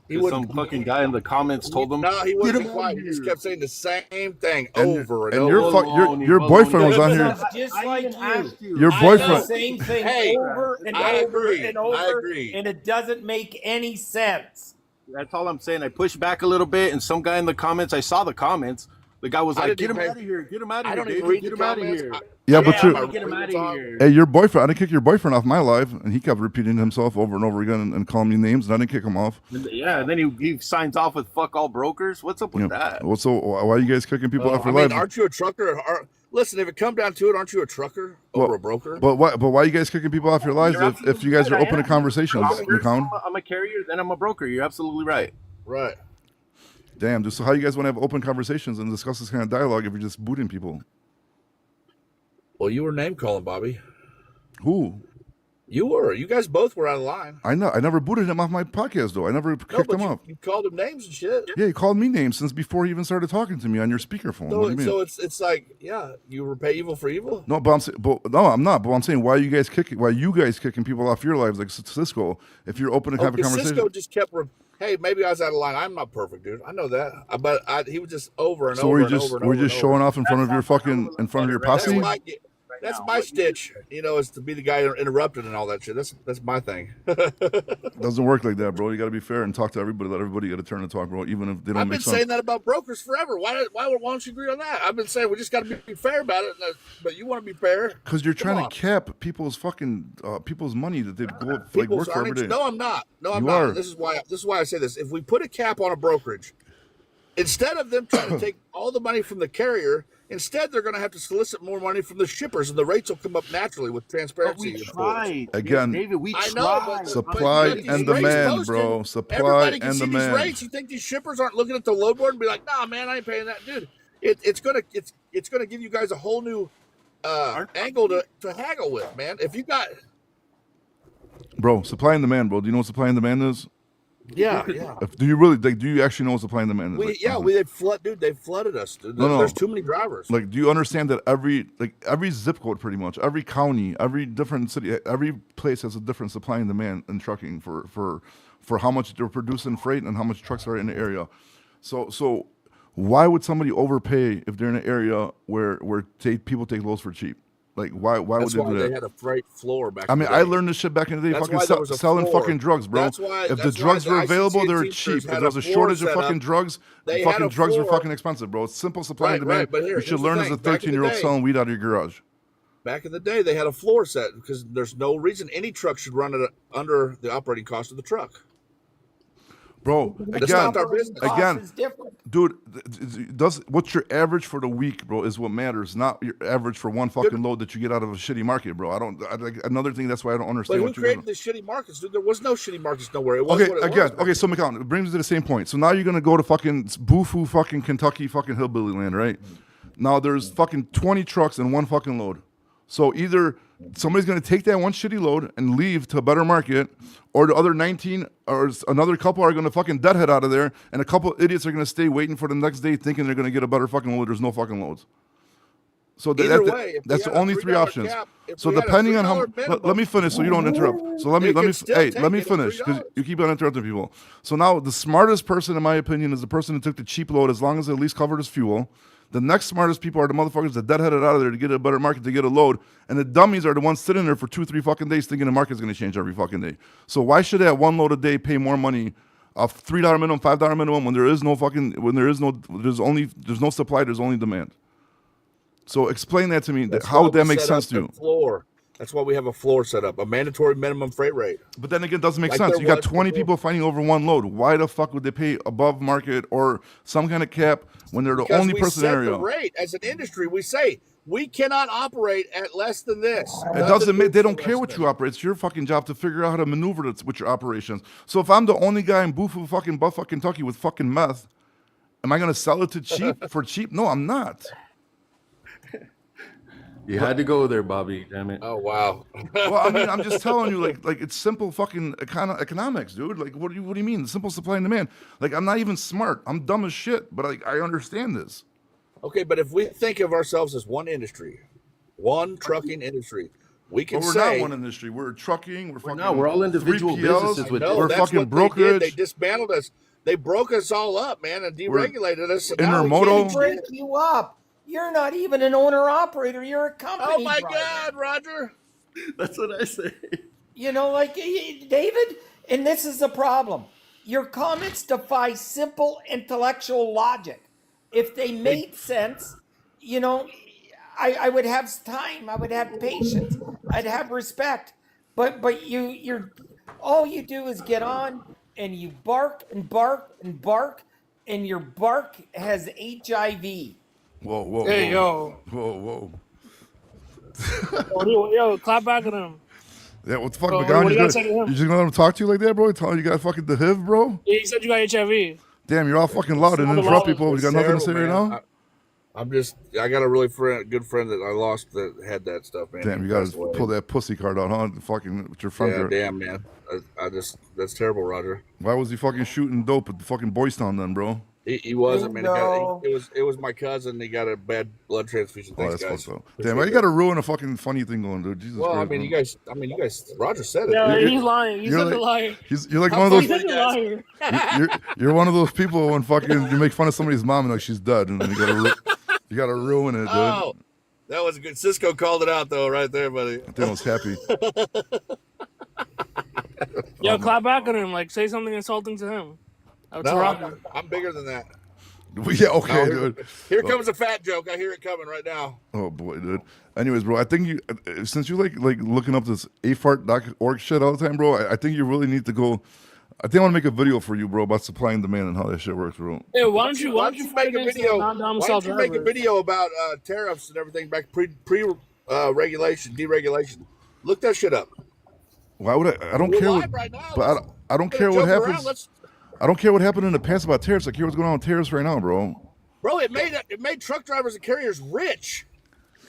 He Some wouldn't. fucking guy in the comments told them. No, he "Get wouldn't him be quiet. out He just here." kept saying the same thing And- over and and over. your fuck- Baloney, your boyfriend was on It here. sounds just I like even you. asked you. Your I boyfriend. know. The same thing Hey, over and I over agree. and I over, agree. and it doesn't make any sense. That's all I'm saying. I pushed back a little bit, and some guy in the comments, I saw the comments. The guy was I like, didn't "Get him even out of here! Get him out I of here, don't even David! read Get the him out of comments. here!" Yeah, but my you're. Get him out of reels here. Hey, your boyfriend. I didn't kick your boyfriend off my live, and he kept repeating himself over and over again and calling me names, and I didn't kick him off. Yeah, and then he signs off with "fuck all brokers." What's up with You know, that? well, so why are you guys kicking people off I your mean, lives? aren't you a trucker? Listen, if it come down to it, aren't you a trucker over Well, a broker? But why are you guys kicking people off your lives You're if you guys are absolutely open right, to I am. conversations, McCown? I'm a carrier, then I'm a broker. You're absolutely right. Right. Damn, dude. So how you guys want to have open conversations and discuss this kind of dialogue if you're just booting people? Well, you were name calling, Bobby. Who? You were. You guys both were out of line. I know. I never booted him off my podcast though. I never No, kicked but him off. you called him names and shit. Yeah, he called me names since before he even started talking to me on your speakerphone. What do you mean? So it's like, yeah, you repay evil for evil. No, but I'm not. But I'm saying why you guys kicking people off your lives like Cisco if you're open to have a Okay, conversation. Cisco just kept. Hey, maybe I was out of line. I'm not perfect, dude. I know that. He was just over and So over we're and just over and we're over. just and showing over. off in front of your fucking in front of your That's posse. what I get. that's now. my Like, stitch. You know, is to be the guy interrupted and all that shit. That's my thing. Doesn't work like that, bro. You got to be fair and talk to everybody. Let everybody get a turn to talk, bro. Even if they don't I've make been sense. saying that about brokers forever. Why don't you agree on that? I've been saying we just got to be fair about it. But you want to be fair Because you're Come trying on. to cap people's fucking people's money that they go like People's work for every earnings. day. No, I'm not. No, I'm You not. are. This is why I say this. If we put a cap on a brokerage, instead of them trying to take all the money from the carrier, instead they're going to have to solicit more money from the shippers, and the rates will come up naturally with but transparency. we and tried. Again, David, we I tried. know, but Supply but these and rates demand, posted, bro. Supply everybody can and see demand. these rates. You think these shippers aren't looking at the load board and be like, "Nah, man, I ain't paying that, dude." It's gonna give you guys a whole new angle to haggle with, man. If you got Bro, supply and demand, bro. Do you know what supply and demand is? yeah. Do you really like? Do you actually know what supply and demand is? They flooded us. Dude. No. There's too many drivers. Like, do you understand that every zip code, pretty much every county, every different city, every place has a different supply and demand in trucking for how much they're producing freight and how much trucks are in the area. So why would somebody overpay if they're in an area where people take loads for cheap? Like, why would That's they why do they that? had a freight floor back. I in mean, the I day. learned this shit back in the day, That's fucking why there was a selling floor. fucking drugs, bro. That's why- If the that's why drugs the were available, they were ICCT cheap. If had there was a a floor shortage of set fucking up. drugs, They had fucking a drugs were floor. fucking expensive, bro. It's simple supply and Right, demand. right, but here- you should here's the learn as a thing. Back in the 13-year-old day- selling weed out of your garage. Back in the day, they had a floor set because there's no reason any truck should run it under the operating cost of the truck. Bro, That's again, not our business. Cost again, is different. dude, what's your average for the week, bro, is what matters, not your average for one fucking load that you get out of a shitty market, bro. Another thing, that's why I don't But understand who what you're doing. created the shitty markets, dude? There was no shitty markets nowhere. It was Okay, what it again, was. okay, so McCown, it brings me to the same point. So now you're gonna go to fucking Bufu fucking Kentucky fucking hillbilly land, right? Now there's fucking 20 trucks and one fucking load. So either somebody's gonna take that one shitty load and leave to a better market, or the other 19 or another couple are gonna fucking deadhead out of there, and a couple idiots are gonna stay waiting for the next day thinking they're gonna get a better fucking load. There's no fucking loads. So Either way, if we that's had the a only three $3 options. cap, if So we had a depending on how, $3 let me finish so you don't interrupt. So let me They could still take let me it at finish because $3. you keep on interrupting people. So now the smartest person, in my opinion, is the person who took the cheap load as long as it at least covered his fuel. The next smartest people are the motherfuckers that deadheaded out of there to get a better market to get a load, and the dummies are the ones sitting there for 2-3 fucking days thinking the market's going to change every fucking day. So why should that one load a day pay more money, a $3 minimum, $5 minimum, when there's no supply, there's only demand. So explain that to me. That's How why would that we make set sense up to the you? Floor. That's why we have a floor set up, a mandatory minimum freight rate. But then again, it doesn't make Like sense. there You got was 20 before. people fighting over one load. Why the fuck would they pay above market or some kind of cap when they're the Because only we person in set the the area? rate as an industry. We say we cannot operate at less than this. It doesn't make, they don't care what you operate. It's your fucking job to figure out how to maneuver with your operations. So if I'm the only guy in Buffalo fucking Buffalo, Kentucky with fucking meth, am I going to sell it to cheap for cheap? No, I'm not. You had to go there, Bobby. Damn it. Oh wow. Well, I mean, I'm just telling you, like it's simple fucking economics, dude. Like, what do you mean? Simple supply and demand. Like, I'm not even smart. I'm dumb as shit, but I understand this. Okay, but if we think of ourselves as one industry, one trucking industry, we can But we're say not one industry. We're trucking. We're fucking. not. We're all individual 3PLs. businesses with no, We're that's fucking what brokerage. They did. They dismantled us. They broke us all up, man, and We're deregulated us. And now we intermodal. can't Break you up. You're not even an owner operator. You're a company. Oh my driver. God, Roger! That's what I say. You know, like David, and this is the problem. Your comments defy simple intellectual logic. If they made sense, you know, I would have time. I would have patience. I'd have respect. But you're all you do is get on and you bark and bark and bark, and your bark has HIV. Whoa, whoa, Hey, whoa. yo. Whoa. Yo, clap back at him. Yeah, what the fuck, Bro, McGowan? what do you You gotta say to him? just gonna let him talk to you like that, bro? Tell him you got fucking the HIV, bro? Yeah, he said you got HIV. Damn, you're all fucking loud and Sounded interrupt loud. people. You It's got nothing to say terrible, right man. now? I got a really good friend that I lost that had that stuff, man. Damn, He you gotta passed away. pull that pussy card out, huh? Fucking with your friends. Yeah, are- damn, man. That's terrible, Roger. Why was he fucking shooting dope at the fucking Boys Town then, bro? He wasn't, man. No. It was my cousin. He got a bad blood transfusion. Oh, Thanks, that's guys. fucked up. Damn, why you gotta ruin a fucking funny thing going, dude? Jesus Well, Christ. I mean, you guys. Roger said it. Yeah, You're- he's lying. He's you're such a like- liar. You're like How one of He's those. such a liar. You're one of those people when fucking you make fun of somebody's mom and like she's dead, and then you gotta ruin it, dude. Oh, That was good. Cisco called it out though, right there, buddy. I think I was happy. Yo, clap back at him. Like, say something insulting to him. That's No, wrong. I'm bigger than that. Yeah, okay, No, dude. here comes a fat joke. I hear it coming right now. Oh boy, dude. Anyways, bro, I think you since you like looking up this afart.org shit all the time, bro. I think you really need to go. I think I want to make a video for you, bro, about supply and demand and how that shit works, bro. Hey, why don't you fight make a against video? the Why non-domiciled don't you make a drivers? video about tariffs and everything back pre regulation, deregulation? Look that shit up. Why would I? I don't We're care. live What, right now. but I don't care what happens. I don't care what happened in the past about tariffs. I care what's going on with tariffs right now, bro. Bro, it made truck drivers and carriers rich.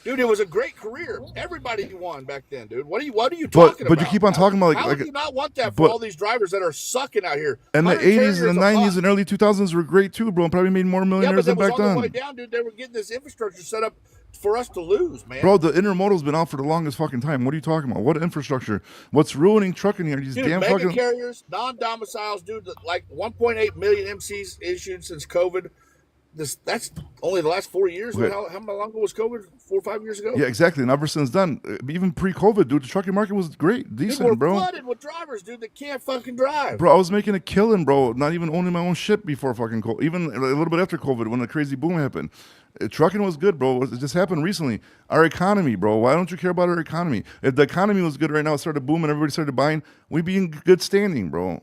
Dude, it was a great career. Everybody won back then, dude. What are you talking about? But you keep on talking about how like would you not want that for but- all these drivers that are sucking out here? and the 100 80s and the carriers a 90s month. and early 2000s were great too, bro. And probably made more Yeah, but millionaires that than was back on the way then. down, dude. They were getting this infrastructure set up for us to lose, man. Bro, the intermodal's been out for the longest fucking time. What are you talking about? What infrastructure? What's ruining trucking here? These Dude, damn mega fucking. carriers, non-domiciles, dude, like 1.8 million MCs issued since COVID. That's only the last 4 years. Wait. How long ago was COVID? 4 or 5 years ago? Yeah, exactly. And ever since then, even pre-COVID, dude, the trucking market was great, Dude, decent, we're bro. flooded with drivers, dude, that can't fucking drive. Bro, I was making a killing, bro. Not even owning my own shit before fucking COVID. Even a little bit after COVID, when the crazy boom happened, trucking was good, bro. It just happened recently. Our economy, bro. Why don't you care about our economy? If the economy was good right now, it started booming, everybody started buying, we'd be in good standing, bro.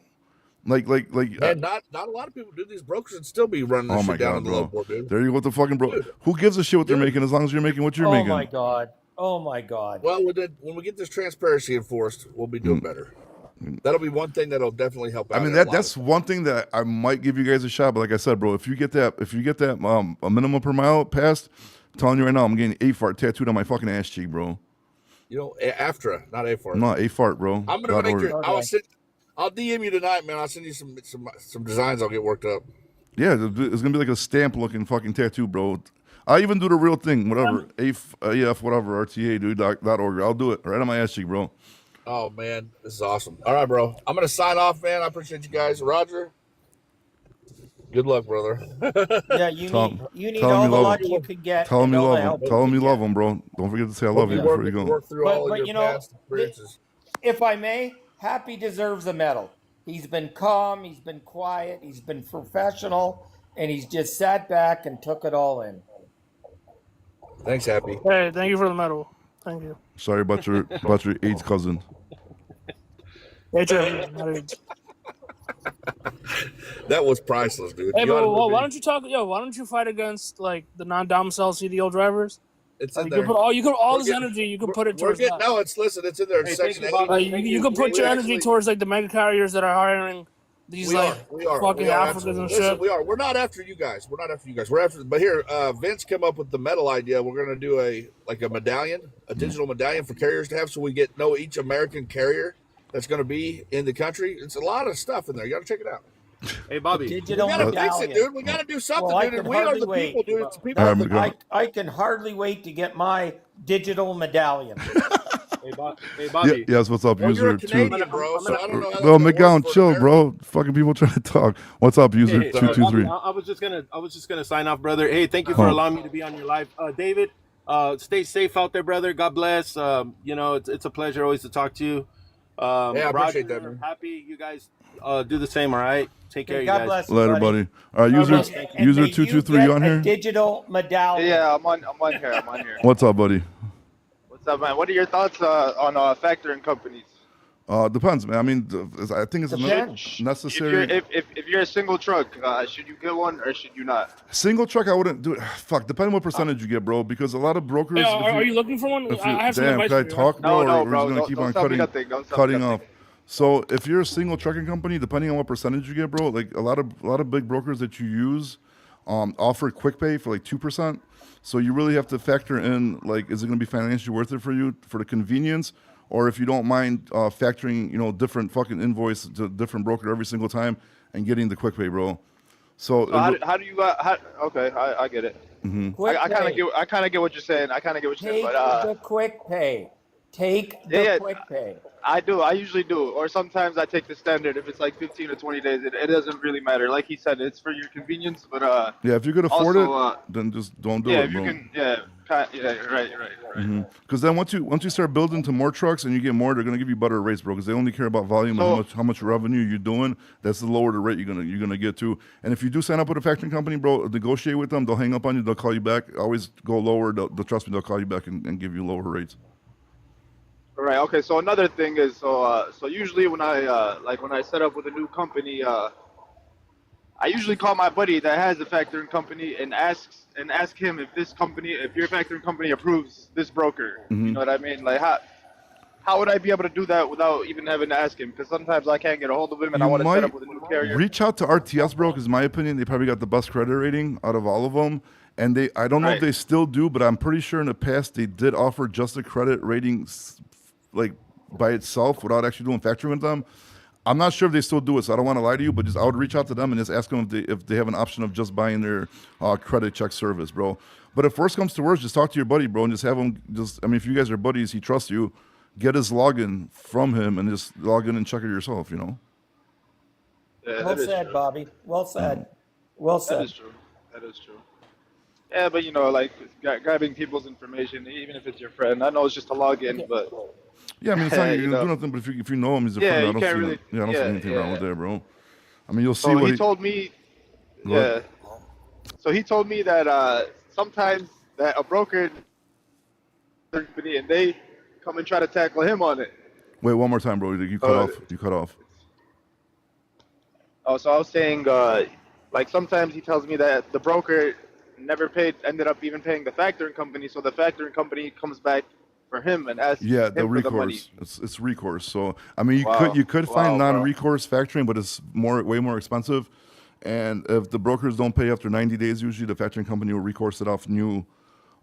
And not a lot of people do. These brokers and still be running this Oh my shit down god, in the bro. low board, dude. There you go with the fucking bro. Dude. Who gives a shit what they're Dude. making as long as you're making what you're Oh making? my god. Oh my god. Well, when we get this transparency enforced, we'll be doing better. That'll be one thing that'll definitely help out. I mean in a lot that's of- one thing that I might give you guys a shot. But like I said, bro, if you get that a minimum per mile passed, I'm telling you right now, I'm getting AFART tattooed on my fucking ass cheek, bro. AFTRA, not AFAR. No, AFART, bro. I'm gonna make .org. your. Okay. I'll DM you tonight, man. I'll send you some designs. I'll get worked up. Yeah, it's gonna be like a stamp looking fucking tattoo, bro. I even do the real thing, whatever. AF, whatever, RTA, dude, .org. I'll do it right on my ass cheek, bro. Oh man, this is awesome. All right, bro. I'm gonna sign off, man. I appreciate you guys. Roger. Good luck, brother. Yeah, you need tell him all you the love luck him. you could get. Tell him and you all the love him. help Tell him you could love get. him, bro. Don't forget to say I love you before you go. Work through But- all of but your you know, past experiences. If I may, Happy deserves a medal. He's been calm, he's been quiet, he's been professional, and he's just sat back and took it all in. Thanks, Happy. Hey, thank you for the medal. Thank you. Sorry about your AIDS cousin. HIV, not AIDS. That was priceless, dude. Hey, You oughta but be- why don't you talk? Yo, why don't you fight against like the non-domicile CDL drivers? It's Like, in you there. could put all We're this getting- energy. You can put it We're towards getting, that. no, it's It's in there. Hey, Section thank you, 8. Bobby. You can put We your energy actually- towards like the mega carriers that are hiring these We like are. fucking We are, Africans and absolutely. Listen, shit. we are. We're not after you guys. We're after. But here, Vince came up with the medal idea. We're going to do a medallion, a digital medallion for carriers to have, so we know each American carrier that's going to be in the country. It's a lot of stuff in there. You got to check it out. Hey, Bobby. Digital We got to fix medallion. it, dude. We got to do something, Well, I dude. And can we are hardly the wait. people, dude. It's the people. All right, go. I can hardly wait to get my digital medallion. Hey, Yeah, Bobby. yes, what's up, Well, you're user a two? Canadian, bro. So I don't know. how that's Well, gonna McGowan, work for chill, America. bro. Fucking people trying to talk. What's up, user Hey, 223? I was just gonna sign off, brother. Hey, thank you for Oh. allowing me to be on your live, David. Stay safe out there, brother. God bless. It's a pleasure always to talk to you. Yeah, I appreciate Roger, that, man. Happy you guys do the same. All right, take care, Okay, you God guys. bless you, Later, buddy. All right, user And may user you 223, get you on a here? digital medallion. Yeah, I'm on here. I'm on here. What's up, buddy? What's up, man? What are your thoughts on factoring companies? Depends, man. I mean, I think it's Depends. If you're necessary. if you're a single truck, should you get one or should you not? Single truck, I wouldn't do it. Fuck, depending what percentage you get, bro. Because a lot of brokers. Hey, if are you looking for one? if I have some damn, advice can I for you. talk, bro? No, or no, we're bro. just gonna Don't, keep don't on tell me cutting, nothing. Don't tell me cutting nothing. off. So if you're a single trucking company, depending on what percentage you get, bro, like a lot of big brokers that you use, offer quick pay for like 2%. So you really have to factor in like, is it going to be financially worth it for you for the convenience, or if you don't mind factoring, different fucking invoice to different broker every single time and getting the quick pay, bro. So So how do you okay, I get it. Quick I kind pay. of get what you're saying. I kind of get what you're saying, Take but the quick pay. Take the Yeah. quick pay. I do. I usually do. Or sometimes I take the standard. If it's like 15 or 20 days, it doesn't really matter. Like he said, it's for your convenience. But yeah, if you could afford also, it, then just don't do yeah, it, if you bro. can, yeah. Yeah, right. Because then once you start building to more trucks and you get more, they're gonna give you better rates, bro. Because they only care about volume and So- how much revenue you're doing. That's the lower the rate you're gonna get to. And if you do sign up with a factoring company, bro, negotiate with them. They'll hang up on you. They'll call you back. Always go lower. They'll trust me. They'll call you back and give you lower rates. Right. Okay. So another thing is, so usually when I set up with a new company, I usually call my buddy that has a factoring company and ask him if your factoring company approves this broker. You know what I mean? Like how would I be able to do that without even having to ask him? Because sometimes I can't get a hold of him and I You want to set might up with a new carrier. reach out to RTS, bro, because in my opinion, they probably got the best credit rating out of all of them. And I don't know if Right. they still do, but I'm pretty sure in the past they did offer just a credit rating, like by itself without actually doing factoring with them. I'm not sure if they still do it, so I don't want to lie to you, but I would reach out to them and just ask them if they have an option of just buying their credit check service, bro. But if worst comes to worst, just talk to your buddy, bro, and just have him if you guys are buddies, he trusts you, get his login from him and just log in and check it yourself, you know? Yeah, Well that is said, true. Bobby. Well said. Well That said. is true. That is true. Yeah, but like grabbing people's information, even if it's your friend. I know it's just a login, but Yeah, I mean, it's not You you're gonna do know. nothing, but if you know him, he's a Yeah, friend. you I don't can't see, really- I don't see anything wrong with yeah. that, bro. I mean, you'll see so what he told me. Go ahead. Yeah. So he told me that sometimes that a broker company and they come and try to tackle him on it. Wait, one more time, bro. You cut off. You cut off. Oh, so I was saying, like sometimes he tells me that the broker ended up even paying the factoring company, so the factoring company comes back for him and asks Yeah, him the for the money. recourse. It's recourse. So I mean, Wow. you could find Wow, bro. non-recourse factoring, but it's way more expensive. And if the brokers don't pay after 90 days, usually the factoring company will recourse it off new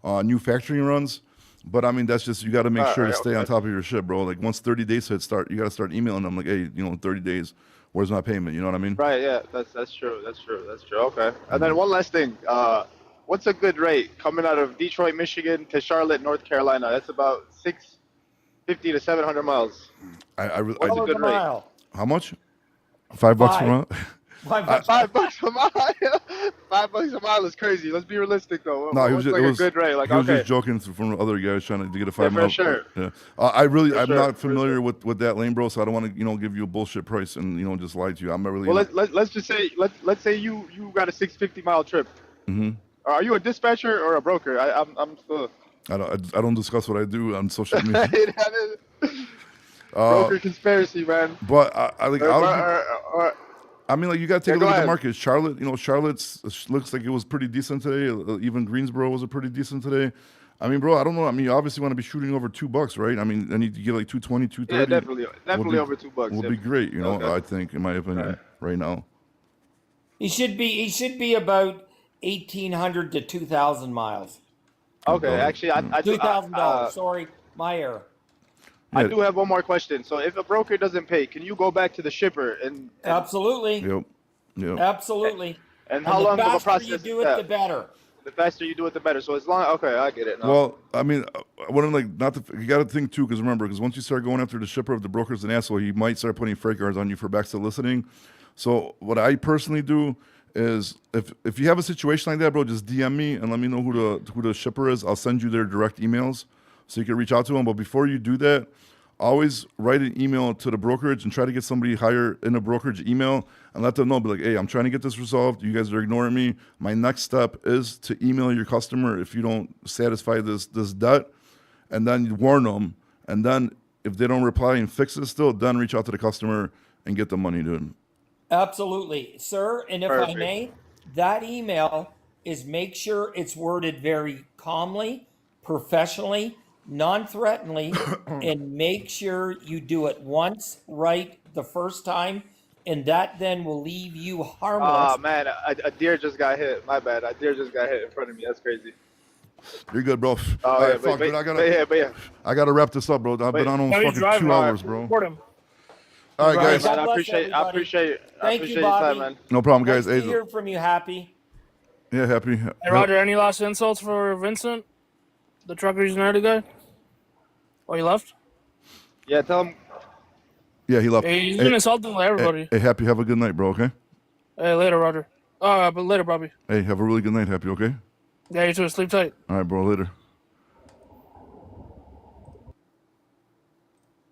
factoring runs. But I mean, that's just you got to make sure to Alright, stay on okay. top of your shit, bro. Like once 30 days hit, you got to start emailing them like, hey, 30 days, where's my payment? You know what I mean? Right, yeah, that's true. Okay. And then one last thing. What's a good rate coming out of Detroit, Michigan to Charlotte, North Carolina? That's about 650 to 700 miles. I What's a $5 good a rate? mile. how much? $5 per Five. month? $5 a mile. $5 a mile is crazy. Let's be realistic though. No, What's like a good rate? Like he was okay. just joking from other guys trying to get a Yeah, 5 for mile. sure. Yeah, I'm sure, not for familiar sure. with that lane, bro. So I don't want to give you a bullshit price and just lie to you. I'm not really. Well, let's just say let's say you got a 650 mile trip. Mm-hmm. Are you a dispatcher or a broker? I'm still. I don't discuss what I do on social media. Broker conspiracy, man. But I like. I mean, like you got to take Yeah, a go look at the ahead. market. Charlotte's looks like it was pretty decent today. Even Greensboro was a pretty decent today. I mean, bro, I don't know. I mean, you obviously want to be shooting over $2, right? I mean, I need to get like 220, 230. Yeah, definitely over $2. Would yeah. be great, Okay. I think, in my opinion, right now. He should be about 1,800 to 2,000 miles. Okay, $2. actually, I do. $2,000. Sorry, my error. I Yeah. do have one more question. So, if a broker doesn't pay, can you go back to the shipper and Absolutely. Yep. Absolutely. and how the long of a faster process you is do it, that? the better. The faster you do it, the better. So as long, okay, I get it. Now. Well, I mean, what I'm like, you got to think too, because remember, because once you start going after the shipper, if the broker's an asshole, he might start putting freight guards on you for back soliciting. So what I personally do is, if you have a situation like that, bro, just DM me and let me know who the shipper is. I'll send you their direct emails so you can reach out to them. But before you do that, always write an email to the brokerage and try to get somebody higher in a brokerage email and let them know, be like, hey, I'm trying to get this resolved. You guys are ignoring me. My next step is to email your customer if you don't satisfy this debt, and then you warn them. And then if they don't reply and fix it still, then reach out to the customer and get the money to them. Absolutely, sir. And if I Perfect. may, that email is make sure it's worded very calmly, professionally, non-threateningly, and make sure you do it once right the first time, and that then will leave you harmless. Oh man, a deer just got hit. My bad. A deer just got hit in front of me. That's crazy. You're good, bro. Oh All yeah, right, fuck, dude, but yeah. I gotta wrap this up, bro. I've been Wait. on Yeah, almost he's fucking driving. 2 hours, bro. Report him. All right, Right, guys. God Man, I bless appreciate everybody. appreciate Thank you, your time, Bobby. man. No problem, Nice guys. to Hey, hear from you, Happy. yeah, happy. Hey, Roger, any last insults for Vincent, the trucker United guy? Oh, he left? Yeah, tell him. Yeah, he left. Hey, he's Hey, been insulting everybody. hey, happy. Have a good night, bro. Okay. Hey, later, Roger. But later, Bobby. Hey, have a really good night, happy. Okay. Yeah, you too. Sleep tight. All right, bro. Later.